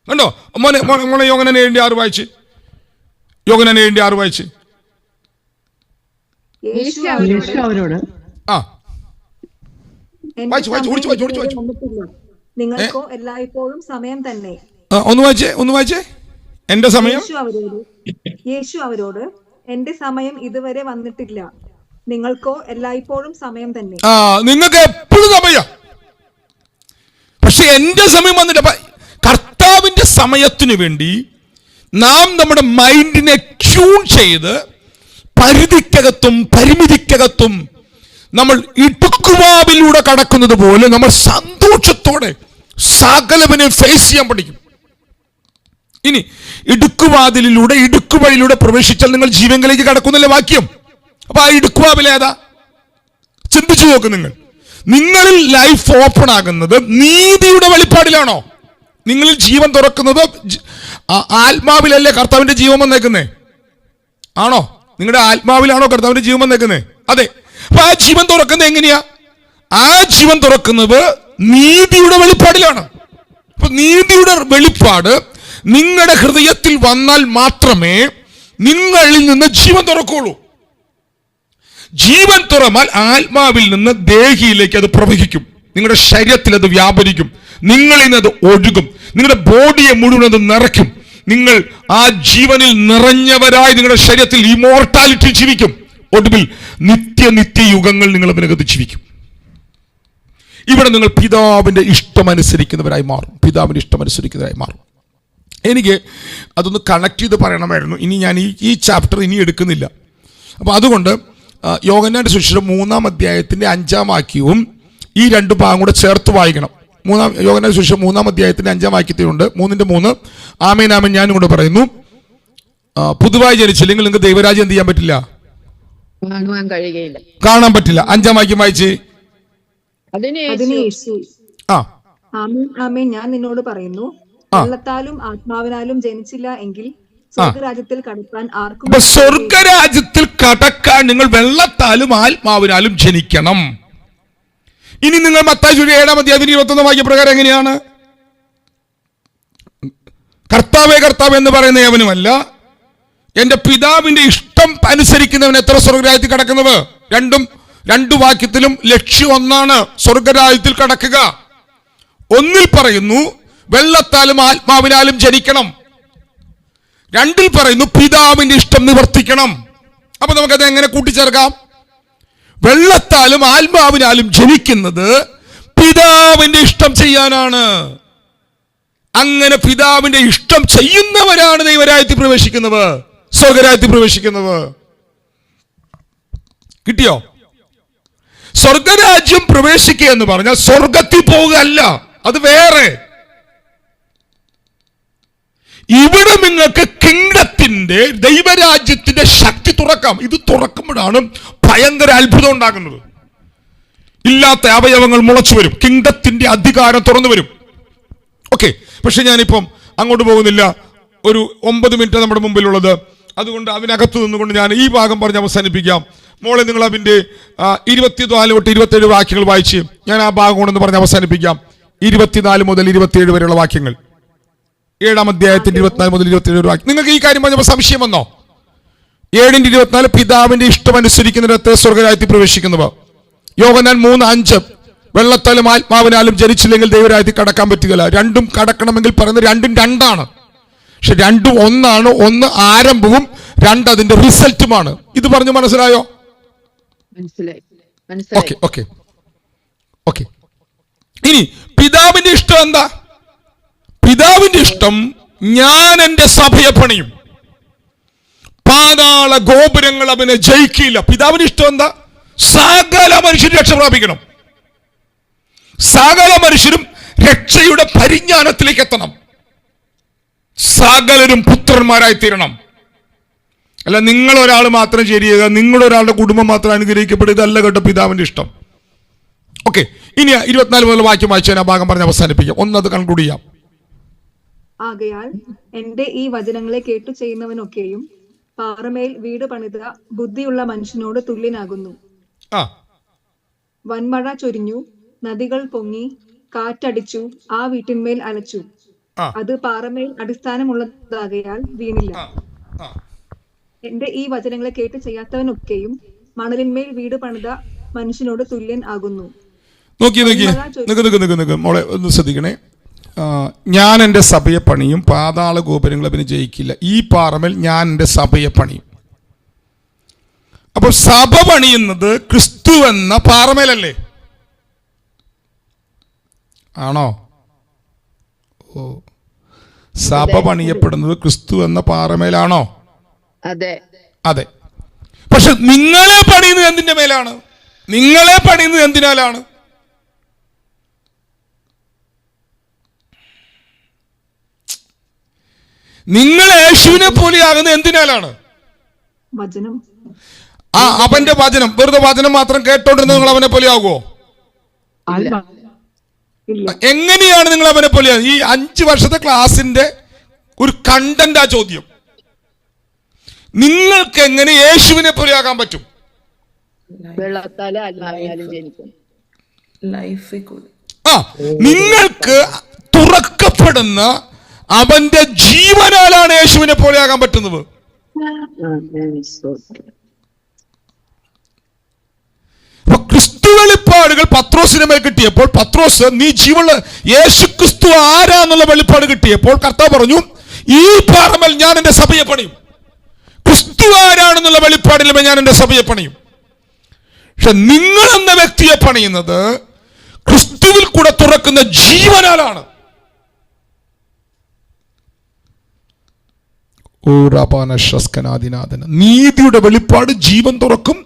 കണ്ടോ മോനെ യോഹന്നാൻ 7:6 വായിച്ച്. യോഹന്നാൻ 7:6 വായിച്ച്. നിങ്ങൾക്കോ എല്ലായ്പ്പോഴും സമയം തന്നെ. ഒന്ന് വായിച്ചേ. എന്റെ സമയം. യേശു അവരോട് എന്റെ സമയം ഇതുവരെ വന്നിട്ടില്ല, നിങ്ങൾക്കോ എല്ലായ്പ്പോഴും സമയം തന്നെ. നിങ്ങൾക്ക് എപ്പോഴും സമയം, പക്ഷെ എന്റെ സമയം വന്നിട്ട്. കർത്താവിന്റെ സമയത്തിനു വേണ്ടി നാം നമ്മുടെ മൈൻഡിനെ ട്യൂൺ ചെയ്ത് പരിധിക്കകത്തും പരിമിതിക്കകത്തും നമ്മൾ ഇടുക്കുവാവിലൂടെ കടക്കുന്നത് പോലെ നമ്മൾ സന്തോഷത്തോടെ സകലവിനെ ഫേസ് ചെയ്യാൻ പഠിക്കും. ഇനി ഇടുക്കുവാതിലൂടെ ഇടുക്കുവഴിയിലൂടെ പ്രവേശിച്ചാൽ നിങ്ങൾ ജീവനിലേക്ക് കടക്കുന്നില്ല വാക്യം. അപ്പൊ ആ ഇടുക്കുവാവിലേതാ? ചിന്തിച്ചു നോക്ക്. നിങ്ങളിൽ ലൈഫ് ഓപ്പൺ ആകുന്നത് നീതിയുടെ വെളിപ്പാടിലാണോ? നിങ്ങളിൽ ജീവൻ തുറക്കുന്നത് ആത്മാവിലല്ലേ കർത്താവിന്റെ ജീവൻ വന്നേക്കുന്നേ? ആണോ? നിങ്ങളുടെ ആത്മാവിലാണോ കർത്താവിന്റെ ജീവൻ വന്നേക്കുന്നേ? അതെ. അപ്പൊ ആ ജീവൻ തുറക്കുന്നത് എങ്ങനെയാ? ആ ജീവൻ തുറക്കുന്നത് നീതിയുടെ വെളിപ്പാടിലാണ്. അപ്പൊ നീതിയുടെ വെളിപ്പാട് നിങ്ങളുടെ ഹൃദയത്തിൽ വന്നാൽ മാത്രമേ നിങ്ങളിൽ നിന്ന് ജീവൻ തുറക്കുള്ളൂ. ജീവൻ തുറന്നാൽ ആത്മാവിൽ നിന്ന് ദേഹിയിലേക്ക് അത് പ്രവഹിക്കും, നിങ്ങളുടെ ശരീരത്തിൽ അത് വ്യാപരിക്കും, നിങ്ങളിൽ നിന്ന് അത് ഒഴുകും, നിങ്ങളുടെ ബോഡിയെ മുഴുവൻ അത് നിറയ്ക്കും. നിങ്ങൾ ആ ജീവനിൽ നിറഞ്ഞവരായി നിങ്ങളുടെ ശരീരത്തിൽ ഇമോർട്ടാലിറ്റി ജീവിക്കും. ഒടുവിൽ നിത്യ യുഗങ്ങൾ നിങ്ങൾ അതിനകത്ത് ജീവിക്കും. ഇവിടെ നിങ്ങൾ പിതാവിന്റെ ഇഷ്ടമനുസരിക്കുന്നവരായി മാറും. പിതാവിന്റെ ഇഷ്ടമനുസരിക്കുന്നവരായി മാറും. എനിക്ക് അതൊന്ന് കണക്ട് ചെയ്ത് പറയണമായിരുന്നു. ഇനി ഞാൻ ഈ ചാപ്റ്റർ ഇനി എടുക്കുന്നില്ല. അപ്പോൾ അതുകൊണ്ട് യോഹന്നാന്റെ സുവിശേഷം 3-ാം അധ്യായത്തിന്റെ 5-ാം വാക്യവും ഈ രണ്ട് ഭാഗം കൂടെ ചേർത്ത് വായിക്കണം. യോഹന്നാന്റെ സുവിശേഷം 3-ാം അധ്യായത്തിന്റെ 5-ാം വാക്യത്തിലുണ്ട് 3:3 ആമേൻ ആമേൻ ഞാനും കൂടെ പറയുന്നു, പുതുതായി ജനിച്ചില്ലെങ്കിൽ നിങ്ങൾക്ക് ദൈവരാജ്യം എന്ത് ചെയ്യാൻ പറ്റില്ല? കാണാൻ പറ്റില്ല. 5-ാം വാക്യം വായിച്ച്. ആമേൻ ഞാൻ നിന്നോട് പറയുന്നു, വെള്ളത്താലും ആത്മാവിനാലും ജനിച്ചില്ല എങ്കിൽ സ്വർഗരാജ്യത്തിൽ കടക്കാൻ ആർക്കും. സ്വർഗരാജ്യത്തിൽ കടക്കാൻ നിങ്ങൾ വെള്ളത്താലും ആത്മാവിനാലും ജനിക്കണം. ഇനി നിങ്ങൾ മത്തായി 7-ാം അധ്യായത്തിന് 21 വാക്യപ്രകാരം എങ്ങനെയാണ്? കർത്താവേ കർത്താവ് എന്ന് പറയുന്ന യവനുമല്ല, എന്റെ പിതാവിന്റെ ഇഷ്ടം അനുസരിക്കുന്നവൻ എത്ര സ്വർഗരാജ്യത്തിൽ കടക്കുന്നവർ? രണ്ടു വാക്യത്തിലും ലക്ഷ്യം ഒന്നാണ്, സ്വർഗരാജ്യത്തിൽ കടക്കുക. ഒന്നിൽ പറയുന്നു വെള്ളത്താലും ആത്മാവിനാലും ജനിക്കണം, 2-ൽ പറയുന്നു പിതാവിന്റെ ഇഷ്ടം നിവർത്തിക്കണം. അപ്പൊ നമുക്കത് എങ്ങനെ കൂട്ടിച്ചേർക്കാം? വെള്ളത്താലും ആത്മാവിനാലും ജനിക്കുന്നത് പിതാവിന്റെ ഇഷ്ടം ചെയ്യാനാണ്. അങ്ങനെ പിതാവിന്റെ ഇഷ്ടം ചെയ്യുന്നവരാണ് ദൈവരാജ്യത്തിൽ പ്രവേശിക്കുന്നവർ, സ്വർഗരാജ്യത്തിൽ പ്രവേശിക്കുന്നവർ. കിട്ടിയോ? സ്വർഗരാജ്യം പ്രവേശിക്കുക എന്ന് പറഞ്ഞാൽ സ്വർഗത്തിൽ പോവുക അല്ല, അത് വേറെ. ഇവിടെ നിങ്ങൾക്ക് കിങ്ഡത്തിന്റെ ദൈവരാജ്യത്തിന്റെ ശക്തി തുറക്കാം. ഇത് തുറക്കുമ്പോഴാണ് ഭയങ്കര അത്ഭുതം ഉണ്ടാകുന്നത്. ഇല്ലാത്ത അവയവങ്ങൾ മുളച്ചു വരും, കിങ്ഡത്തിന്റെ അധികാരം തുറന്നു വരും. ഓക്കെ, പക്ഷെ ഞാനിപ്പം അങ്ങോട്ട് പോകുന്നില്ല. ഒരു 9 മിനിറ്റ് നമ്മുടെ മുമ്പിലുള്ളത്, അതുകൊണ്ട് അതിനകത്ത് നിന്നുകൊണ്ട് ഞാൻ ഈ ഭാഗം പറഞ്ഞ് അവസാനിപ്പിക്കാം. മോളെ നിങ്ങൾ അതിന്റെ 24 തൊട്ട് 27 വാക്യങ്ങൾ വായിച്ച് ഞാൻ ആ ഭാഗം കൊണ്ടെന്ന് പറഞ്ഞ് അവസാനിപ്പിക്കാം. 24 മുതൽ 27 വരെയുള്ള വാക്യങ്ങൾ, 7-ാം അധ്യായത്തിന്റെ 24 മുതൽ 27 വാക്യം. നിങ്ങൾക്ക് ഈ കാര്യം പറഞ്ഞപ്പോൾ സംശയം വന്നോ? 7:24 പിതാവിന്റെ ഇഷ്ടം അനുസരിക്കുന്നിടത്ത് സ്വർഗരാജ്യത്തിൽ പ്രവേശിക്കുന്നവർ. യോഹന്നാൻ 3:5 വെള്ളത്താലും ആത്മാവിനാലും ജനിച്ചില്ലെങ്കിൽ ദൈവരാജ്യത്തിൽ കടക്കാൻ പറ്റുകയില്ല. രണ്ടും കടക്കണമെങ്കിൽ പറയുന്നത് രണ്ടും രണ്ടാണ്, പക്ഷെ രണ്ടും ഒന്നാണ്. ഒന്ന് ആരംഭവും 2 അതിന്റെ റിസൾട്ടുമാണ്. ഇത് പറഞ്ഞു മനസ്സിലായോ? Okay okay okay. ഇനി പിതാവിന്റെ ഇഷ്ടം എന്താ? പിതാവിന്റെ ഇഷ്ടം ഞാൻ എന്റെ സഭയെ പണിയും, പാതാള ഗോപുരങ്ങൾ അവനെ ജയിക്കില്ല. പിതാവിന്റെ ഇഷ്ടം എന്താ? സകല മനുഷ്യരും രക്ഷ പ്രാപിക്കണം, സകല മനുഷ്യരും രക്ഷയുടെ പരിജ്ഞാനത്തിലേക്ക് എത്തണം, സകലരും പുത്രന്മാരായി തീരണം. അല്ല നിങ്ങൾ ഒരാൾ മാത്രം ശരിയാകുക, നിങ്ങളുടെ ഒരാളുടെ കുടുംബം മാത്രം അനുഗ്രഹിക്കപ്പെടുക, ഇതല്ല കേട്ടോ പിതാവിന്റെ ഇഷ്ടം. ഓക്കെ, ഇനി 24 മുതൽ വാക്യം വായിച്ചാൽ ആ ഭാഗം പറഞ്ഞ് അവസാനിപ്പിക്കാം. ഒന്നത് കൺക്ലൂഡ് ചെയ്യാം. ആകയാൽ എന്റെ ഈ വചനങ്ങളെ കേട്ടു ചെയ്യുന്നവനൊക്കെയും പാറമേൽ വീട് പണിത ബുദ്ധിയുള്ള മനുഷ്യനോട് തുല്യനാകുന്നു. വൻമഴ ചൊരിഞ്ഞു, നദികൾ പൊങ്ങി, കാറ്റടിച്ചു, ആ വീട്ടിന്മേൽ അലച്ചു. അത് പാറമേൽ അടിസ്ഥാനമുള്ളതാകയാൽ വീണില്ല. എന്റെ ഈ വചനങ്ങളെ കേട്ട് ചെയ്യാത്തവനൊക്കെയും മണലിന്മേൽ വീട് പണിത മനുഷ്യനോട് തുല്യൻ ആകുന്നു. മോളെ ഒന്ന് ശ്രദ്ധിക്കണേ. ഞാൻ എൻ്റെ സഭയെ പണിയും, പാതാള ഗോപുരങ്ങൾ അവന് ജയിക്കില്ല. ഈ പാറമേൽ ഞാൻ എൻ്റെ സഭയെ പണിയും. അപ്പോൾ സഭ പണിയുന്നത് ക്രിസ്തു എന്ന പാറമേലല്ലേ? ആണോ? ഓ, സഭ പണിയപ്പെടുന്നത് ക്രിസ്തു എന്ന പാറമേലാണോ? അതെ അതെ. പക്ഷെ നിങ്ങളെ പണിയുന്നത് എന്തിന്റെ മേലാണ്? നിങ്ങളെ പണിയുന്നത് എന്തിനാലാണ്? നിങ്ങൾ യേശുവിനെ പോലെയാകുന്നത് എന്തിനാലാണ്? വചനം. അവന്റെ വചനം, വെറുതെ വചനം മാത്രം കേട്ടോണ്ടിരുന്ന നിങ്ങൾ അവനെ പോലെ ആകുമോ? എങ്ങനെയാണ് നിങ്ങൾ അവനെ പോലെ? ഈ 5 വർഷത്തെ ക്ലാസിന്റെ ഒരു കണ്ടന്റ് ആ ചോദ്യം. നിങ്ങൾക്ക് എങ്ങനെ യേശുവിനെ പോലെ ആകാൻ പറ്റും? ലൈഫിൽ കൂടി നിങ്ങൾക്ക് തുറക്കപ്പെടുന്ന അവന്റെ ജീവനാലാണ് യേശുവിനെ പോലെ ആകാൻ പറ്റുന്നത്. അപ്പൊ ക്രിസ്തു വെളിപ്പാടുകൾ പത്രോസിന് മേൽ കിട്ടിയപ്പോൾ പത്രോസ് നീ ജീവനുള്ള യേശു ക്രിസ്തു ആരാന്നുള്ള വെളിപ്പാട് കിട്ടിയപ്പോൾ കർത്താവ് പറഞ്ഞു ഈ പാറമേൽ ഞാൻ എന്റെ സഭയെ പണിയും. ക്രിസ്തു ആരാണെന്നുള്ള വെളിപ്പാടിൽ ഞാൻ എന്റെ സഭയെ പണിയും. പക്ഷെ നിങ്ങൾ എന്ന വ്യക്തിയെ പണിയുന്നത് ക്രിസ്തുവിൽ കൂടെ തുറക്കുന്ന ജീവനാലാണ്. നീതിയുടെ വെളിപ്പാട് ജീവൻ തുറക്കും.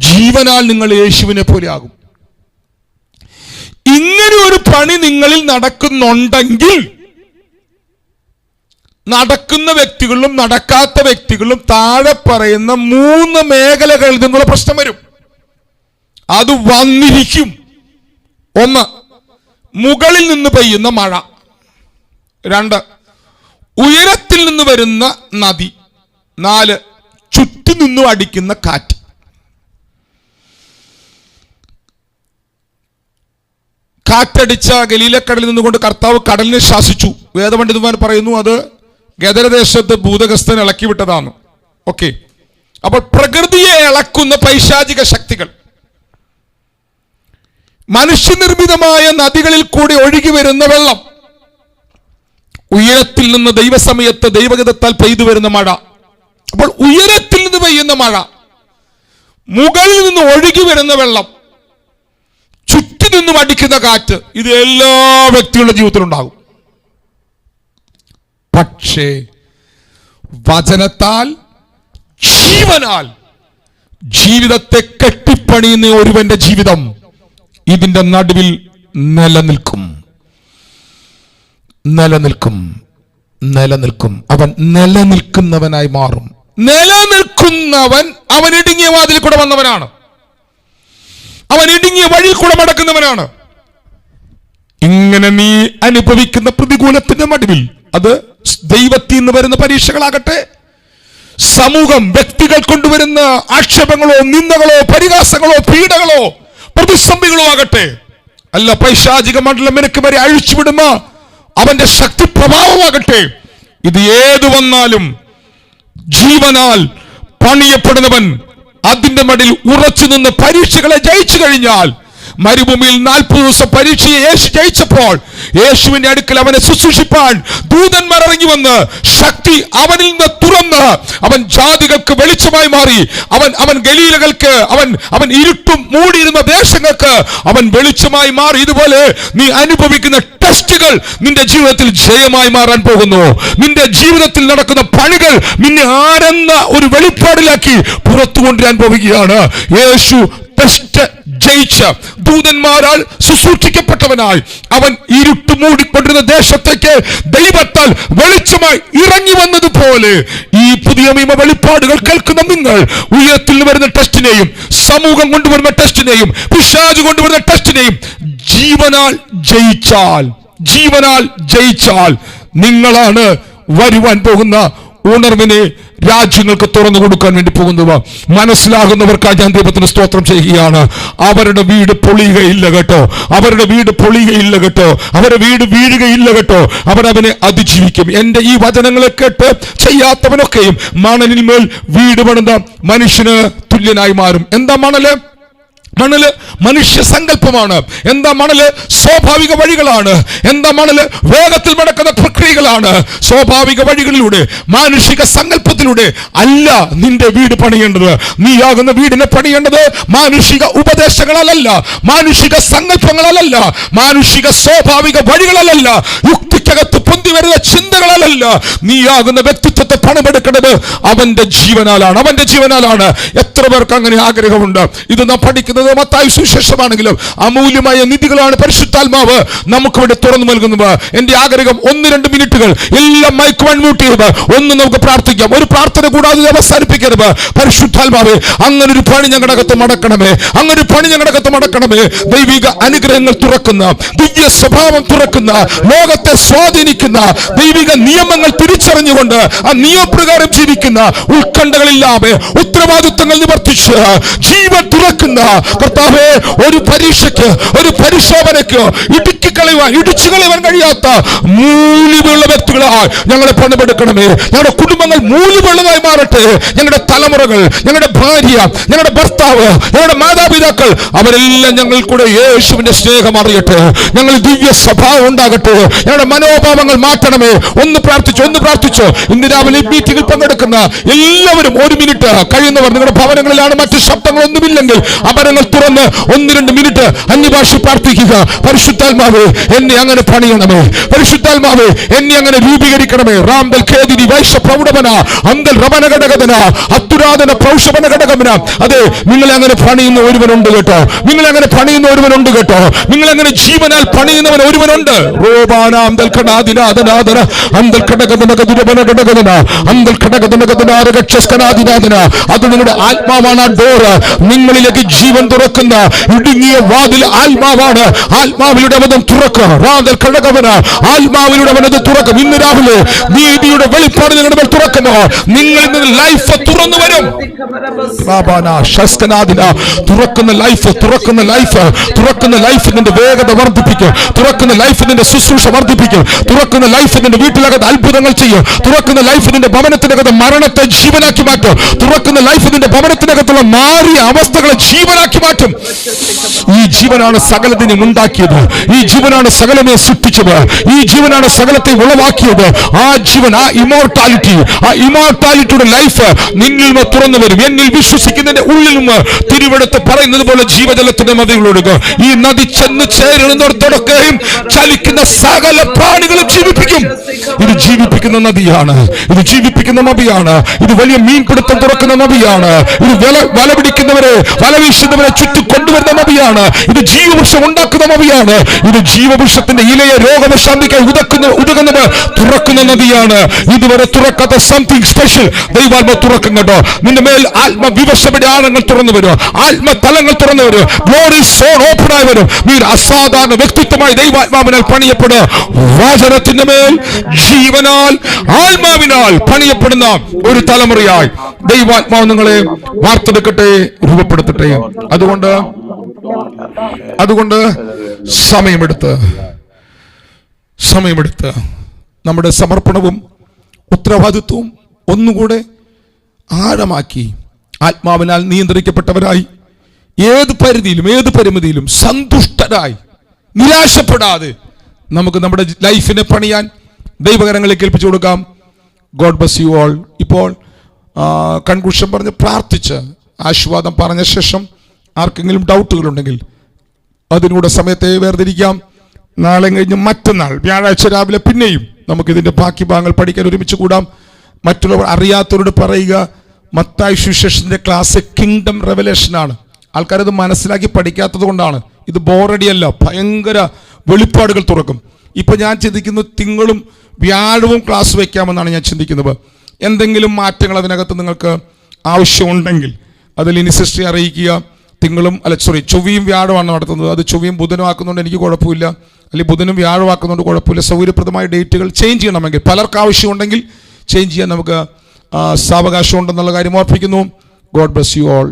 ജീവനാൽ നിങ്ങൾ യേശുവിനെ പോലെ ആകും. ഇങ്ങനെ ഒരു പണി നിങ്ങളിൽ നടക്കുന്നുണ്ടെങ്കിൽ നടക്കുന്ന വ്യക്തികളിലും നടക്കാത്ത വ്യക്തികളിലും താഴെ പറയുന്ന 3 മേഖലകളിൽ നിന്നുള്ള പ്രശ്നം വരും. അത് വന്നിരിക്കും. 1, മുകളിൽ നിന്ന് പെയ്യുന്ന മഴ. 2, ഉയരത്തിൽ നിന്ന് വരുന്ന നദി. 4, ചുറ്റി നിന്നും അടിക്കുന്ന കാറ്റ്. കാറ്റടിച്ച ഗലീലക്കടലിൽ നിന്നുകൊണ്ട് കർത്താവ് കടലിനെ ശാസിച്ചു. വേദപണ്ഡിതന്മാർ പറയുന്നു അത് ഗദരദേശത്ത് ഭൂതഗസ്തൻ ഇളക്കി വിട്ടതാണ്. ഓക്കെ, അപ്പോൾ പ്രകൃതിയെ ഇളക്കുന്ന പൈശാചിക ശക്തികൾ മനുഷ്യനിർമ്മിതമായ നദികളിൽ കൂടി ഒഴുകി വരുന്ന വെള്ളം, ഉയരത്തിൽ നിന്ന് ദൈവസമയത്ത് ദൈവഗതത്താൽ പെയ്തു വരുന്ന മഴ. അപ്പോൾ ഉയരത്തിൽ നിന്ന് പെയ്യുന്ന മഴ, മുകളിൽ നിന്ന് ഒഴുകി വരുന്ന വെള്ളം, ചുറ്റി നിന്നും അടിക്കുന്ന കാറ്റ്, ഇത് എല്ലാ വ്യക്തികളുടെ ജീവിതത്തിലുണ്ടാകും. പക്ഷേ വചനത്താൽ ജീവനാൽ ജീവിതത്തെ കെട്ടിപ്പണിയുന്ന ഒരുവന്റെ ജീവിതം ഇതിന്റെ നടുവിൽ നിലനിൽക്കും. അവൻ നിലനിൽക്കുന്നവനായി മാറും. നിലനിൽക്കുന്നവൻ അവൻ ഇടുങ്ങിയ വാതിൽ കൂടെ വന്നവനാണ്. അവൻ ഇടുങ്ങിയ വഴി കൂടെ മടക്കുന്നവനാണ്. ഇങ്ങനെ നീ അനുഭവിക്കുന്ന പ്രതികൂലത്തിന്റെ നടുവിൽ, അത് ദൈവത്തിൽ നിന്ന് വരുന്ന പരീക്ഷകളാകട്ടെ, സമൂഹം വ്യക്തികൾ കൊണ്ടുവരുന്ന ആക്ഷേപങ്ങളോ നിന്ദകളോ പരിഹാസങ്ങളോ പീഡകളോ പ്രതിസന്ധികളോ ആകട്ടെ, അല്ല പൈശാചിക മണ്ഡലം നിനക്ക് വരെ അഴിച്ചുവിടുന്ന അവന്റെ ശക്തി പ്രഭാവമാകട്ടെ, ഇത് ഏതു വന്നാലും ജീവനാൽ പണിയപ്പെടുന്നവൻ അതിന്റെ മടിൽ ഉറച്ചു നിന്ന് പരീക്ഷകളെ ജയിച്ചു കഴിഞ്ഞാൽ, മരുഭൂമിയിൽ 40 ദിവസം പരീക്ഷയെ യേശു ജയിച്ചപ്പോൾ യേശുവിന്റെ അടുക്കൽ അവനെ ശുശ്രൂഷിപ്പാൻ ദൂതന്മാർ ഇറങ്ങി വന്ന് ശക്തി അവനിൽ നിന്ന് തുറന്ന് അവൻ ജാതികൾക്ക് വെളിച്ചമായി മാറി. അവൻ ഗലീലകൾക്ക്, അവൻ ഇരുട്ടും മൂടിയിരുന്ന ദേശങ്ങൾക്ക് അവൻ വെളിച്ചമായി മാറി. ഇതുപോലെ നീ അനുഭവിക്കുന്ന ടെസ്റ്റുകൾ നിന്റെ ജീവിതത്തിൽ ജയമായി മാറാൻ പോകുന്നു. നിന്റെ ജീവിതത്തിൽ നടക്കുന്ന പണികൾ നിന്നെ ആരെന്ന ഒരു വെളിപ്പാടിലാക്കി പുറത്തു കൊണ്ടുവരാൻ പോവുകയാണ്. യേശു ടെസ്റ്റ് ജയിച്ച ദൂതന്മാരാൽ ശുശ്രൂഷിക്കപ്പെട്ടവനായി അവൻ ഇരുട്ട് മൂടിക്കൊണ്ടിരുന്ന ദേശത്തേക്ക് ദൈവത്താൽ വെളിച്ചമായി ഇറങ്ങി വന്നതുപോലെ ഈ പുതിയ നിയമ വെളിപ്പാടുകൾ കേൾക്കുന്ന നിങ്ങൾ ഉയരത്തിൽ വരുന്ന ടെസ്റ്റിനെയും സമൂഹം കൊണ്ടുവരുന്ന ടെസ്റ്റിനെയും പിശാച് കൊണ്ടുവരുന്ന ടെസ്റ്റിനെയും ജീവനാൽ ജയിച്ചാൽ നിങ്ങളാണ് വരുവാൻ പോകുന്ന ഉണർവിനെ രാജ്യങ്ങൾക്ക് തുറന്നു കൊടുക്കാൻ വേണ്ടി പോകുന്നവ. മനസ്സിലാകുന്നവർക്കായി ഞാൻ ദൈവത്തിന് സ്തോത്രം ചെയ്യുകയാണ്. അവരുടെ വീട് പൊളിയുകയില്ല കേട്ടോ, അവരുടെ വീട് വീഴുകയില്ല കേട്ടോ. അവരവനെ അതിജീവിക്കും. എന്റെ ഈ വചനങ്ങളെ കേട്ട് ചെയ്യാത്തവനൊക്കെയും മണലിന്മേൽ വീട് പണിത മനുഷ്യന് തുല്യനായി മാറും. എന്താ മണല്? മനുഷ്യ സങ്കല്പമാണ്. എന്താ മണല്? സ്വാഭാവിക വഴികളാണ്. എന്താ മണല്? വേഗത്തിൽ നടക്കുന്ന പ്രക്രിയകളാണ്. സ്വാഭാവിക വഴികളിലൂടെ മാനുഷിക സങ്കല്പത്തിലൂടെ അല്ല നിന്റെ വീട് പണിയേണ്ടത്. നീയാകുന്ന വീടിനെ പണിയേണ്ടത് മാനുഷിക ഉപദേശങ്ങളല്ല, മാനുഷിക സങ്കല്പങ്ങളല്ല, മാനുഷിക സ്വാഭാവിക വഴികളല്ല, യുക്തിക്കകത്ത് പൊന്തി വരുന്ന ചിന്തകളല്ല. നീയാകുന്ന വ്യക്തിത്വത്തെ പണമെടുക്കേണ്ടത് അവന്റെ ജീവനാലാണ്. എത്ര പേർക്ക് അങ്ങനെ ആഗ്രഹമുണ്ട്? ഇത് നാം പഠിക്കുന്നത് മത്തായി സുവിശേഷമാണെങ്കിലും അമൂല്യമായ നിധികളാണ് പരിശുദ്ധാത്മാവ് നമുക്ക് ഇവിടെ തുറന്നു നൽകുന്നത്. എന്റെ ആഗ്രഹം 1-2 മിനിറ്റുകൾ എല്ലാം മൈക്ക് മ്യൂട്ട് ചെയ്ത് ഒന്ന് നമുക്ക് പ്രാർത്ഥിക്കാം. ഒരു പ്രാർത്ഥന കൂടാതെ അവസാനിപ്പിക്കരുത്. പരിശുദ്ധാത്മാവേ, അങ്ങനൊരു പണി ഞങ്ങളുടെ അകത്ത് മടക്കണമേ. ദൈവിക അനുഗ്രഹങ്ങൾ തുറക്കുന്ന, ദിവ്യ സ്വഭാവം തുറക്കുന്ന, ലോകത്തെ സ്വാധീനിക്കുന്ന ദൈവിക നിയമങ്ങൾ ഞങ്ങൾ തിരിച്ചറിഞ്ഞുകൊണ്ട് ആ നിയമപ്രകാരം ജീവിക്കുന്ന ഉത്കണ്ഠകളില്ലാതെ ഉത്തരവാദിത്വങ്ങൾ നിവർത്തിച്ച് ജീവൻ തുറക്കുന്ന കർത്താവേ, ഒരു പരീക്ഷയ്ക്ക്, ഒരു പരിശോധനയ്ക്ക് ഇടിച്ചു കളയുവാൻ കഴിയാത്ത മൂല്യമുള്ള വ്യക്തികളായി ഞങ്ങളെ പണിതെടുക്കണമേ. ഞങ്ങളുടെ കുടുംബങ്ങൾ മൂല്യമുള്ളതായി മാറട്ടെ. ഞങ്ങളുടെ തലമുറകൾ, ഞങ്ങളുടെ ഭാര്യ, ഞങ്ങളുടെ ഭർത്താവ്, ഞങ്ങളുടെ മാതാപിതാക്കൾ, അവരെല്ലാം ഞങ്ങൾ കൂടെ യേശുവിന്റെ സ്നേഹം അറിയട്ടെ. ഞങ്ങൾ ദിവ്യ സ്വഭാവം ഉണ്ടാകട്ടെ. ഞങ്ങളുടെ മനോഭാവങ്ങൾ മാറ്റണമേ. ഒന്ന് പ്രാർത്ഥിച്ചു. ഇന്ന് രാവിലെ മീറ്റിംഗിൽ പങ്കെടുക്കുന്ന എല്ലാവരും 1 മിനിറ്റ് കഴിയുന്നവർ, നിങ്ങളുടെ ഭവനങ്ങളിലാണ് മറ്റു ശബ്ദങ്ങളൊന്നുമില്ലെങ്കിൽ അപരങ്ങൾ തുറന്ന് 1-2 മിനിറ്റ് അന്യഭാഷ പ്രാർത്ഥിക്കുക. പരിശുദ്ധാത്മാവേ, എന്നെ അങ്ങനെ പണിയണമേ. പരിശുദ്ധാത്മാവേ, എന്നെ അങ്ങനെ രൂപീകരിക്കണമേ. റാംദൽ ഖേദിനി വൈശ പ്രൗഢവന അന്തൽ റവനഘടകന അത്തുരാധന പ്രൗഷവന ഘടകമന. അതെ, നിങ്ങളെ അങ്ങനെ പണിയുന്ന ഒരുവനുണ്ട് കേട്ടോ. നിങ്ങളെ അങ്ങനെ പണിയുന്ന ഒരുവനുണ്ട് കേട്ടോ. നിങ്ങളെ അങ്ങനെ ജീവനാൽ പണിയുന്നവൻ ഒരുവനുണ്ട്. റോബാന അന്തൽ ഘടാദിനാദനാദന അന്തൽ ഘടകദനഗദുരവനഘടകദന അന്തൽ ഘടകദനഗദനാരക്ഷസ്കനാദിനാദന. അത് നിങ്ങളുടെ ആത്മാവാണ്. ആ ഡോറ് നിങ്ങളിലേക്ക് ജീവൻ തുറക്കുന്ന ഇടുങ്ങിയ വാതിൽ ആത്മാവാണ്. ആത്മാവിലൂടെ അവൻ തുറക്കുക. റാന്തൽ ഘടകവന ആത്മാവിലൂടെ അവനത് തുറക്കും. ഇന്ന് രാവിലെ നീതിയുടെ വെളിപ്പാട് നിങ്ങളുടെ മേൽ തുറക്കുമോ? നിങ്ങളിൽ നിന്ന് ലൈഫ് തുറന്നു വരും. തുറക്കുന്ന ലൈഫ് നിന്റെ വേഗത വർദ്ധിപ്പിക്കും. തുറക്കുന്ന ലൈഫ് നിന്റെ ശുശ്രൂഷ വർദ്ധിപ്പിക്കും. തുറക്കുന്ന ലൈഫ് നിന്റെ വീട്ടിലകത്ത് അത്ഭുതങ്ങൾ ചെയ്യും. തുറക്കുന്ന ലൈഫ് നിന്റെ ഭവനത്തിനകത്ത് മരണത്തെ ജീവനാക്കി മാറ്റും. തുറക്കുന്ന ലൈഫ് നിന്റെ ഭവനത്തിനകത്തുള്ള മാറിയ അവസ്ഥകളെ ജീവനാക്കി മാറ്റും. ഈ ജീവനാണ് സകലത്തിനെ ഉണ്ടാക്കിയത്. ഈ ജീവനാണ് സകലനെ സൃഷ്ടിച്ചത്. ഈ ജീവനാണ് സകലത്തെ ഉളവാക്കിയത്. ആ ജീവൻ, ആ ഇമോർട്ടാലിറ്റിയുടെ ലൈഫ് നിന്നിൽ നിന്ന് തുറന്നു വരും. എന്നിൽ വിശ്വസിക്കുന്നതിന്റെ ഉള്ളിൽ നിന്ന് തിരുവെടുത്ത് പറയുന്നത് പോലെ ജീവജലത്തിന്റെ നദികളൊഴുകും. ഈ നദി ചെന്ന് ചേരുന്നിടത്തൊടൊക്കെയും ചലിക്കുന്ന സകല പ്രാണികളും ജീവിപ്പിക്കും. ഇത് ജീവിപ്പിക്കുന്ന നദിയാണ്. ഇത് ജീവിപ്പിക്കുന്ന നദിയാണ്. ഇത് വലിയ മീൻപിടുത്തം തുറക്കുന്ന നദിയാണ്. ഇത് വല പിടിക്കുന്നവരെ, വല വീശുന്നവരെ ചുറ്റും കൊണ്ടുവരുന്ന നദിയാണ്. ഇത് ജീവവൃക്ഷം ഉണ്ടാക്കുന്ന നദിയാണ്. ഇത് ജീവവൃക്ഷത്തിന്റെ ഇലയെ രോഗശാന്തിക്കായി ഉതകുന്നത് തുറക്കുന്ന നദിയാണ്. ഇതുവരെ തുറക്കാത്ത സംതിങ് സ്പെഷ്യൽ ദൈവാത്മ തുറക്കും കേട്ടോ. നിന്റെ മേൽ ആത്മവിവശയുടെ ആഴങ്ങൾ തുറന്നു വരും. ആത്മതലങ്ങൾ തുറന്നു വരും. ഗ്ലോറി സോൺ ഓപ്പൺ ആയി വരും. നീ അസാധാരണ വ്യക്തിത്വമായി ദൈവാത്മാവിനാൽ പണിയപ്പെടുക. വചനത്തിന്റെ മേൽ ജീവനാൽ ആത്മാവിനാൽ പണിയപ്പെടുന്ന ഒരു തലമുറയായി ദൈവാത്മാവ് നിങ്ങളെ വാർത്തെടുക്കട്ടെ, രൂപപ്പെടുത്തട്ടെ. അതുകൊണ്ട് സമയമെടുത്ത് നമ്മുടെ സമർപ്പണവും ഉത്തരവാദിത്വവും ഒന്നുകൂടെ ആഴമാക്കി ആത്മാവിനാൽ നിയന്ത്രിക്കപ്പെട്ടവരായി ഏത് പരിധിയിലും ഏത് പരിമിതിയിലും സന്തുഷ്ടരായി നിരാശപ്പെടാതെ നമുക്ക് നമ്മുടെ ലൈഫിനെ പണിയാൻ ദൈവകരങ്ങളിലേക്ക് ഏൽപ്പിച്ചു കൊടുക്കാം. God bless you all. ഇപ്പോൾ കൺക്ലൂഷൻ പറഞ്ഞ് പ്രാർത്ഥിച്ച് ആശീർവാദം പറഞ്ഞ ശേഷം ആർക്കെങ്കിലും ഡൗട്ടുകളുണ്ടെങ്കിൽ അതിനൂടെ സമയത്തെ വേർതിരിക്കാം. നാളെ കഴിഞ്ഞ് മറ്റന്നാൾ വ്യാഴാഴ്ച രാവിലെ പിന്നെയും നമുക്കിതിൻ്റെ ബാക്കി ഭാഗങ്ങൾ പഠിക്കാൻ ഒരുമിച്ച് കൂടാം. മറ്റുള്ളവർ അറിയാത്തവരോട് പറയുക, മത്തായി സുവിശേഷത്തിന്റെ ക്ലാസ് കിങ്ഡം റെവലേഷനാണ്. ആൾക്കാരത് മനസ്സിലാക്കി പഠിക്കാത്തത് കൊണ്ടാണ്. ഇത് ബോറടിയല്ല, ഭയങ്കര വെളിപ്പാടുകൾ തുറക്കും. ഇപ്പം ഞാൻ ചിന്തിക്കുന്നത് തിങ്കളും വ്യാഴവും ക്ലാസ് വയ്ക്കാമെന്നാണ് ഞാൻ ചിന്തിക്കുന്നത്. എന്തെങ്കിലും മാറ്റങ്ങൾ അതിനകത്ത് നിങ്ങൾക്ക് ആവശ്യമുണ്ടെങ്കിൽ അതിൽ ഇനിസിസ്റ്ററി അറിയിക്കുക. ചൊവ്വയും വ്യാഴമാണ് നടത്തുന്നത്. അത് ചൊവ്വയും ബുധനും ആക്കുന്നുണ്ട് എനിക്ക് കുഴപ്പമില്ല, അല്ലെങ്കിൽ ബുധനും വ്യാഴം ആക്കുന്നുണ്ട് കുഴപ്പമില്ല. സൗകര്യപ്രദമായ ഡേറ്റുകൾ ചേഞ്ച് ചെയ്യണമെങ്കിൽ, പലർക്ക് ആവശ്യമുണ്ടെങ്കിൽ ചേഞ്ച് ചെയ്യാൻ നമുക്ക് സാവകാശം ഉണ്ടെന്നുള്ള കാര്യം ഓർപ്പിക്കുന്നു. God bless you all.